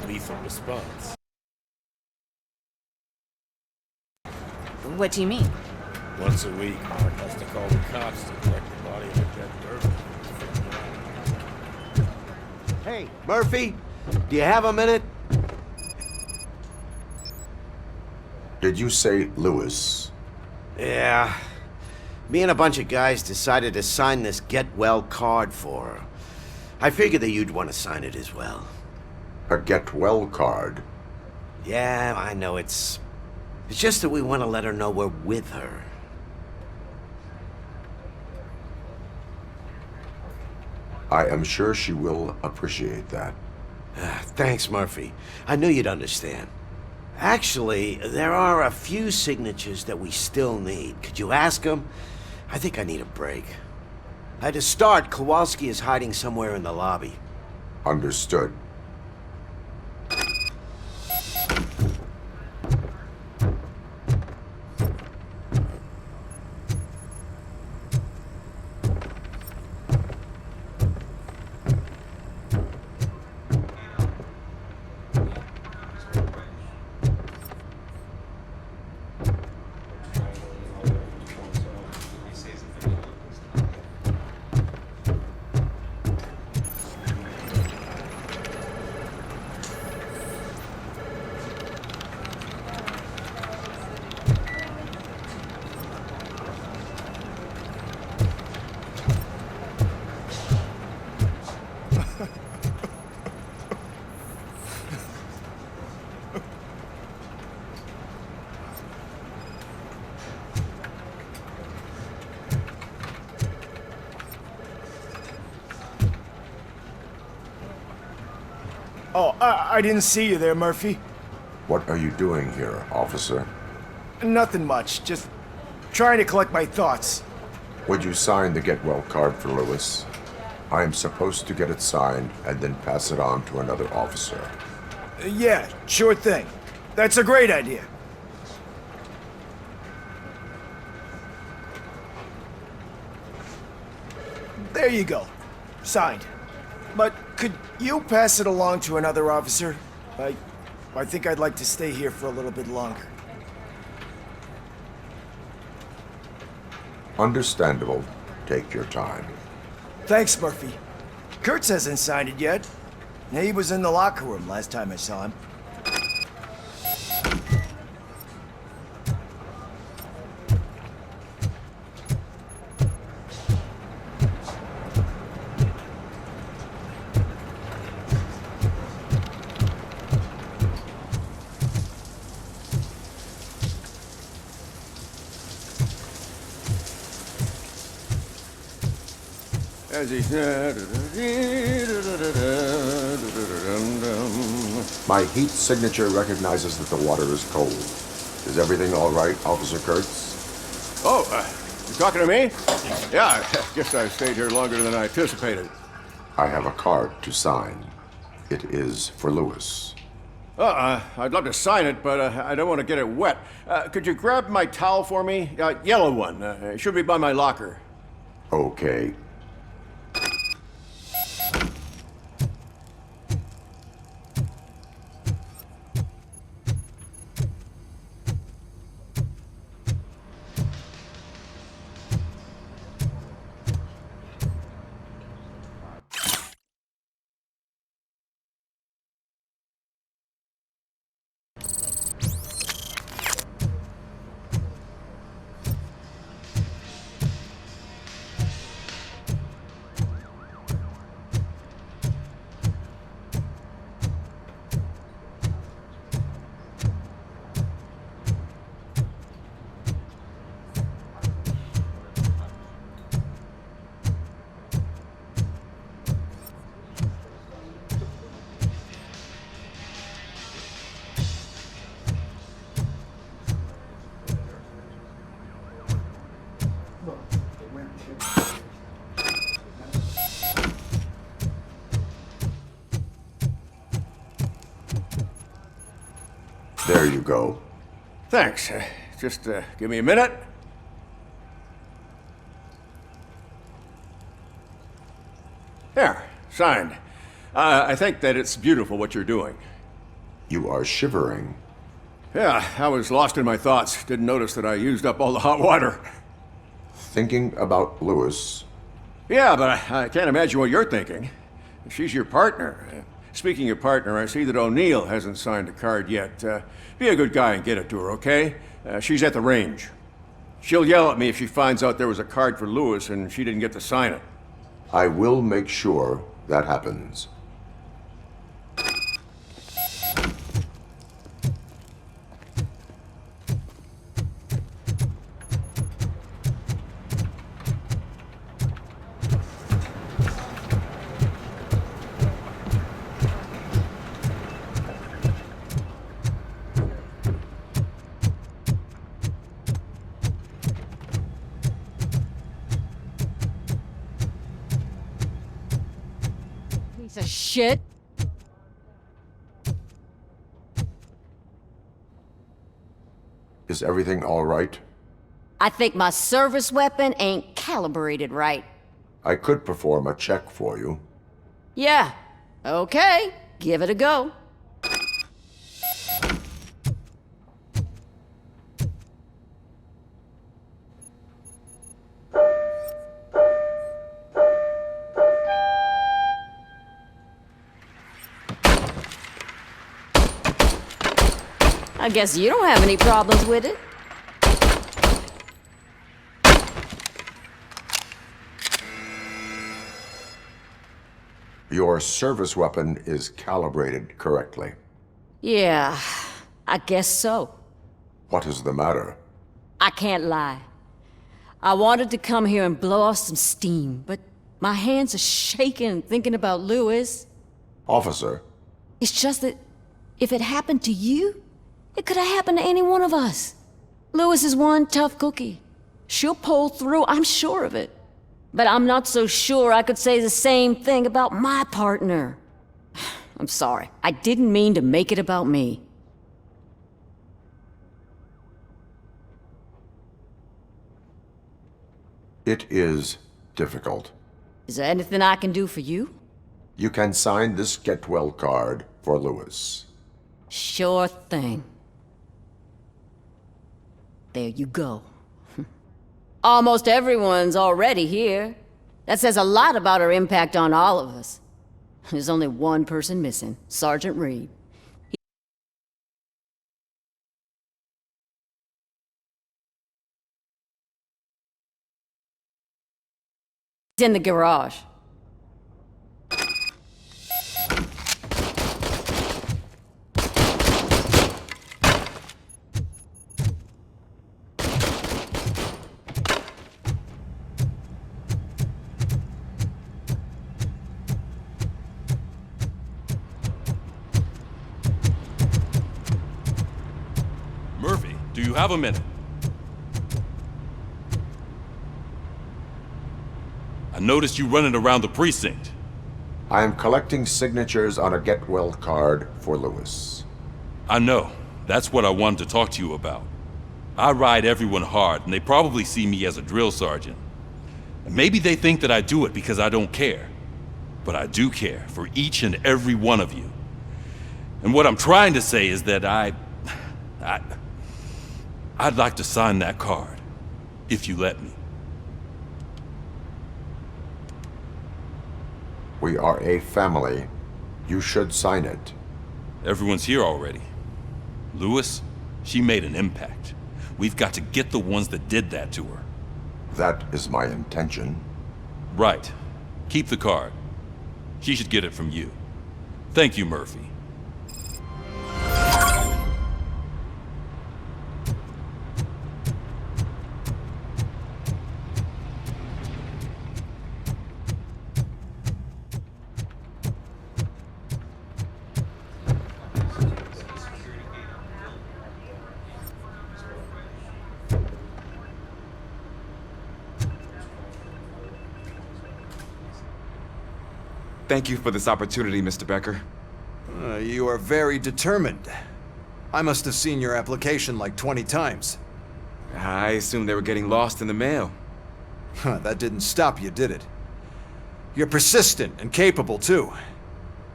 lethal response. What do you mean? Once a week, Mark has to call the cops to collect the body of a dead Murphy. Hey, Murphy, do you have a minute? Did you say Lewis? Yeah. Me and a bunch of guys decided to sign this get well card for her. I figured that you'd want to sign it as well. A get well card? Yeah, I know it's just that we want to let her know we're with her. I am sure she will appreciate that. Thanks, Murphy. I knew you'd understand. Actually, there are a few signatures that we still need. Could you ask them? I think I need a break. To start, Kowalski is hiding somewhere in the lobby. Understood. Oh, I didn't see you there, Murphy. What are you doing here, officer? Nothing much, just trying to collect my thoughts. Would you sign the get well card for Lewis? I am supposed to get it signed and then pass it on to another officer. Yeah, sure thing. That's a great idea. There you go. Signed. But could you pass it along to another officer? I think I'd like to stay here for a little bit longer. Understandable. Take your time. Thanks, Murphy. Kurtz hasn't signed it yet. He was in the locker room last time I saw him. As he My heat signature recognizes that the water is cold. Is everything all right, Officer Kurtz? Oh, you talking to me? Yeah, I guess I stayed here longer than I anticipated. I have a card to sign. It is for Lewis. I'd love to sign it, but I don't want to get it wet. Could you grab my towel for me? Yellow one. It should be by my locker. Okay. There you go. Thanks. Just give me a minute. There, signed. I think that it's beautiful what you're doing. You are shivering. Yeah, I was lost in my thoughts. Didn't notice that I used up all the hot water. Thinking about Lewis. Yeah, but I can't imagine what you're thinking. She's your partner. Speaking of partner, I see that O'Neill hasn't signed a card yet. Be a good guy and get it to her, okay? She's at the range. She'll yell at me if she finds out there was a card for Lewis and she didn't get to sign it. I will make sure that happens. Piece of shit. Is everything all right? I think my service weapon ain't calibrated right. I could perform a check for you. Yeah. Okay. Give it a go. I guess you don't have any problems with it. Your service weapon is calibrated correctly. Yeah, I guess so. What is the matter? I can't lie. I wanted to come here and blow off some steam, but my hands are shaking thinking about Lewis. Officer. It's just that if it happened to you, it could have happened to any one of us. Lewis is one tough cookie. She'll pull through, I'm sure of it. But I'm not so sure I could say the same thing about my partner. I'm sorry. I didn't mean to make it about me. It is difficult. Is there anything I can do for you? You can sign this get well card for Lewis. Sure thing. There you go. Almost everyone's already here. That says a lot about her impact on all of us. There's only one person missing, Sergeant Reed. He's in the garage. Murphy, do you have a minute? I noticed you running around the precinct. I am collecting signatures on a get well card for Lewis. I know. That's what I wanted to talk to you about. I ride everyone hard, and they probably see me as a drill sergeant. And maybe they think that I do it because I don't care. But I do care for each and every one of you. And what I'm trying to say is that I'd like to sign that card, if you let me. We are a family. You should sign it. Everyone's here already. Lewis, she made an impact. We've got to get the ones that did that to her. That is my intention. Right. Keep the card. She should get it from you. Thank you, Murphy. Thank you for this opportunity, Mr. Becker. You are very determined. I must have seen your application like 20 times. I assumed they were getting lost in the mail. That didn't stop you, did it? You're persistent and capable, too.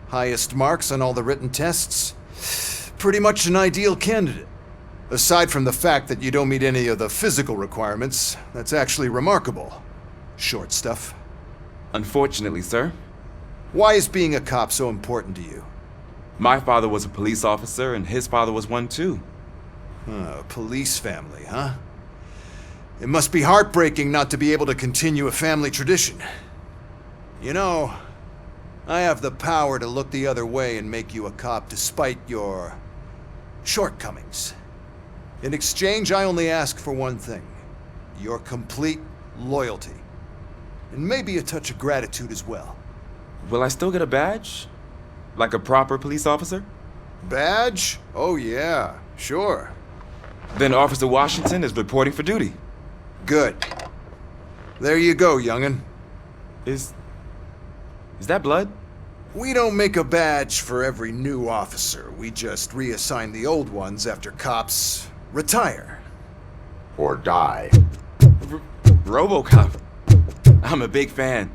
Highest marks on all the written tests. Pretty much an ideal candidate. Aside from the fact that you don't meet any of the physical requirements, that's actually remarkable. Short stuff. Unfortunately, sir. Why is being a cop so important to you? My father was a police officer, and his father was one too. A police family, huh? It must be heartbreaking not to be able to continue a family tradition. You know, I have the power to look the other way and make you a cop despite your shortcomings. In exchange, I only ask for one thing. Your complete loyalty. And maybe a touch of gratitude as well. Will I still get a badge? Like a proper police officer? Badge? Oh yeah, sure. Then Officer Washington is reporting for duty. Good. There you go, young'un. Is that blood? We don't make a badge for every new officer. We just reassign the old ones after cops retire. Or die. RoboCop. I'm a big fan.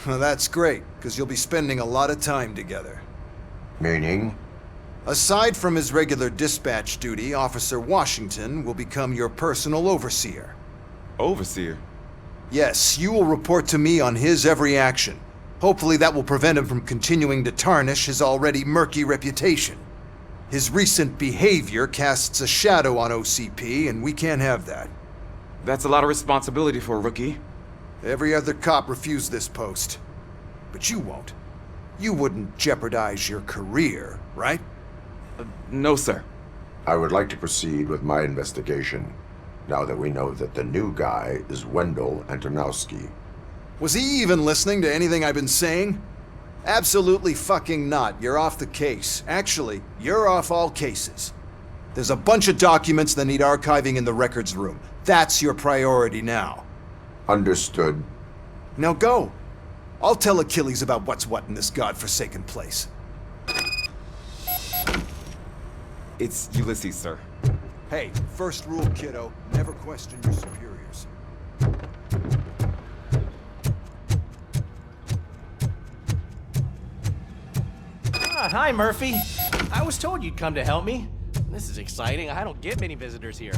That's great, because you'll be spending a lot of time together. Meaning? Aside from his regular dispatch duty, Officer Washington will become your personal overseer. Overseer? Yes, you will report to me on his every action. Hopefully that will prevent him from continuing to tarnish his already murky reputation. His recent behavior casts a shadow on OCP, and we can't have that. That's a lot of responsibility for a rookie. Every other cop refused this post. But you won't. You wouldn't jeopardize your career, right? No, sir. I would like to proceed with my investigation, now that we know that the new guy is Wendell Antonowski. Was he even listening to anything I've been saying? Absolutely fucking not. You're off the case. Actually, you're off all cases. There's a bunch of documents that need archiving in the records room. That's your priority now. Understood. Now go. I'll tell Achilles about what's what in this godforsaken place. It's Ulysses, sir. Hey, first rule, kiddo. Never question your superiors. Hi, Murphy. I was told you'd come to help me. This is exciting. I don't get many visitors here.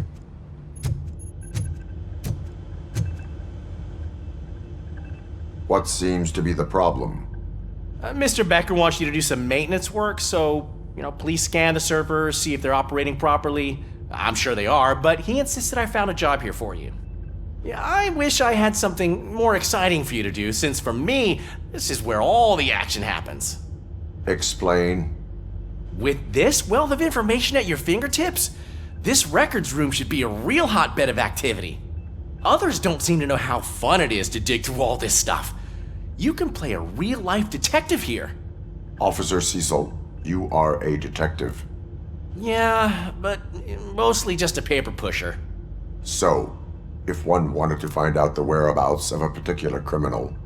What seems to be the problem? Mr. Becker wants you to do some maintenance work, so, please scan the servers, see if they're operating properly. I'm sure they are, but he insisted I found a job here for you. Yeah, I wish I had something more exciting for you to do, since for me, this is where all the action happens. Explain. With this wealth of information at your fingertips, this records room should be a real hotbed of activity. Others don't seem to know how fun it is to dig through all this stuff. You can play a real-life detective here. Officer Cecil, you are a detective. Yeah, but mostly just a paper pusher. So, if one wanted to find out the whereabouts of a particular criminal,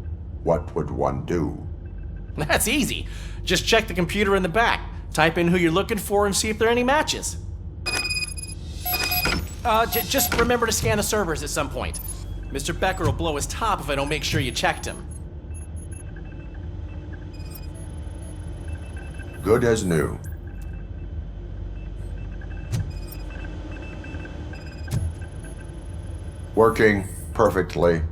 what would one do? That's easy. Just check the computer in the back, type in who you're looking for, and see if there are any matches. Just remember to scan the servers at some point. Mr. Becker will blow his top if I don't make sure you checked him. Good as new. Working perfectly.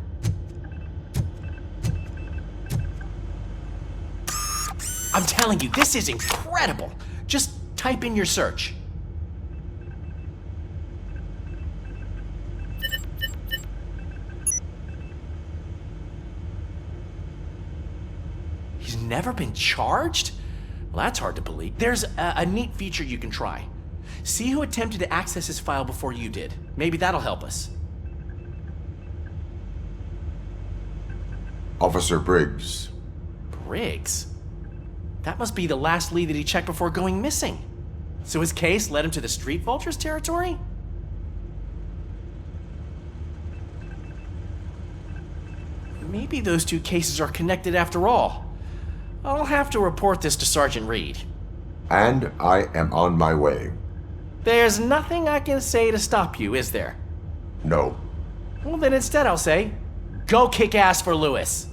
I'm telling you, this is incredible. Just type in your search. He's never been charged? Well, that's hard to believe. There's a neat feature you can try. See who attempted to access his file before you did. Maybe that'll help us. Officer Briggs. Briggs? That must be the last lead that he checked before going missing. So his case led him to the Street Vultures territory? Maybe those two cases are connected after all. I'll have to report this to Sergeant Reed. And I am on my way. There's nothing I can say to stop you, is there? No. Well, then instead I'll say, go kick ass for Lewis.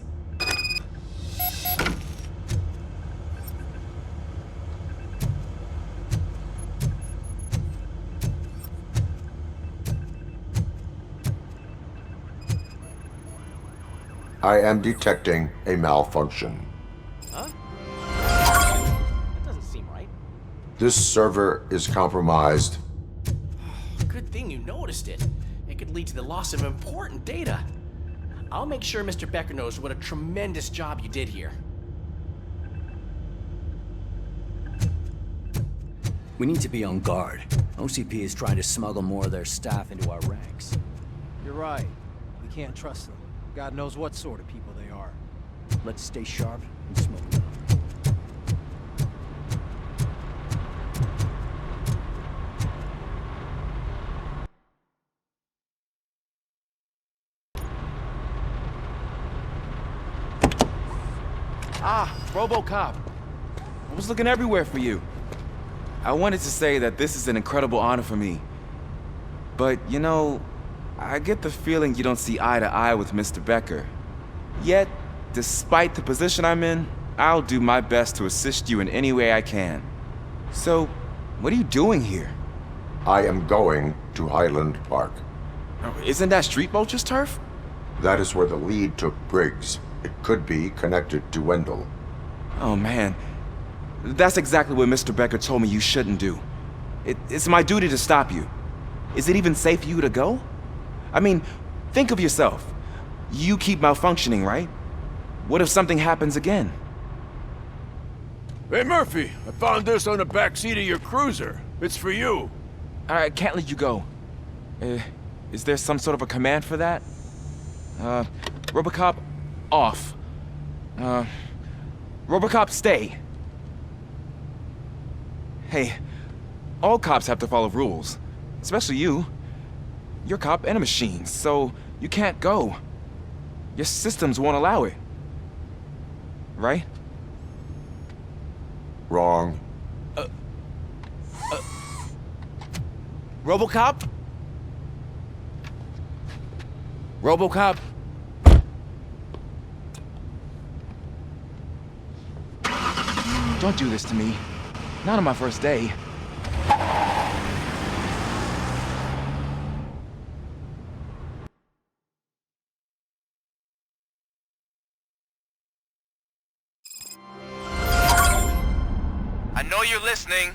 I am detecting a malfunction. Huh? That doesn't seem right. This server is compromised. Good thing you noticed it. It could lead to the loss of important data. I'll make sure Mr. Becker knows what a tremendous job you did here. We need to be on guard. OCP is trying to smuggle more of their staff into our ranks. You're right. We can't trust them. God knows what sort of people they are. Let's stay sharp and smoke them. Ah, RoboCop. I was looking everywhere for you. I wanted to say that this is an incredible honor for me. But, I get the feeling you don't see eye to eye with Mr. Becker. Yet, despite the position I'm in, I'll do my best to assist you in any way I can. So, what are you doing here? I am going to Highland Park. Isn't that Street Vulture's turf? That is where the lead took Briggs. It could be connected to Wendell. Oh man, that's exactly what Mr. Becker told me you shouldn't do. It's my duty to stop you. Is it even safe for you to go? I mean, think of yourself. You keep malfunctioning, right? What if something happens again? Hey, Murphy, I found this on the back seat of your cruiser. It's for you. I can't let you go. Is there some sort of a command for that? RoboCop, off. RoboCop, stay. Hey, all cops have to follow rules. Especially you. You're a cop and a machine, so you can't go. Your systems won't allow it. Right? Wrong. RoboCop? RoboCop? Don't do this to me. Not on my first day. I know you're listening.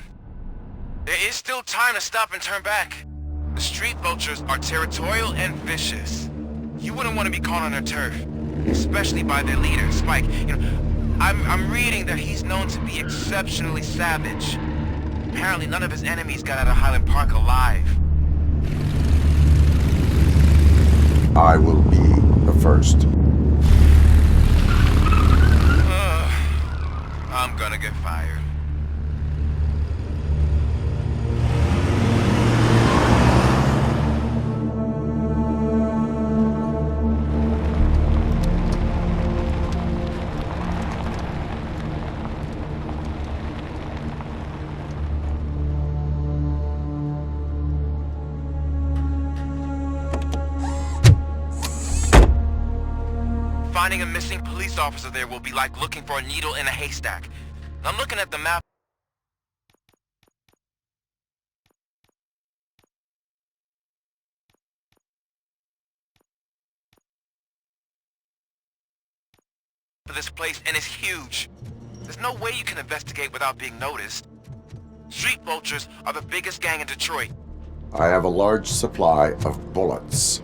There is still time to stop and turn back. The street vultures are territorial and vicious. You wouldn't want to be caught on their turf, especially by their leader, Spike. You know, I'm reading that he's known to be exceptionally savage. Apparently none of his enemies got out of Highland Park alive. I will be the first. I'm gonna get fired. Finding a missing police officer there will be like looking for a needle in a haystack. I'm looking at the map. For this place, and it's huge. There's no way you can investigate without being noticed. Street vultures are the biggest gang in Detroit. I have a large supply of bullets.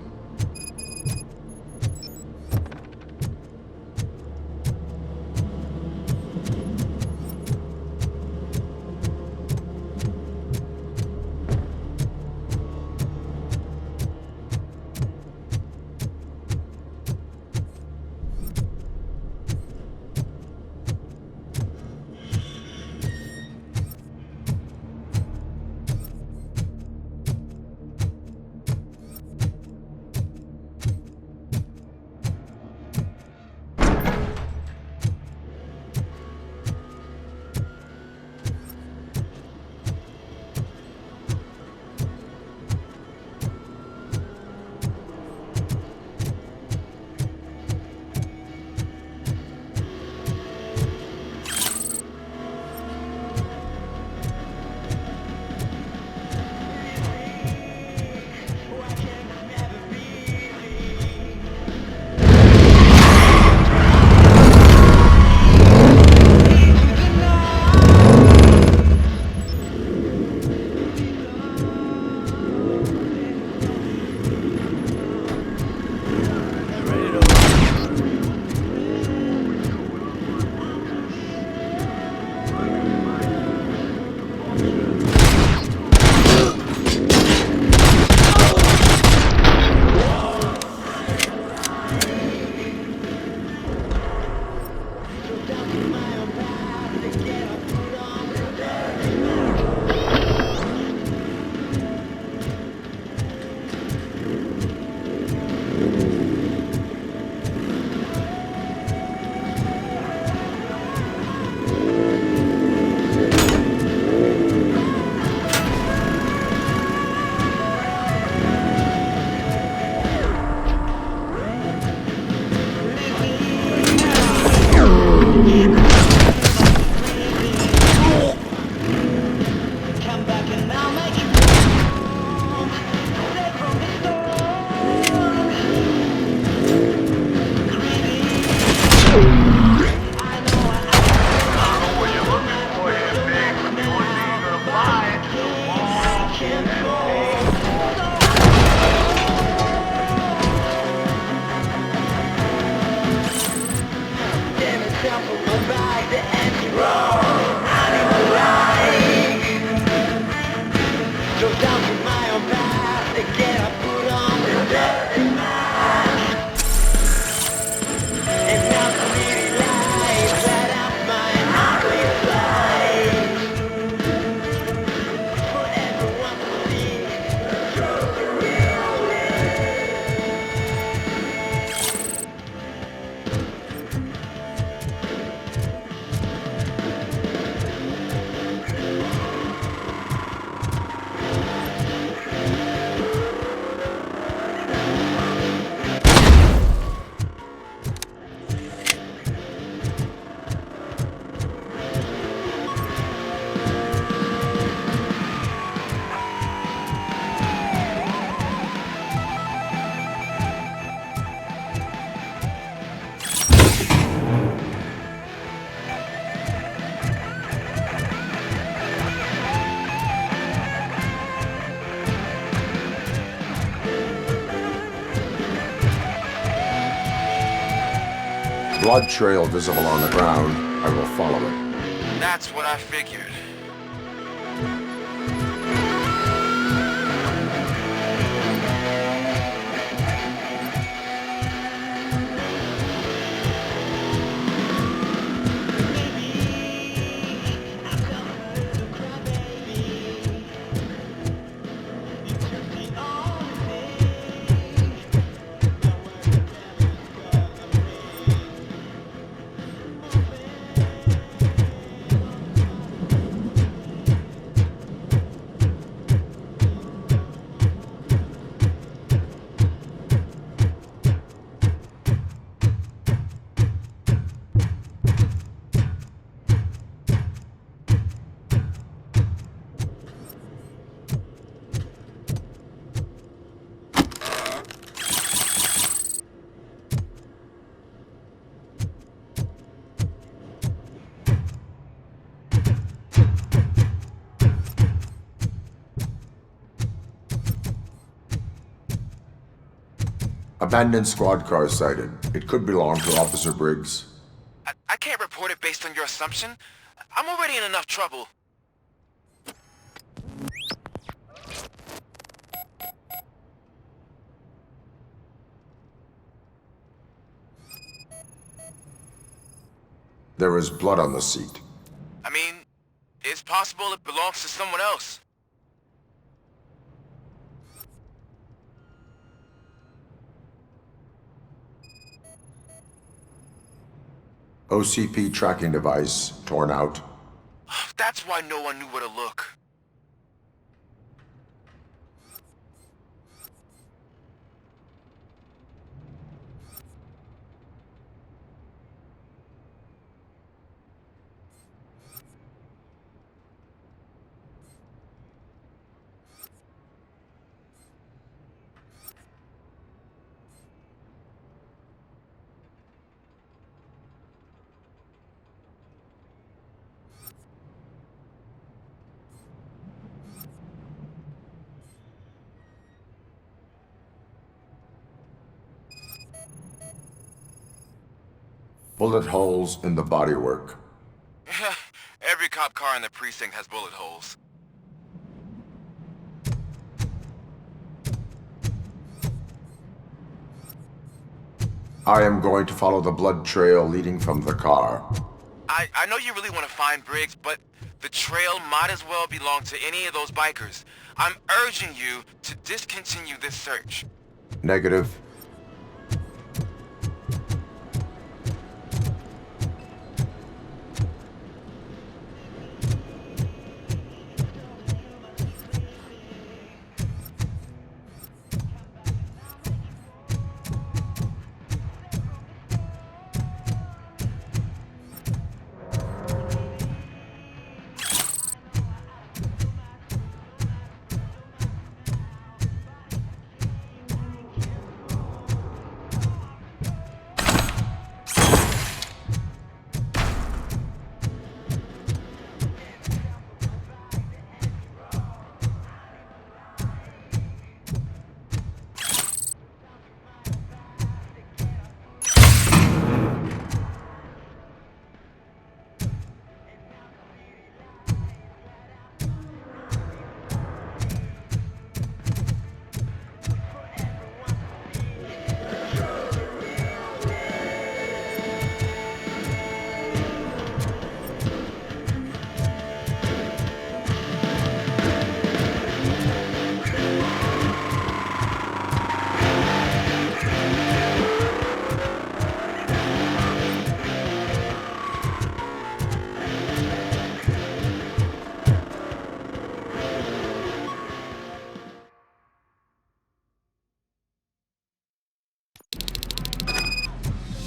blood trail visible on the ground, I will follow it. That's what I figured. Abandoned squad car sighted. It could belong to Officer Briggs. I can't report it based on your assumption. I'm already in enough trouble. There is blood on the seat. I mean, it's possible it belongs to someone else. OCP tracking device torn out. That's why no one knew where to look. Bullet holes in the bodywork. Every cop car in the precinct has bullet holes. I am going to follow the blood trail leading from the car. I know you really want to find Briggs, but the trail might as well belong to any of those bikers. I'm urging you to discontinue this search. Negative.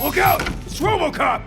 Look out! It's RoboCop!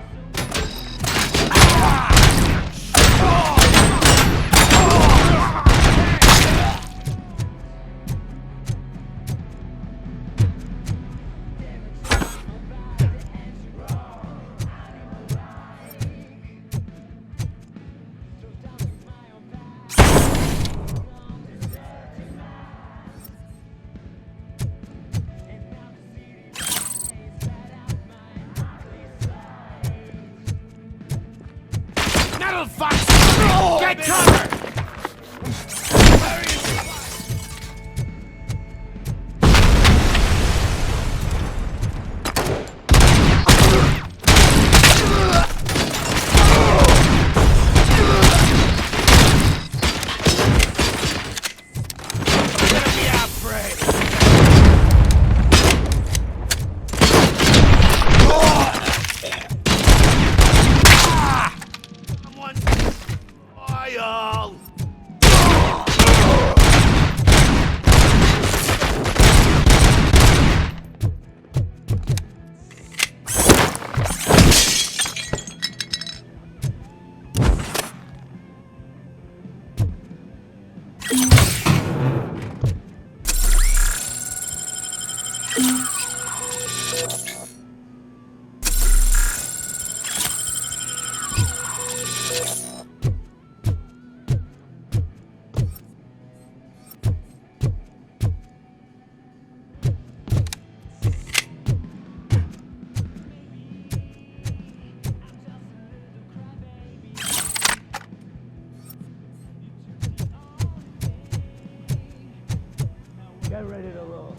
Get ready to roll.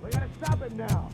We gotta stop it now.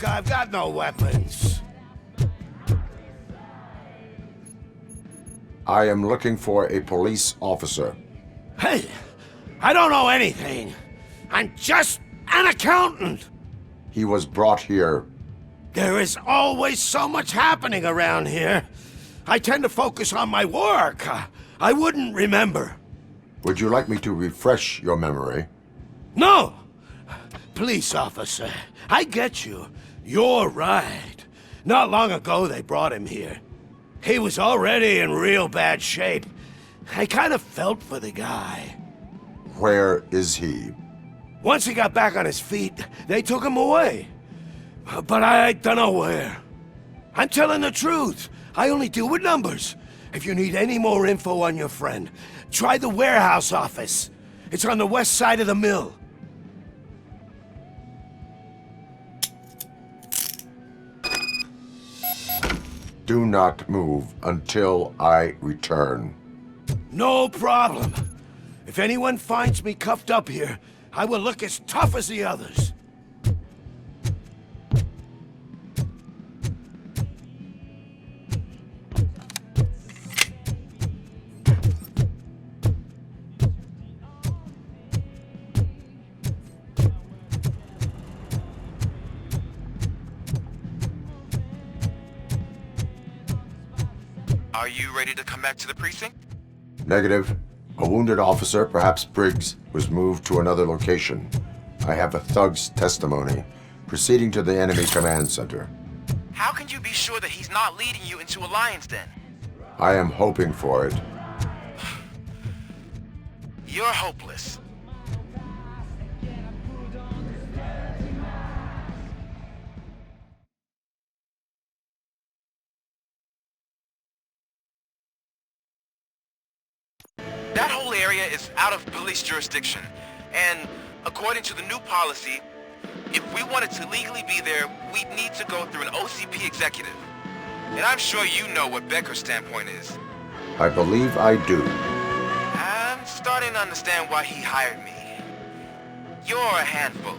I've got no weapons. I am looking for a police officer. Hey, I don't know anything. I'm just an accountant. He was brought here. There is always so much happening around here. I tend to focus on my work. I wouldn't remember. Would you like me to refresh your memory? No! Police officer, I get you. You're right. Not long ago they brought him here. He was already in real bad shape. I kind of felt for the guy. Where is he? Once he got back on his feet, they took him away. But I don't know where. I'm telling the truth. I only deal with numbers. If you need any more info on your friend, try the warehouse office. It's on the west side of the mill. Do not move until I return. No problem. If anyone finds me cuffed up here, I will look as tough as the others. Are you ready to come back to the precinct? Negative. A wounded officer, perhaps Briggs, was moved to another location. I have a thug's testimony, proceeding to the enemy command center. How can you be sure that he's not leading you into a lion's den? I am hoping for it. You're hopeless. That whole area is out of police jurisdiction, and according to the new policy, if we wanted to legally be there, we'd need to go through an OCP executive. And I'm sure you know what Becker's standpoint is. I believe I do. I'm starting to understand why he hired me. You're a handful.